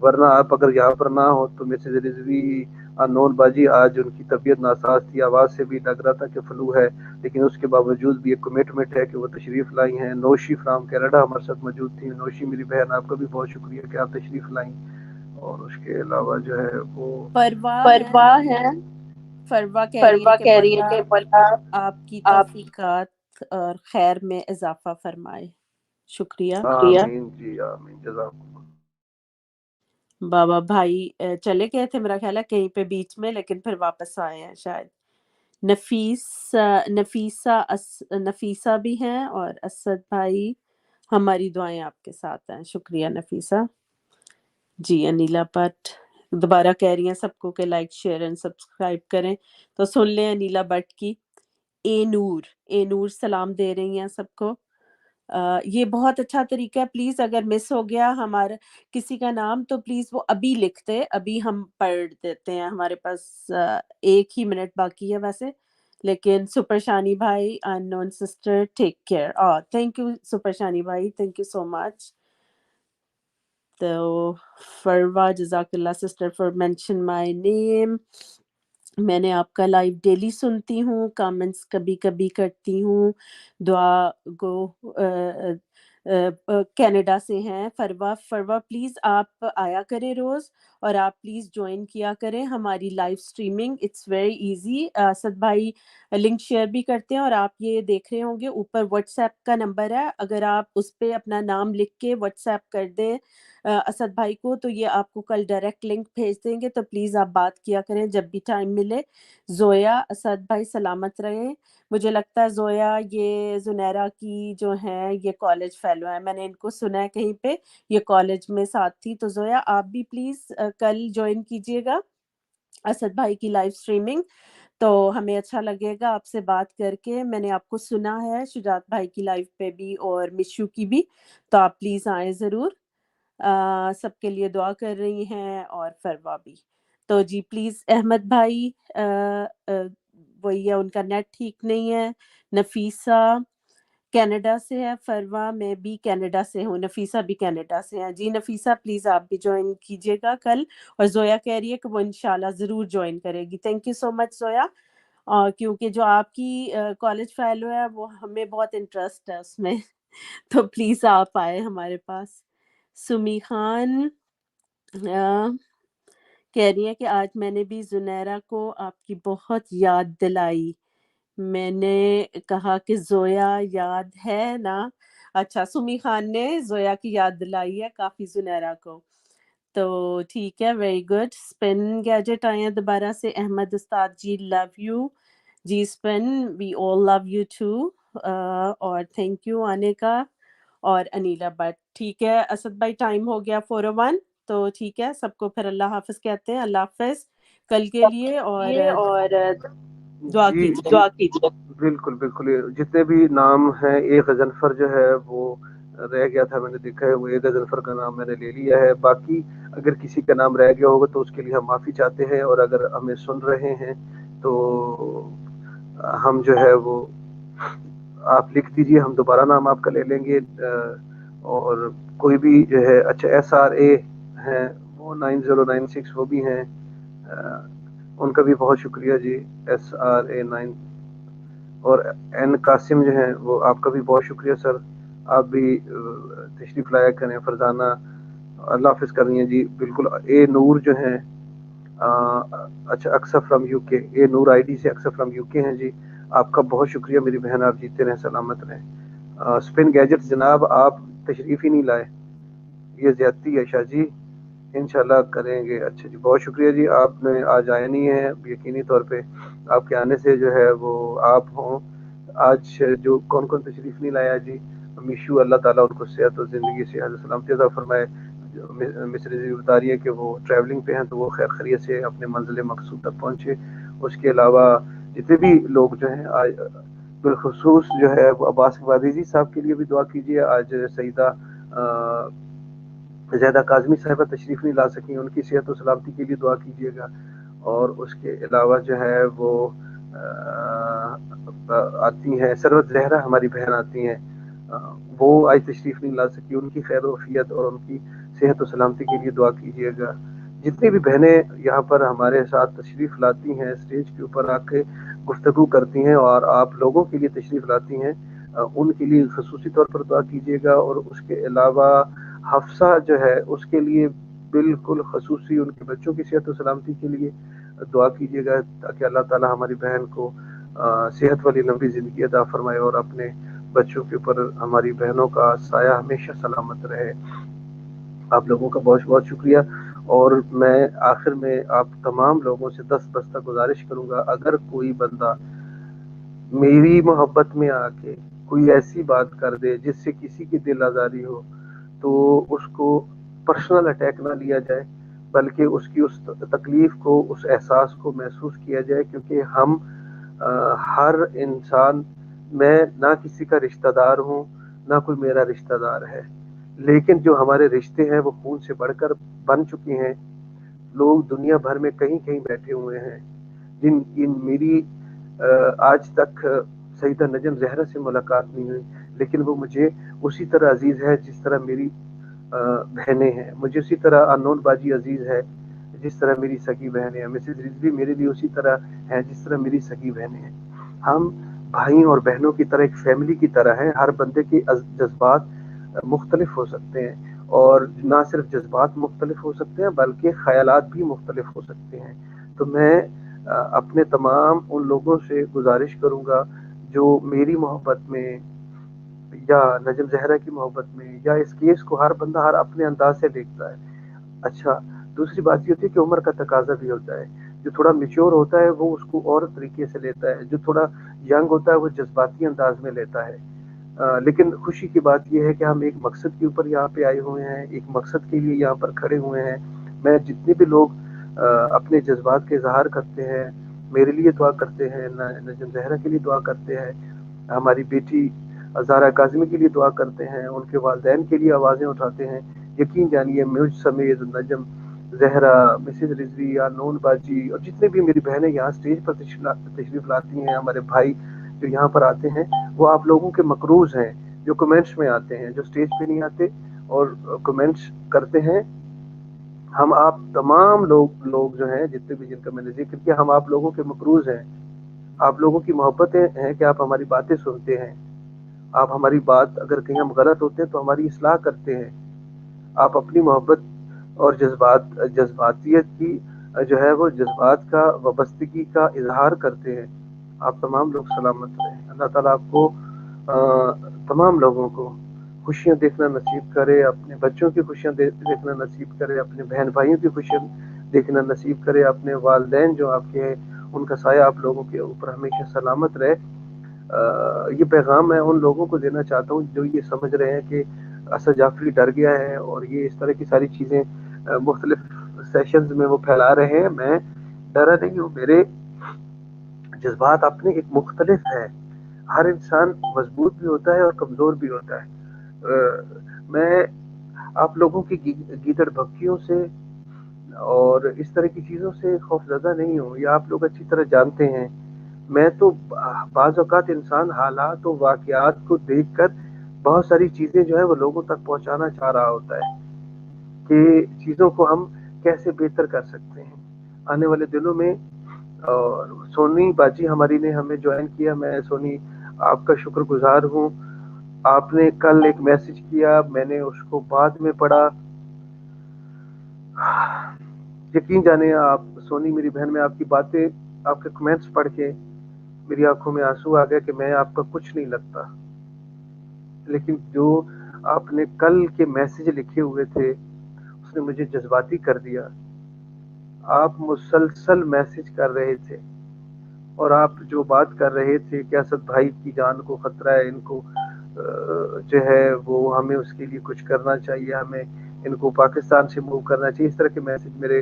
ورنہ آپ اگر یہاں پر نہ ہو تو مسز رضوی انون باجی آج ان کی طبیعت ناساز تھی، آواز سے بھی لگ رہا تھا کہ فلو ہے، لیکن اس کے باوجود بھی ایک کمٹمنٹ ہے کہ وہ تشریف لائی ہیں. نوشی فرام کینیڈا ہمارے ساتھ موجود تھی. نوشی میری بہن، آپ کا بھی بہت شکریہ کہ آپ تشریف لائیں. اور اس کے علاوہ جو ہے وہ فروا ہے، فروا ہے. فروا کہہ رہی ہے فروا کہ کہہ رہی ہے مولا کہ مولا آپ کی آپ توفیقات اور خیر میں اضافہ فرمائے. شکریہ. آمین جی آمین، جزاک اللہ. بابا بھائی چلے گئے تھے میرا خیال ہے کہیں پہ بیچ میں، لیکن پھر واپس آئے ہیں شاید. نفیسہ بھی ہیں، اور اسد بھائی ہماری دعائیں آپ کے ساتھ ہیں. شکریہ نفیسہ جی. انیلا بٹ دوبارہ کہہ رہی ہیں سب کو کہ لائک شیئر اینڈ سبسکرائب کریں، تو سن لیں انیلا بٹ کی. اے نور سلام دے رہی ہیں سب کو. یہ بہت اچھا طریقہ ہے، پلیز اگر مس ہو گیا ہمارا کسی کا نام تو پلیز وہ ابھی لکھ دے، ابھی ہم پڑھ دیتے ہیں. ہمارے پاس 1 ہی منٹ باقی ہے ویسے، لیکن سپر شانی بھائی ان نون sister take care. Thank you super Shani بھائی، تھینک یو سو مچ. تو فروا جزاک اللہ sister for mention my name. میں نے آپ کا لائیو ڈیلی سنتی ہوں، کامنٹس کبھی کبھی کرتی ہوں. دعا گو کینیڈا سے ہیں فروا پلیز آپ آیا کریں روز، اور آپ پلیز جوائن کیا کریں ہماری live streaming. It's very easy. Asad بھائی لنک شیئر بھی کرتے ہیں، اور آپ یہ دیکھ رہے ہوں گے اوپر واٹس ایپ کا نمبر ہے، اگر آپ اس پہ اپنا نام لکھ کے واٹس ایپ کر دیں اسد بھائی کو تو یہ آپ کو کل ڈائریکٹ لنک بھیج دیں گے. تو پلیز آپ بات کیا کریں جب بھی ٹائم ملے. زویا اسد بھائی سلامت رہیں. مجھے لگتا ہے زویا یہ زنیرہ کی جو ہیں یہ کالج فیلو ہیں، میں نے ان کو سنا ہے کہیں پہ یہ کالج میں ساتھ تھی. تو زویا آپ بھی پلیز کل جوائن کیجیے گا اسد بھائی کی لائیو اسٹریمنگ، تو ہمیں اچھا لگے گا آپ سے بات کر کے. میں نے آپ کو سنا ہے شجاعت بھائی کی لائیو پہ بھی اور مشو کی بھی، تو آپ پلیز آئیں ضرور. سب کے لیے دعا کر رہی ہیں، اور فروا بھی. تو جی پلیز احمد بھائی وہی ہے، ان کا نیٹ ٹھیک نہیں ہے. نفیسہ کینیڈا سے ہے، فروا میں بھی کینیڈا سے ہوں، نفیسہ بھی کینیڈا سے ہیں. جی نفیسہ پلیز آپ بھی جوائن کیجیے گا کل. اور زویا کہہ رہی ہے کہ وہ انشاءاللہ ضرور جوائن کرے گی. تھینک یو سو مچ زویا. کیونکہ جو آپ کی کالج فیلو ہے وہ ہمیں بہت انٹرسٹ ہے اس میں تو پلیز آپ آئے ہمارے پاس. سمی خان کہہ رہی ہیں کہ آج میں نے بھی زنیرہ کو آپ کی بہت یاد دلائی. میں نے کہا کہ زویا یاد ہے نا. اچھا سمی خان نے زویا کی یاد دلائی ہے کافی زنیرہ کو، تو ٹھیک ہے، ویری گڈ. اسپن گیجٹ آئے ہیں دوبارہ سے. احمد استاد جی لو یو. جی اسپن we all love you too, اور تھینک یو آنے کا. اور انیلا بٹ ٹھیک ہے. اسد بھائی ٹائم ہو گیا 4:01، تو ٹھیک ہے سب کو پھر اللہ حافظ کہتے ہیں. اللہ حافظ کل کے لیے، اور اور دعا جی کیجیے. دعا کیجیے. بالکل بالکل. جتنے بھی نام ہیں، ایک غضنفر جو ہے وہ رہ گیا تھا، میں نے دیکھا ہے وہ ایک غضنفر کا نام میں نے لے لیا ہے. باقی اگر کسی کا نام رہ گیا ہوگا تو اس کے لیے ہم معافی چاہتے ہیں، اور اگر ہمیں سن رہے ہیں تو ہم جو ہے وہ آپ لکھ دیجئے، ہم دوبارہ نام آپ کا لے لیں گے. اور کوئی بھی جو ہے اچھا SRA ہیں وہ 9096 وہ بھی ہیں، ان کا بھی بہت شکریہ جی. SRA 9 اور N قاسم جو ہیں وہ آپ کا بھی بہت شکریہ سر، آپ بھی تشریف لایا کریں. فرزانہ اللہ حافظ کر رہی ہیں جی. بالکل. اے نور جو ہیں اچھا اکثر from UK، a Noor ID سے اکثر فرام UK ہیں جی. آپ کا بہت شکریہ میری بہن، آپ جیتے رہیں سلامت رہیں. اسپن گیجٹ جناب آپ تشریف ہی نہیں لائے، یہ زیادتی ہے شاہ جی. انشاءاللہ کریں گے. اچھا جی، بہت شکریہ جی. آپ نے آج آیا نہیں ہے، یقینی طور پہ آپ کے آنے سے جو ہے وہ آپ ہوں. آج جو کون کون تشریف نہیں لایا جی، میشو اللہ تعالیٰ ان کو صحت و زندگی سے سلامتی عطا فرمائے. مصر جی بتا رہی ہے کہ وہ ٹریولنگ پہ ہیں تو وہ خیر خیریت سے اپنے منزل مقصود تک پہنچے. اس کے علاوہ جتنے بھی لوگ جو ہیں آج بالخصوص جو ہے وہ عباس وادیزی صاحب کے لیے بھی دعا کیجیے. آج سیدہ زیادہ کاظمی صاحبہ تشریف نہیں لا سکیں، ان کی صحت و سلامتی کے لیے دعا کیجیے گا. اور اس کے علاوہ جو ہے وہ آتی ہیں سروت زہرا ہماری بہن آتی ہیں، وہ آج تشریف نہیں لا سکی، ان کی خیر و عافیت اور ان کی صحت و سلامتی کے لیے دعا کیجیے گا. جتنی بھی بہنیں یہاں پر ہمارے ساتھ تشریف لاتی ہیں، اسٹیج کے اوپر آ کے گفتگو کرتی ہیں اور آپ لوگوں کے لیے تشریف لاتی ہیں، ان کے لیے خصوصی طور پر دعا کیجیے گا. اور اس کے علاوہ حفصہ جو ہے اس کے لیے بالکل خصوصی ان کے بچوں کی صحت و سلامتی کے لیے دعا کیجیے گا تاکہ اللہ تعالی ہماری بہن کو صحت والی لمبی زندگی عطا فرمائے اور اپنے بچوں کے اوپر ہماری بہنوں کا سایہ ہمیشہ سلامت رہے. آپ لوگوں کا بہت بہت شکریہ. اور میں آخر میں آپ تمام لوگوں سے دستبستہ گزارش کروں گا، اگر کوئی بندہ میری محبت میں آ کے کوئی ایسی بات کر دے جس سے کسی کی دل آزاری ہو، تو اس کو پرسنل اٹیک نہ لیا جائے، بلکہ اس کی اس تکلیف کو، اس احساس کو محسوس کیا جائے. کیونکہ ہم ہر انسان، میں نہ کسی کا رشتہ دار ہوں نہ کوئی میرا رشتہ دار ہے، لیکن جو ہمارے رشتے ہیں وہ خون سے بڑھ کر بن چکے ہیں. لوگ دنیا بھر میں کہیں کہیں بیٹھے ہوئے ہیں جن میری آج تک سیدہ نجم زہرا سے ملاقات نہیں ہوئی، لیکن وہ مجھے اسی طرح عزیز ہے جس طرح میری بہنیں ہیں. مجھے اسی طرح انون باجی عزیز ہے جس طرح میری سگی بہنیں ہیں. مسز رضوی میرے لیے اسی طرح ہیں جس طرح میری سگی بہنیں ہیں. ہم بھائیوں اور بہنوں کی طرح ایک فیملی کی طرح ہیں. ہر بندے کے جذبات مختلف ہو سکتے ہیں، اور نہ صرف جذبات مختلف ہو سکتے ہیں بلکہ خیالات بھی مختلف ہو سکتے ہیں. تو میں اپنے تمام ان لوگوں سے گزارش کروں گا جو میری محبت میں یا نجم زہرا کی محبت میں یا اس کیس کو ہر بندہ ہر اپنے انداز سے دیکھتا ہے. اچھا، دوسری بات یہ ہوتی ہے کہ عمر کا تقاضا بھی ہوتا ہے. جو تھوڑا میچور ہوتا ہے وہ اس کو اور طریقے سے لیتا ہے، جو تھوڑا ینگ ہوتا ہے وہ جذباتی انداز میں لیتا ہے. لیکن خوشی کی بات یہ ہے کہ ہم ایک مقصد کے اوپر یہاں پہ آئے ہوئے ہیں، ایک مقصد کے لیے یہاں پر کھڑے ہوئے ہیں. میں جتنے بھی لوگ اپنے جذبات کے اظہار کرتے ہیں، میرے لیے دعا کرتے ہیں، نجم زہرا کے لیے دعا کرتے ہیں، ہماری بیٹی زہرا کاظمی کے لیے دعا کرتے ہیں، ان کے والدین کے لیے آوازیں اٹھاتے ہیں، یقین جانیے مجھ سمیت نجم زہرا، مسز رضوی، نون باجی اور جتنے بھی میری بہنیں یہاں اسٹیج پر تشریف لاتی ہیں، ہمارے بھائی جو یہاں پر آتے ہیں، وہ آپ لوگوں کے مقروض ہیں جو کمنٹس میں آتے ہیں، جو اسٹیج پہ نہیں آتے اور کمنٹس کرتے ہیں. ہم آپ تمام لوگ جو ہیں جتنے بھی جن کا میں نے ذکر کیا، ہم آپ لوگوں کے مقروض ہیں. آپ لوگوں کی محبتیں ہیں کہ آپ ہماری باتیں سنتے ہیں، آپ ہماری بات اگر کہیں ہم غلط ہوتے ہیں تو ہماری اصلاح کرتے ہیں. آپ اپنی محبت اور جذباتیت کی جو ہے وہ جذبات کا وابستگی کا اظہار کرتے ہیں. آپ تمام لوگ سلامت رہیں. اللہ تعالیٰ آپ کو تمام لوگوں کو خوشیاں دیکھنا نصیب کرے، اپنے بچوں کی خوشیاں دیکھنا نصیب کرے، اپنے بہن بھائیوں کی خوشیاں دیکھنا نصیب کرے، اپنے والدین جو آپ کے ہیں ان کا سایہ آپ لوگوں کے اوپر ہمیشہ سلامت رہے. یہ پیغام میں ان لوگوں کو دینا چاہتا ہوں جو یہ سمجھ رہے ہیں کہ اسد جعفری ڈر گیا ہے اور یہ اس طرح کی ساری چیزیں مختلف سیشنز میں وہ پھیلا رہے ہیں. میں ڈرا نہیں ہوں، میرے جذبات اپنے ایک مختلف ہے. ہر انسان مضبوط بھی ہوتا ہے اور کمزور بھی ہوتا ہے. میں آپ لوگوں کی گیدڑ بھکیوں سے اور اس طرح کی چیزوں سے خوف زدہ نہیں ہوں، یہ آپ لوگ اچھی طرح جانتے ہیں. میں تو بعض اوقات انسان حالات و واقعات کو دیکھ کر بہت ساری چیزیں جو ہے وہ لوگوں تک پہنچانا چاہ رہا ہوتا ہے کہ چیزوں کو ہم کیسے بہتر کر سکتے ہیں آنے والے دنوں میں. اور سونی باجی ہماری نے ہمیں جوائن کیا، میں سونی آپ کا شکر گزار ہوں. آپ نے کل ایک میسج کیا، میں نے اس کو بعد میں پڑھا. یقین جانے آپ سونی میری بہن، میں آپ کی باتیں، آپ کے کمنٹس پڑھ کے میری آنکھوں میں آنسو آ گیا کہ میں آپ کا کچھ نہیں لگتا. لیکن جو آپ نے کل کے میسج لکھے ہوئے تھے اس نے مجھے جذباتی کر دیا. آپ مسلسل میسج کر رہے تھے اور آپ جو بات کر رہے تھے کہ اسد بھائی کی جان کو خطرہ ہے, ان کو جو ہے وہ ہمیں اس کے لیے کچھ کرنا چاہیے, ہمیں ان کو پاکستان سے موو کرنا چاہیے, اس طرح کے میسج میرے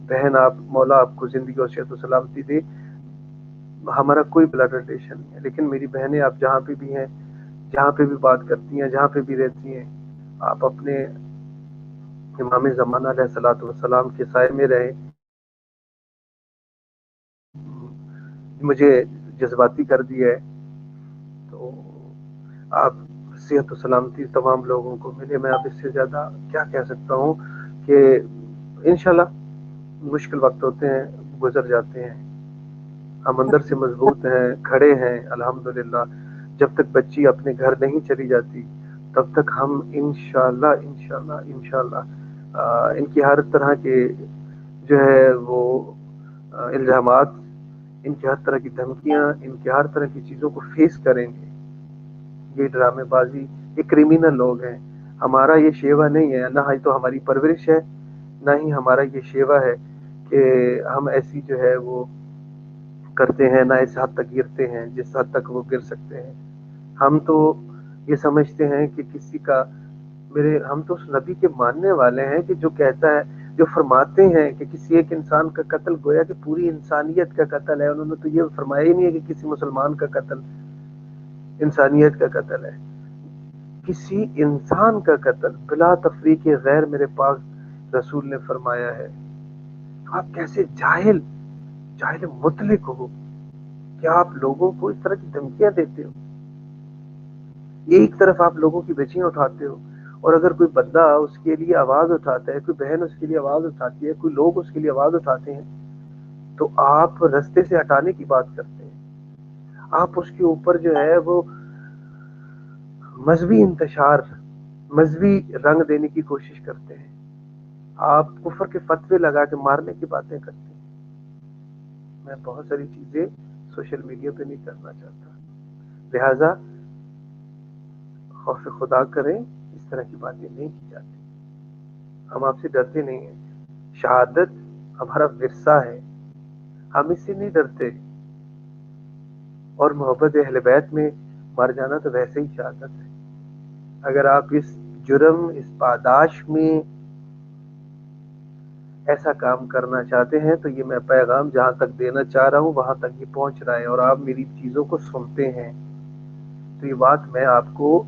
بہن, آپ مولا آپ کو زندگی اور صحت و سلامتی دے. ہمارا کوئی بلڈ ریلیشن نہیں ہے, لیکن میری بہنیں آپ جہاں پہ بھی ہیں, جہاں پہ بھی بات کرتی ہیں, جہاں پہ بھی رہتی ہیں, آپ اپنے امام زمانہ علیہ الصلوۃ والسلام کے سائے میں رہیں. مجھے جذباتی کر دیا ہے, تو آپ صحت و سلامتی تمام لوگوں کو ملے. میں اب اس سے زیادہ کیا کہہ سکتا ہوں کہ انشاءاللہ مشکل وقت ہوتے ہیں, گزر جاتے ہیں, ہم اندر سے مضبوط ہیں, کھڑے ہیں الحمدللہ. جب تک بچی اپنے گھر نہیں چلی جاتی تب تک ہم انشاءاللہ ان کی ہر طرح کے جو ہے وہ الزامات, ان کی ہر طرح کی دھمکیاں, ان کی ہر طرح کی چیزوں کو فیس کریں گے. یہ ڈرامے بازی, یہ کریمنل لوگ ہیں. ہمارا یہ شیوا نہیں ہے, نہ ہی تو ہماری پرورش ہے, نہ ہی ہمارا یہ شیوا ہے کہ ہم ایسی جو ہے وہ کرتے ہیں, نہ اس حد تک گرتے ہیں جس حد تک وہ گر سکتے ہیں. ہم تو یہ سمجھتے ہیں کہ کسی کا ہم تو اس نبی کے ماننے والے ہیں کہ جو کہتا ہے, جو فرماتے ہیں کہ کسی ایک انسان کا قتل گویا کہ پوری انسانیت کا قتل ہے. انہوں نے تو یہ فرمایا ہی نہیں ہے کہ کسی مسلمان کا قتل انسانیت کا قتل ہے. کسی انسان کا قتل بلا تفریق غیر میرے پاک رسول نے فرمایا ہے. تو آپ کیسے جاہل مطلق ہو کہ آپ لوگوں کو اس طرح کی دھمکیاں دیتے ہو. ایک طرف آپ لوگوں کی بچیاں اٹھاتے ہو, اور اگر کوئی بندہ اس کے لیے آواز اٹھاتا ہے, کوئی بہن اس کے لیے آواز اٹھاتی ہے, کوئی لوگ اس کے لیے آواز اٹھاتے ہیں, تو آپ رستے سے ہٹانے کی بات کرتے ہیں. آپ اس کے اوپر جو ہے وہ مذہبی انتشار, مذہبی رنگ دینے کی کوشش کرتے ہیں. آپ کفر کے فتوے لگا کے مارنے کی باتیں کرتے ہیں. میں بہت ساری چیزیں سوشل میڈیا پہ نہیں کرنا چاہتا, لہذا خوف خدا کریں, اس طرح کی باتیں نہیں کی جاتی. ہم آپ سے ڈرتے نہیں ہیں, شہادت ہمارا ورثہ ہے, ہم اس سے نہیں ڈرتے. اور محبت اہل بیت میں مر جانا تو ویسے ہی شہادت ہے. اگر آپ اس جرم, اس پاداش میں ایسا کام کرنا چاہتے ہیں تو یہ میں پیغام جہاں تک دینا چاہ رہا ہوں وہاں تک یہ پہنچ رہا ہے, اور آپ میری چیزوں کو سنتے ہیں. تو یہ بات میں آپ کو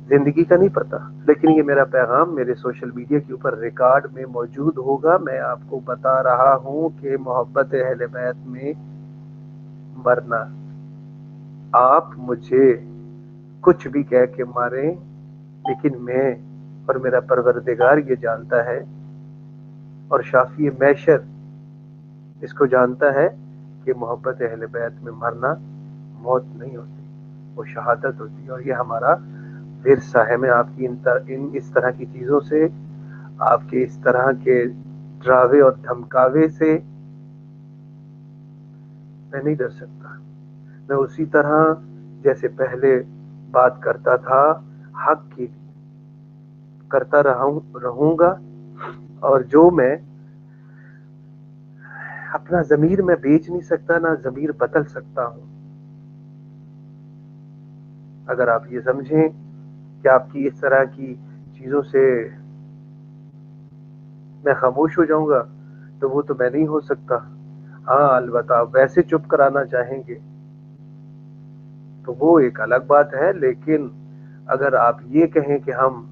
زندگی کا نہیں پتا, لیکن یہ میرا پیغام میرے سوشل میڈیا کے اوپر ریکارڈ میں موجود ہوگا. میں آپ کو بتا رہا ہوں کہ محبت اہل بیت میں مرنا, آپ مجھے کچھ بھی کہہ کے ماریں, لیکن میں اور میرا پروردگار یہ جانتا ہے, اور شافی محشر اس کو جانتا ہے کہ محبت اہل بیت میں مرنا موت نہیں ہوتی, وہ شہادت ہوتی ہے. اور یہ ہمارا ورثہ ہے. میں آپ کی اس طرح کی چیزوں سے, آپ کے اس طرح کے ڈراوے اور دھمکاوے سے میں نہیں ڈر سکتا. میں اسی طرح جیسے پہلے بات کرتا تھا حق کی کرتا رہوں گا, اور جو میں اپنا ضمیر میں بیچ نہیں سکتا, نہ ضمیر بدل سکتا ہوں. اگر آپ یہ سمجھیں کہ آپ کی اس طرح کی چیزوں سے میں خاموش ہو جاؤں گا تو وہ تو میں نہیں ہو سکتا. ہاں البتہ آپ ویسے چپ کرانا چاہیں گے تو وہ ایک الگ بات ہے, لیکن اگر آپ یہ کہیں کہ ہم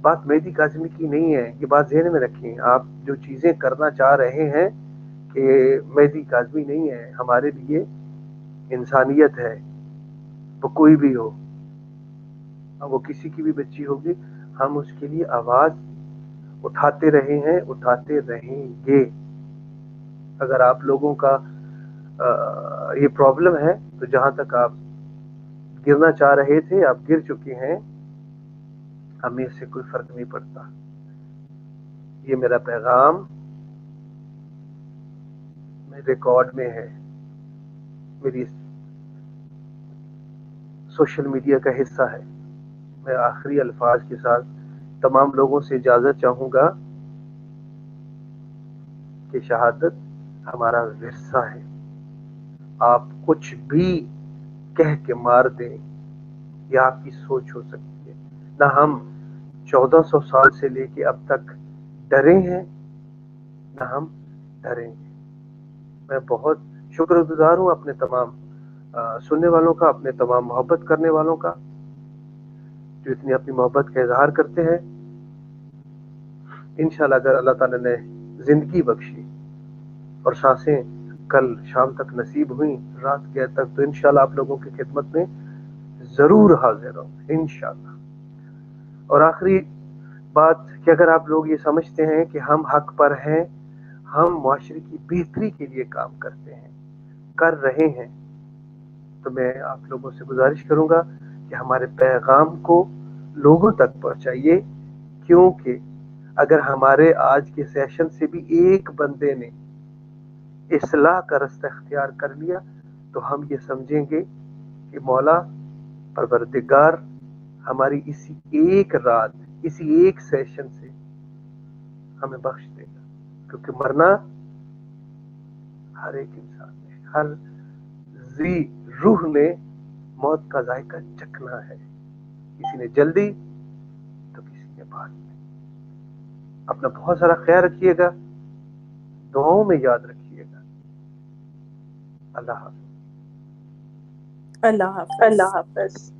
بات مہدی کاظمی کی نہیں ہے, یہ بات ذہن میں رکھیں. آپ جو چیزیں کرنا چاہ رہے ہیں کہ مہدی کاظمی نہیں ہے, ہمارے لیے انسانیت ہے, وہ کوئی بھی ہو, وہ کسی کی بھی بچی ہوگی, ہم اس کے لیے آواز اٹھاتے رہے ہیں, اٹھاتے رہیں گے. اگر آپ لوگوں کا یہ پرابلم ہے تو جہاں تک آپ گرنا چاہ رہے تھے آپ گر چکے ہیں, ہمیں اس سے کوئی فرق نہیں پڑتا. یہ میرا پیغام ریکارڈ میں ہے, میری سوشل میڈیا کا حصہ ہے. میں آخری الفاظ کے ساتھ تمام لوگوں سے اجازت چاہوں گا کہ شہادت ہمارا ورثہ ہے. آپ کچھ بھی کہہ کے مار دیں یہ آپ کی سوچ ہو سکتی ہے. نہ ہم 1400 سال سے لے کے اب تک ڈرے ہیں نہ ہم ڈریں گے. میں بہت شکر گزار ہوں اپنے تمام سننے والوں کا، اپنے تمام محبت کرنے والوں کا جو اتنی اپنی محبت کا اظہار کرتے ہیں. انشاءاللہ اگر اللہ تعالیٰ نے زندگی بخشی اور سانسیں کل شام تک نصیب ہوئیں، رات گئے تک، تو انشاءاللہ آپ لوگوں کی خدمت میں ضرور حاضر ہوں انشاءاللہ. اور آخری بات کہ اگر آپ لوگ یہ سمجھتے ہیں کہ ہم حق پر ہیں، ہم معاشرے کی بہتری کے لیے کام کرتے ہیں، کر رہے ہیں، تو میں آپ لوگوں سے گزارش کروں گا کہ ہمارے پیغام کو لوگوں تک پہنچائیے. کیونکہ اگر ہمارے آج کے سیشن سے بھی ایک بندے نے اصلاح کا رستہ اختیار کر لیا تو ہم یہ سمجھیں گے کہ مولا پروردگار ہماری اسی ایک رات، اسی ایک سیشن سے ہمیں بخش دے گا. کیونکہ مرنا ہر ایک انسان نے، ہر ذی روح نے موت کا ذائقہ چکھنا ہے. کسی نے جلدی تو کسی نے بعد میں. اپنا بہت سارا خیال رکھیے گا، دعاؤں میں یاد رکھیے گا. اللہ حافظ. اللہ حافظ. اللہ حافظ.